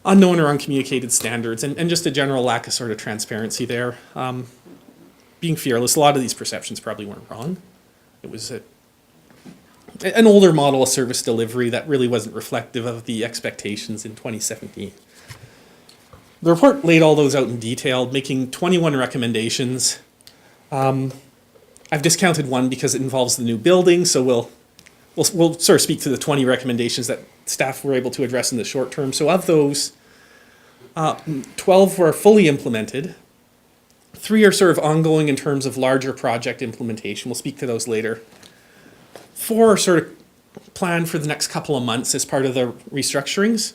unknown or uncommunicated standards, and just a general lack of sort of transparency there. Being fearless, a lot of these perceptions probably weren't wrong. It was an older model of service delivery that really wasn't reflective of the expectations in 2017. The report laid all those out in detail, making 21 recommendations. I've discounted one because it involves the new building, so we'll sort of speak to the 20 recommendations that staff were able to address in the short term. So of those, 12 were fully implemented. 3 are sort of ongoing in terms of larger project implementation. We'll speak to those later. 4 are sort of planned for the next couple of months as part of the restructurings.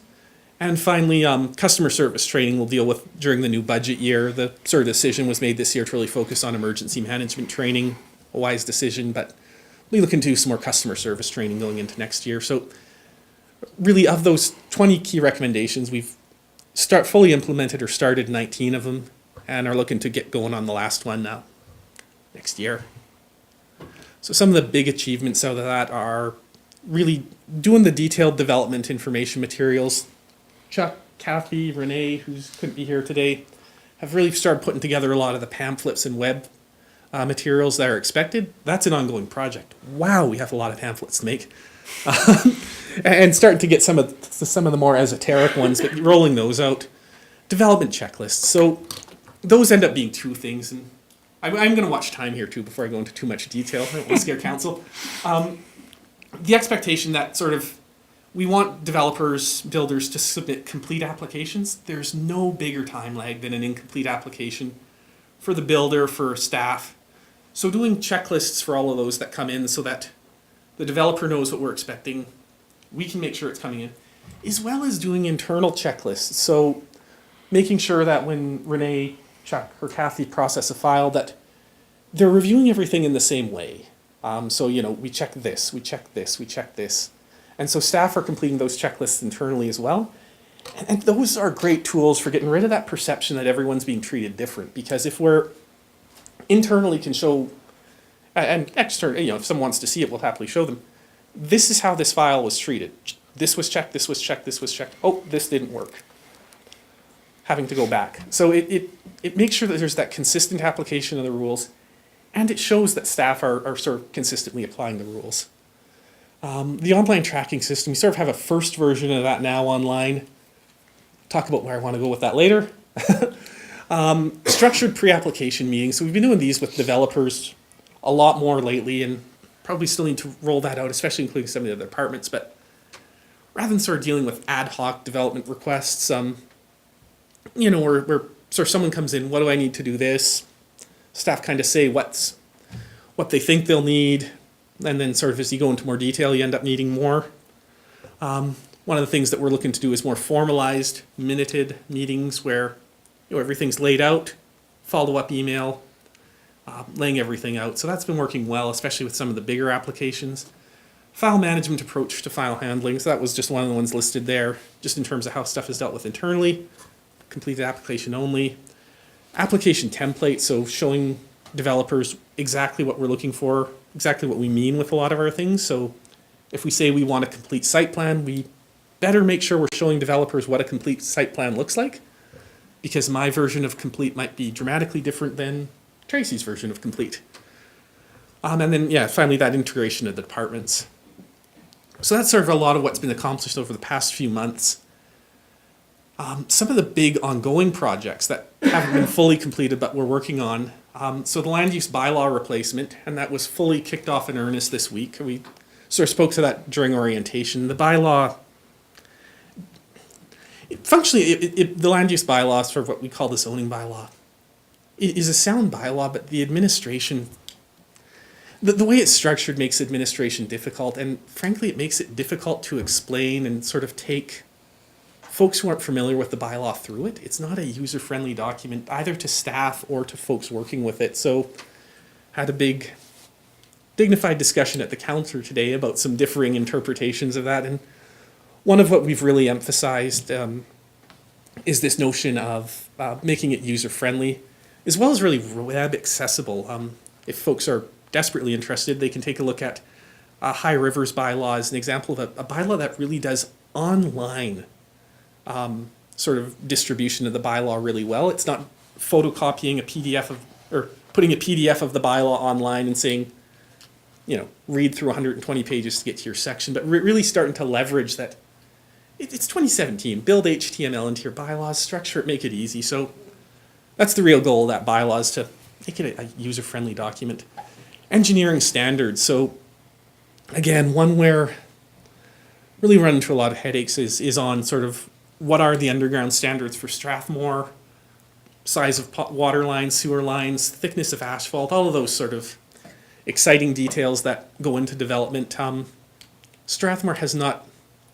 And finally, customer service training we'll deal with during the new budget year. The sort of decision was made this year to really focus on emergency management training, a wise decision, but we're looking to do some more customer service training going into next year. So really, of those 20 key recommendations, we've fully implemented or started 19 of them and are looking to get going on the last one now next year. So some of the big achievements out of that are really doing the detailed development information materials. Chuck, Kathy, Renee, who couldn't be here today, have really started putting together a lot of the pamphlets and web materials that are expected. That's an ongoing project. Wow, we have a lot of pamphlets to make. And starting to get some of the more esoteric ones, but rolling those out. Development checklists. So those end up being 2 things, and I'm going to watch time here too before I go into too much detail. I don't want to scare council. The expectation that sort of we want developers, builders to submit complete applications. There's no bigger time lag than an incomplete application for the builder, for staff. So doing checklists for all of those that come in so that the developer knows what we're expecting, we can make sure it's coming in, as well as doing internal checklists. So making sure that when Renee, Chuck, or Kathy process a file that they're reviewing everything in the same way. So, we check this, we check this, we check this. And so staff are completing those checklists internally as well. And those are great tools for getting rid of that perception that everyone's being treated different. Because if we're internally can show, and externally, if someone wants to see it, we'll happily show them. This is how this file was treated. This was checked, this was checked, this was checked. Oh, this didn't work. Having to go back. So it makes sure that there's that consistent application of the rules, and it shows that staff are sort of consistently applying the rules. The online tracking system, we sort of have a first version of that now online. Talk about where I want to go with that later. Structured pre-application meetings. So we've been doing these with developers a lot more lately, and probably still need to roll that out, especially including some of the other departments. But rather than sort of dealing with ad hoc development requests, where sort of someone comes in, what do I need to do this? Staff kind of say, what's what they think they'll need, and then sort of as you go into more detail, you end up needing more. One of the things that we're looking to do is more formalized, minuted meetings where everything's laid out, follow-up email, laying everything out. So that's been working well, especially with some of the bigger applications. File management approach to file handling, so that was just one of the ones listed there, just in terms of how stuff is dealt with internally. Completed application only. Application template, so showing developers exactly what we're looking for, exactly what we mean with a lot of our things. So if we say we want a complete site plan, we better make sure we're showing developers what a complete site plan looks like, because my version of complete might be dramatically different than Tracy's version of complete. And then, yeah, finally that integration of the departments. So that's sort of a lot of what's been accomplished over the past few months. Some of the big ongoing projects that haven't been fully completed but we're working on. So the land use bylaw replacement, and that was fully kicked off in earnest this week. We sort of spoke to that during orientation. The bylaw, functionally, the land use bylaw, sort of what we call the zoning bylaw, it is a sound bylaw, but the administration, the way it's structured makes administration difficult, and frankly, it makes it difficult to explain and sort of take folks who aren't familiar with the bylaw through it. It's not a user-friendly document, either to staff or to folks working with it. So had a big dignified discussion at the council today about some differing interpretations of that. And one of what we've really emphasized is this notion of making it user-friendly, as well as really web accessible. If folks are desperately interested, they can take a look at High Rivers bylaw as an example of a bylaw that really does online sort of distribution of the bylaw really well. It's not photocopying a PDF of, or putting a PDF of the bylaw online and saying, read through 120 pages to get to your section, but really starting to leverage that. It's 2017. Build HTML into your bylaws, structure it, make it easy. So that's the real goal of that bylaw, is to make it a user-friendly document. Engineering standards. So again, one where really run into a lot of headaches is on sort of what are the underground standards for Strathmore, size of water lines, sewer lines, thickness of asphalt, all of those sort of exciting details that go into development. Strathmore has not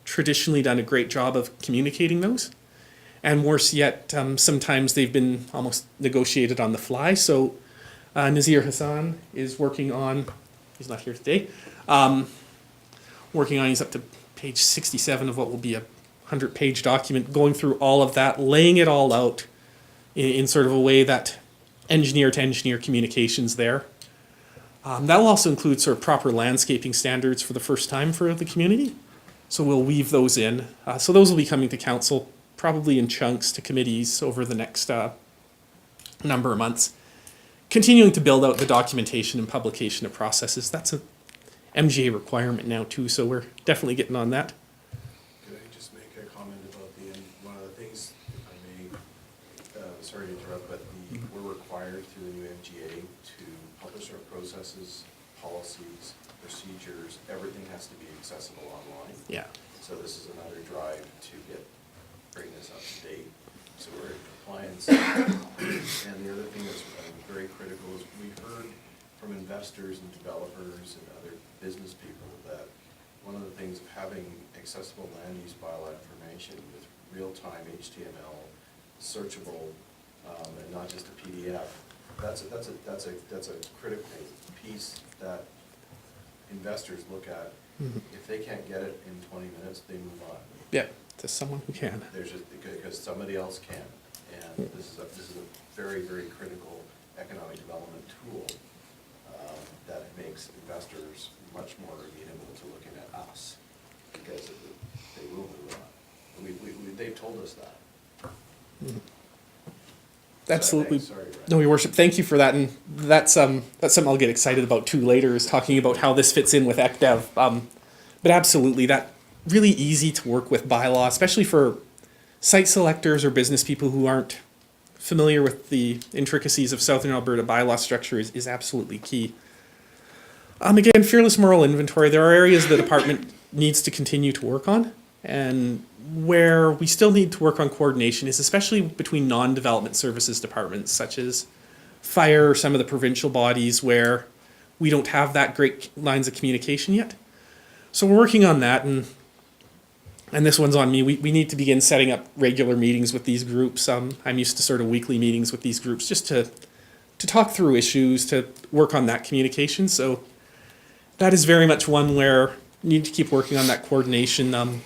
traditionally done a great job of communicating those. And worse yet, sometimes they've been almost negotiated on the fly. So Nazir Hassan is working on, he's not here today, he's up to page 67 of what will be a 100-page document, going through all of that, laying it all out in sort of a way that engineer-to-engineer communications there. That will also include sort of proper landscaping standards for the first time for the community. So we'll weave those in. So those will be coming to council, probably in chunks to committees over the next number of months. Continuing to build out the documentation and publication of processes. That's a MGA requirement now too, so we're definitely getting on that.
Could I just make a comment about one of the things, if I may, sorry to interrupt, but we're required through the new MGA to publish our processes, policies, procedures, everything has to be accessible online.
Yeah.
So this is another drive to bring this up to date, so we're in compliance. And the other thing that's very critical is we've heard from investors and developers and other business people that one of the things of having accessible land use bylaw information with real-time HTML, searchable, and not just a PDF, that's a critical piece that investors look at. Mm-hmm. If they can't get it in 20 minutes, they move on.
Yeah, to someone who can.
There's just because somebody else can, and this is a very, very critical economic development tool that makes investors much more amenable to looking at us, because they will move on. They've told us that.
Mm-hmm. Absolutely.
Sorry, Brad.
No, Your Worship, thank you for that, and that's something I'll get excited about too later, is talking about how this fits in with ECDEV. But absolutely, that really easy to work with bylaw, especially for site selectors or business people who aren't familiar with the intricacies of Southern Alberta bylaw structure is absolutely key. Again, fearless moral inventory. There are areas the department needs to continue to work on, and where we still need to work on coordination is especially between non-development services departments, such as fire or some of the provincial bodies, where we don't have that great lines of communication yet. So we're working on that, and this one's on me. We need to begin setting up regular meetings with these groups. I'm used to sort of weekly meetings with these groups just to talk through issues, to work on that communication. So that is very much one where you need to keep working on that coordination,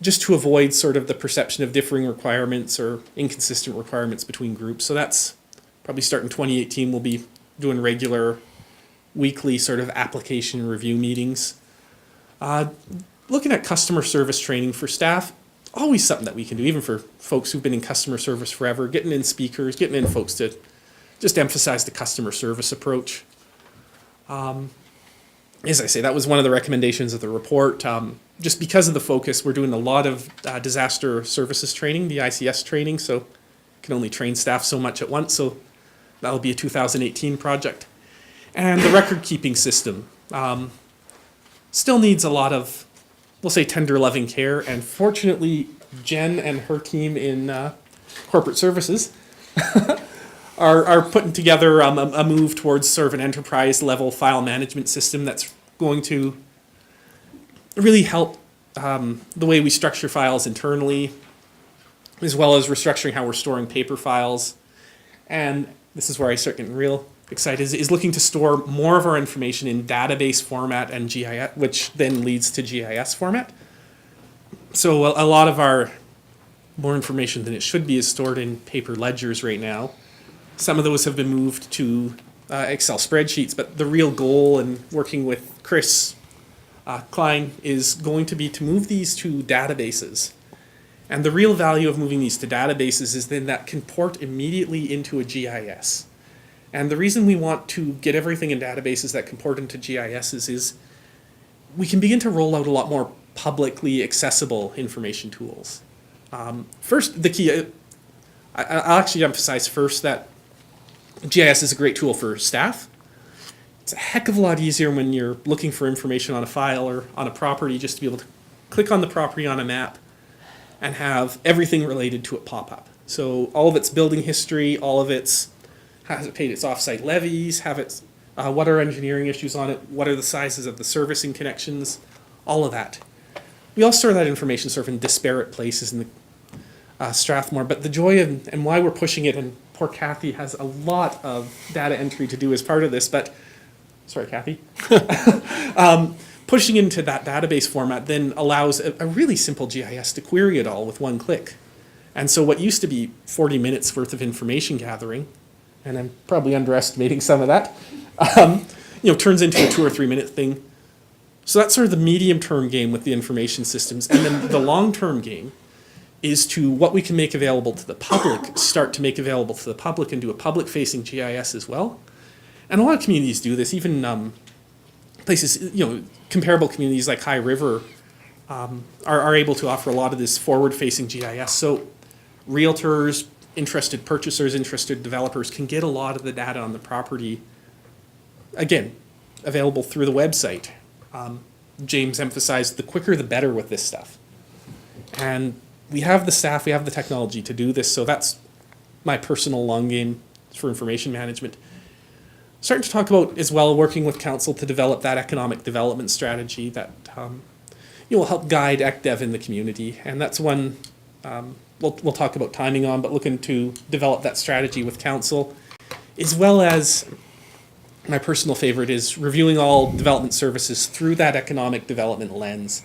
just to avoid sort of the perception of differing requirements or inconsistent requirements between groups. So that's probably starting 2018, we'll be doing regular weekly sort of application review meetings. Looking at customer service training for staff, always something that we can do, even for folks who've been in customer service forever, getting in speakers, getting in folks to just emphasize the customer service approach. As I say, that was one of the recommendations of the report. Just because of the focus, we're doing a lot of disaster services training, the ICS training, so can only train staff so much at once, so that'll be a 2018 project. And the record keeping system still needs a lot of, we'll say, tender loving care, and fortunately Jen and her team in corporate services are putting together a move towards sort of an enterprise level file management system that's going to really help the way we structure files internally, as well as restructuring how we're storing paper files. And this is where I start getting real excited, is looking to store more of our information in database format and GIS, which then leads to GIS format. So a lot of our more information than it should be is stored in paper ledgers right now. Some of those have been moved to Excel spreadsheets, but the real goal in working with Chris Klein is going to be to move these to databases. And the real value of moving these to databases is then that can port immediately into a GIS. And the reason we want to get everything in databases that can port into GISs is we can begin to roll out a lot more publicly accessible information tools. First, the key, I'll actually emphasize first that GIS is a great tool for staff. It's a heck of a lot easier when you're looking for information on a file or on a property, just to be able to click on the property on a map and have everything related to it pop up. So all of its building history, all of its, has it paid its off-site levies, have its, what are engineering issues on it, what are the sizes of the servicing connections, all of that. We all store that information sort of in disparate places in the Strathmore, but the joy of, and why we're pushing it, and poor Kathy has a lot of data entry to do as part of this, but, sorry Kathy, pushing into that database format then allows a really simple GIS to query it all with one click. And so what used to be 40 minutes worth of information gathering, and I'm probably underestimating some of that, turns into a 2 or 3 minute thing. So that's sort of the medium-term game with the information systems. And then the long-term game is to what we can make available to the public, start to make available to the public and do a public-facing GIS as well. And a lot of communities do this, even places, comparable communities like High River are able to offer a lot of this forward-facing GIS. So realtors, interested purchasers, interested developers can get a lot of the data on the property, again, available through the website. James emphasized the quicker the better with this stuff. And we have the staff, we have the technology to do this, so that's my personal long game for information management. Starting to talk about as well working with council to develop that economic development strategy that will help guide ECDev in the community. And that's one we'll talk about timing on, but looking to develop that strategy with council, as well as my personal favorite is reviewing all development services through that economic development lens.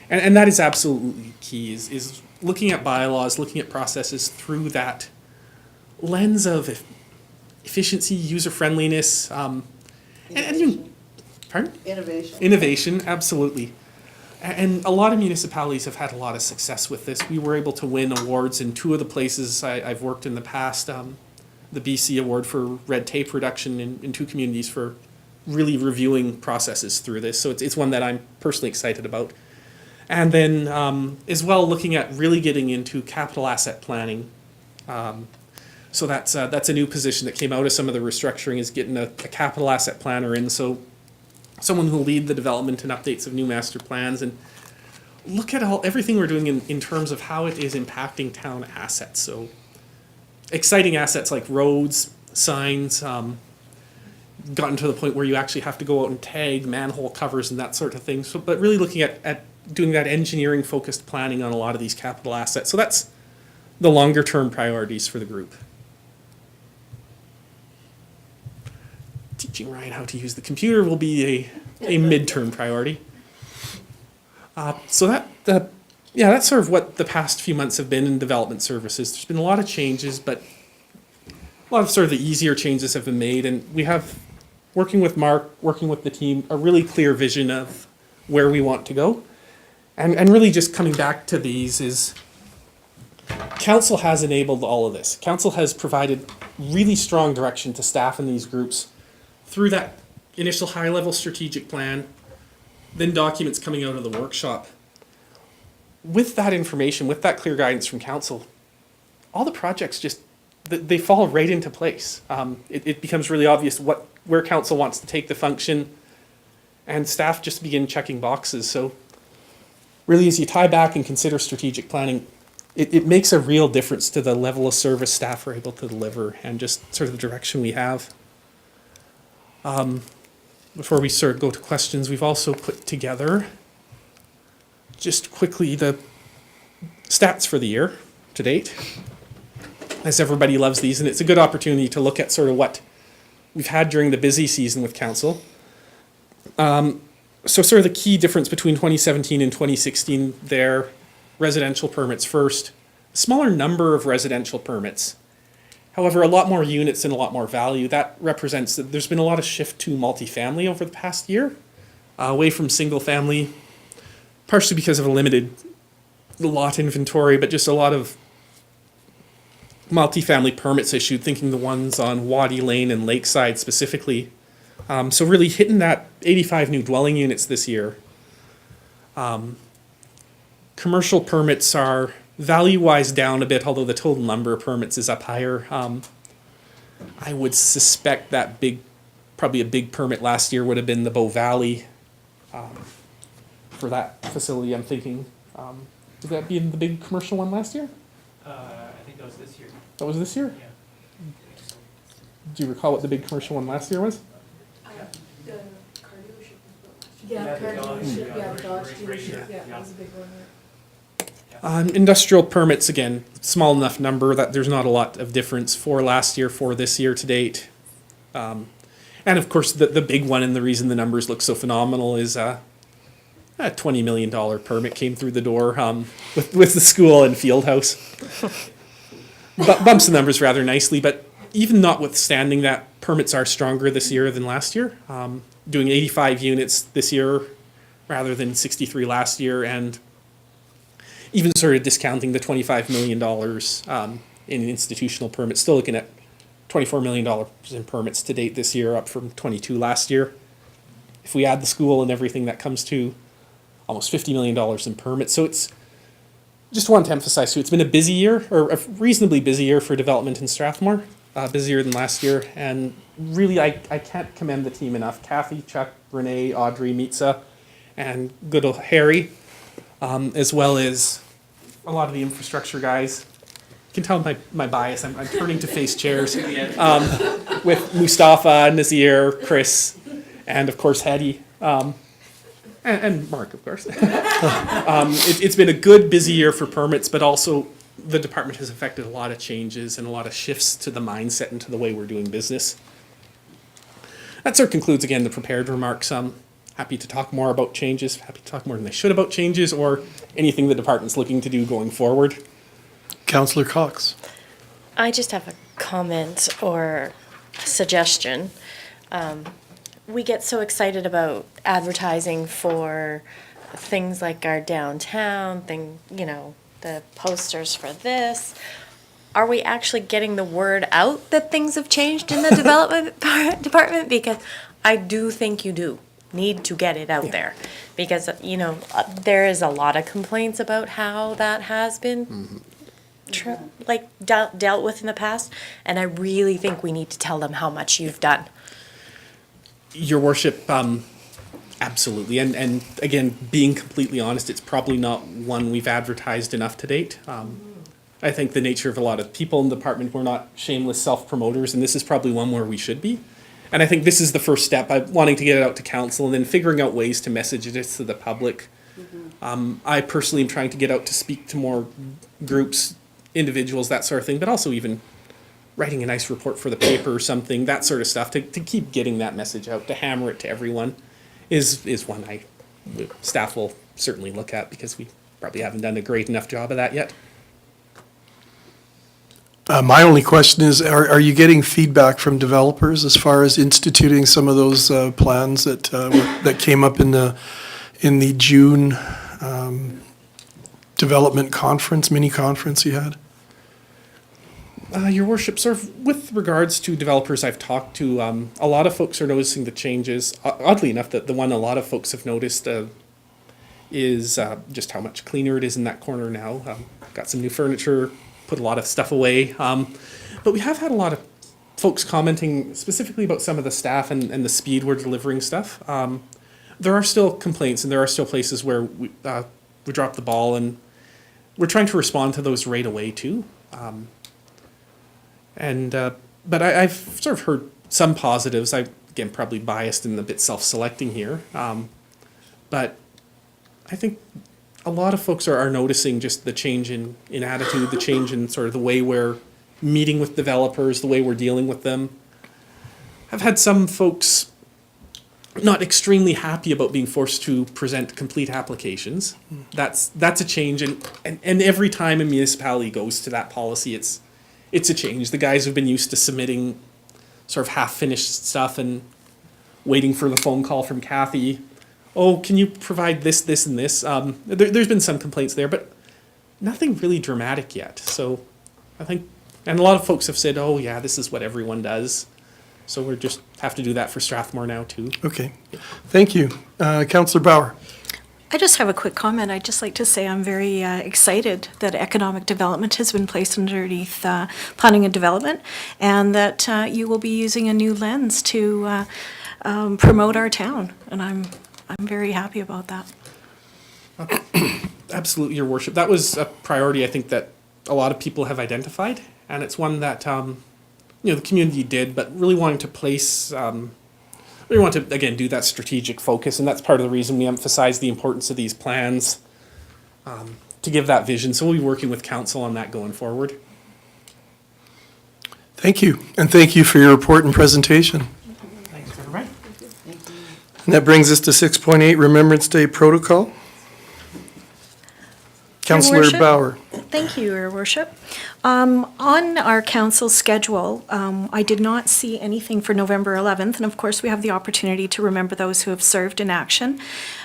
And that is absolutely key, is looking at bylaws, looking at processes through that lens of efficiency, user-friendliness, and even, pardon? Innovation, absolutely. And a lot of municipalities have had a lot of success with this. We were able to win awards in 2 of the places I've worked in the past. The BC Award for red tape reduction in 2 communities for really reviewing processes through this. So it's one that I'm personally excited about. And then as well looking at really getting into capital asset planning. So that's a new position that came out of some of the restructuring, is getting a capital asset planner in. So someone who will lead the development and updates of new master plans and look at everything we're doing in terms of how it is impacting town assets. So exciting assets like roads, signs, gotten to the point where you actually have to go out and tag manhole covers and that sort of thing. So, but really looking at doing that engineering focused planning on a lot of these capital assets. So that's the longer term priorities for the group. Teaching Ryan how to use the computer will be a midterm priority. So that's sort of what the past few months have been in development services. There's been a lot of changes, but a lot of sort of the easier changes have been made, and we have, working with Mark, working with the team, a really clear vision of where we want to go. And really just coming back to these is, council has enabled all of this. Council has provided really strong direction to staff in these groups through that initial high-level strategic plan, then documents coming out of the workshop. With that information, with that clear guidance from council, all the projects just, they fall right into place. It becomes really obvious where council wants to take the function, and staff just begin checking boxes. So really, as you tie back and consider strategic planning, it makes a real difference to the level of service staff are able to deliver and just sort of the direction we have. Before we sort of go to questions, we've also put together just quickly the stats for the year to date, as everybody loves these, and it's a good opportunity to look at sort of what we've had during the busy season with council. So sort of the key difference between 2017 and 2016 there, residential permits first, a smaller number of residential permits. However, a lot more units and a lot more value. That represents that there's been a lot of shift to multifamily over the past year, away from single family, partially because of a limited lot inventory, but just a lot of multifamily permits issued, thinking the ones on Waddy Lane and Lakeside specifically. So really hitting that 85 new dwelling units this year. Commercial permits are value-wise down a bit, although the total number of permits is up higher. I would suspect that probably a big permit last year would have been the Bow Valley for that facility, I'm thinking. Would that be the big commercial one last year?
I think that was this year.
That was this year?
Yeah.
Do you recall what the big commercial one last year was?
Yeah,
the Dodge,
the Dodge
dealership,
that was a big one.
Industrial permits, again, small enough number that there's not a lot of difference for last year, for this year to date. And of course, the big one, and the reason the numbers look so phenomenal is a $20 million permit came through the door with the school and field house. Bumps the numbers rather nicely, but even notwithstanding that, permits are stronger this year than last year. Doing 85 units this year rather than 63 last year, and even sort of discounting the $25 million in institutional permits, still looking at $24 million in permits to date this year, up from 22 last year. If we add the school and everything, that comes to almost $50 million in permits. So it's, just wanted to emphasize too, it's been a busy year, or a reasonably busy year for development in Strathmore, busier than last year. And really, I can't commend the team enough. Kathy, Chuck, Renee, Audrey, Mitza, and good old Harry, as well as a lot of the infrastructure guys. You can tell my bias, I'm turning to face chairs. With Mustafa, Nazir, Chris, and of course Hedy, and Mark, of course. It's been a good, busy year for permits, but also the department has affected a lot of changes and a lot of shifts to the mindset and to the way we're doing business. That sort of concludes, again, the prepared remarks. Happy to talk more about changes, happy to talk more than I should about changes, or anything the department's looking to do going forward.
Councillor Cox.
I just have a comment or suggestion. We get so excited about advertising for things like our downtown the posters for this. Are we actually getting the word out that things have changed in the development department? Because I do think you do need to get it out there. Because, there is a lot of complaints about how that has been dealt with in the past. And I really think we need to tell them how much you've done.
Your worship, absolutely. And again, being completely honest, it's probably not one we've advertised enough to date. I think the nature of a lot of people in the department, we're not shameless self-promoters, and this is probably one where we should be. And I think this is the first step, by wanting to get it out to council and then figuring out ways to message it to the public. I personally am trying to get out to speak to more groups, individuals, that sort of thing, but also even writing a nice report for the paper or something, that sort of stuff, to keep getting that message out, to hammer it to everyone, is one staff will certainly look at, because we probably haven't done a great enough job of that yet.
My only question is, are you getting feedback from developers as far as instituting some of those plans that came up in the June development conference, mini conference you had?
Your worship, sort of with regards to developers I've talked to, a lot of folks are noticing the changes. Oddly enough, the one a lot of folks have noticed is just how much cleaner it is in that corner now. Got some new furniture, put a lot of stuff away. But we have had a lot of folks commenting specifically about some of the staff and the speed we're delivering stuff. There are still complaints, and there are still places where we drop the ball, and we're trying to respond to those right away too. But I've sort of heard some positives. I, again, probably biased and a bit self-selecting here. But I think a lot of folks are noticing just the change in attitude, the change in sort of the way we're meeting with developers, the way we're dealing with them. I've had some folks not extremely happy about being forced to present complete applications. That's a change, and every time a municipality goes to that policy, it's a change. The guys have been used to submitting sort of half-finished stuff and waiting for the phone call from Kathy. Oh, can you provide this, this, and this? There's been some complaints there, but nothing really dramatic yet. So I think, and a lot of folks have said, oh yeah, this is what everyone does. So we just have to do that for Strathmore now too.
Okay, thank you. Councillor Bauer.
I just have a quick comment. I'd just like to say I'm very excited that economic development has been placed underneath planning and development, and that you will be using a new lens to promote our town, and I'm very happy about that.
Absolutely, Your Worship. That was a priority I think that a lot of people have identified, and it's one that the community did, but really wanting to place. We want to, again, do that strategic focus, and that's part of the reason we emphasize the importance of these plans, to give that vision. So we'll be working with council on that going forward.
Thank you, and thank you for your report and presentation.
Thanks, everybody.
And that brings us to 6.8, Remembrance Day Protocol. Councillor
Worship.
Bauer.
Thank you, Your Worship. On our council schedule, I did not see anything for November 11th, and of course, we have the opportunity to remember those who have served in action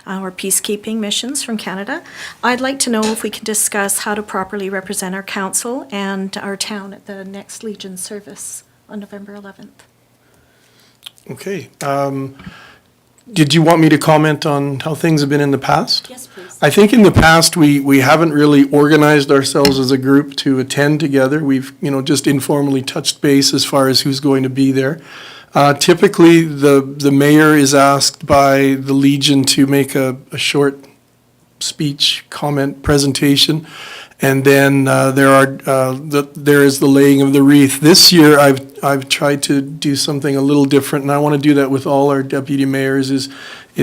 or peacekeeping missions from Canada. I'd like to know if we can discuss how to properly represent our council and our town at the next Legion service on November 11th.
Okay. Did you want me to comment on how things have been in the past?
Yes, please.
I think in the past, we haven't really organized ourselves as a group to attend together. We've, just informally touched base as far as who's going to be there. Typically, the mayor is asked by the Legion to make a short speech, comment, presentation, and then there is the laying of the wreath. This year, I've tried to do something a little different, and I want to do that with all our deputy mayors. Is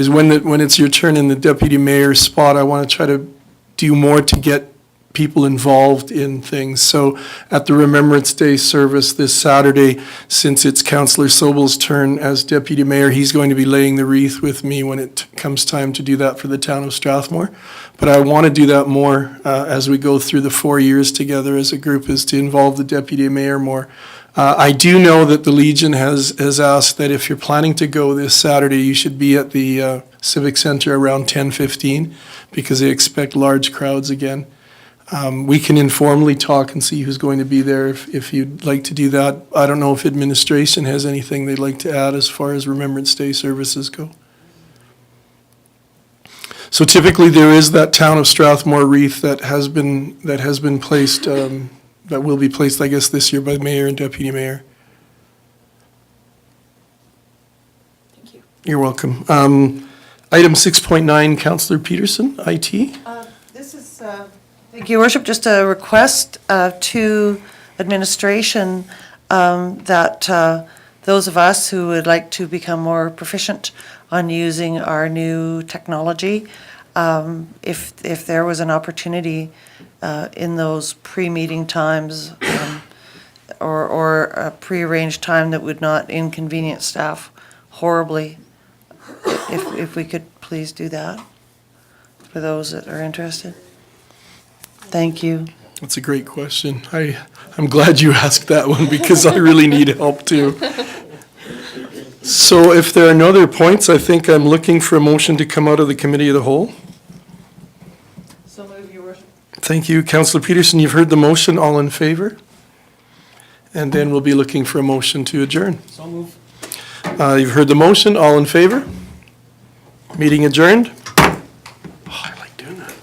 when it's your turn in the deputy mayor's spot, I want to try to do more to get people involved in things. So at the Remembrance Day service this Saturday, since it's Councillor Sobel's turn as deputy mayor, he's going to be laying the wreath with me when it comes time to do that for the town of Strathmore. But I want to do that more as we go through the 4 years together as a group, is to involve the deputy mayor more. I do know that the Legion has asked that if you're planning to go this Saturday, you should be at the Civic Center around 10:15, because they expect large crowds again. We can informally talk and see who's going to be there if you'd like to do that. I don't know if administration has anything they'd like to add as far as Remembrance Day services go. So typically there is that Town of Strathmore wreath that has been placed, that will be placed, I guess, this year by the mayor and deputy mayor.
Thank you.
You're welcome. Item 6.9, Councillor Peterson, IT.
This is, thank you, Worship, just a request to administration that those of us who would like to become more proficient on using our new technology, if there was an opportunity in those pre-meeting times or a pre-arranged time that would not inconvenience staff horribly, if we could please do that for those that are interested. Thank you.
That's a great question. I'm glad you asked that one because I really need help too. So if there are no other points, I think I'm looking for a motion to come out of the committee of the whole.
So move, Your Worship.
Thank you, Councillor Peterson. You've heard the motion. All in favor? And then we'll be looking for a motion to adjourn.
So move.
You've heard the motion. All in favor? Meeting adjourned. Oh, I like doing that.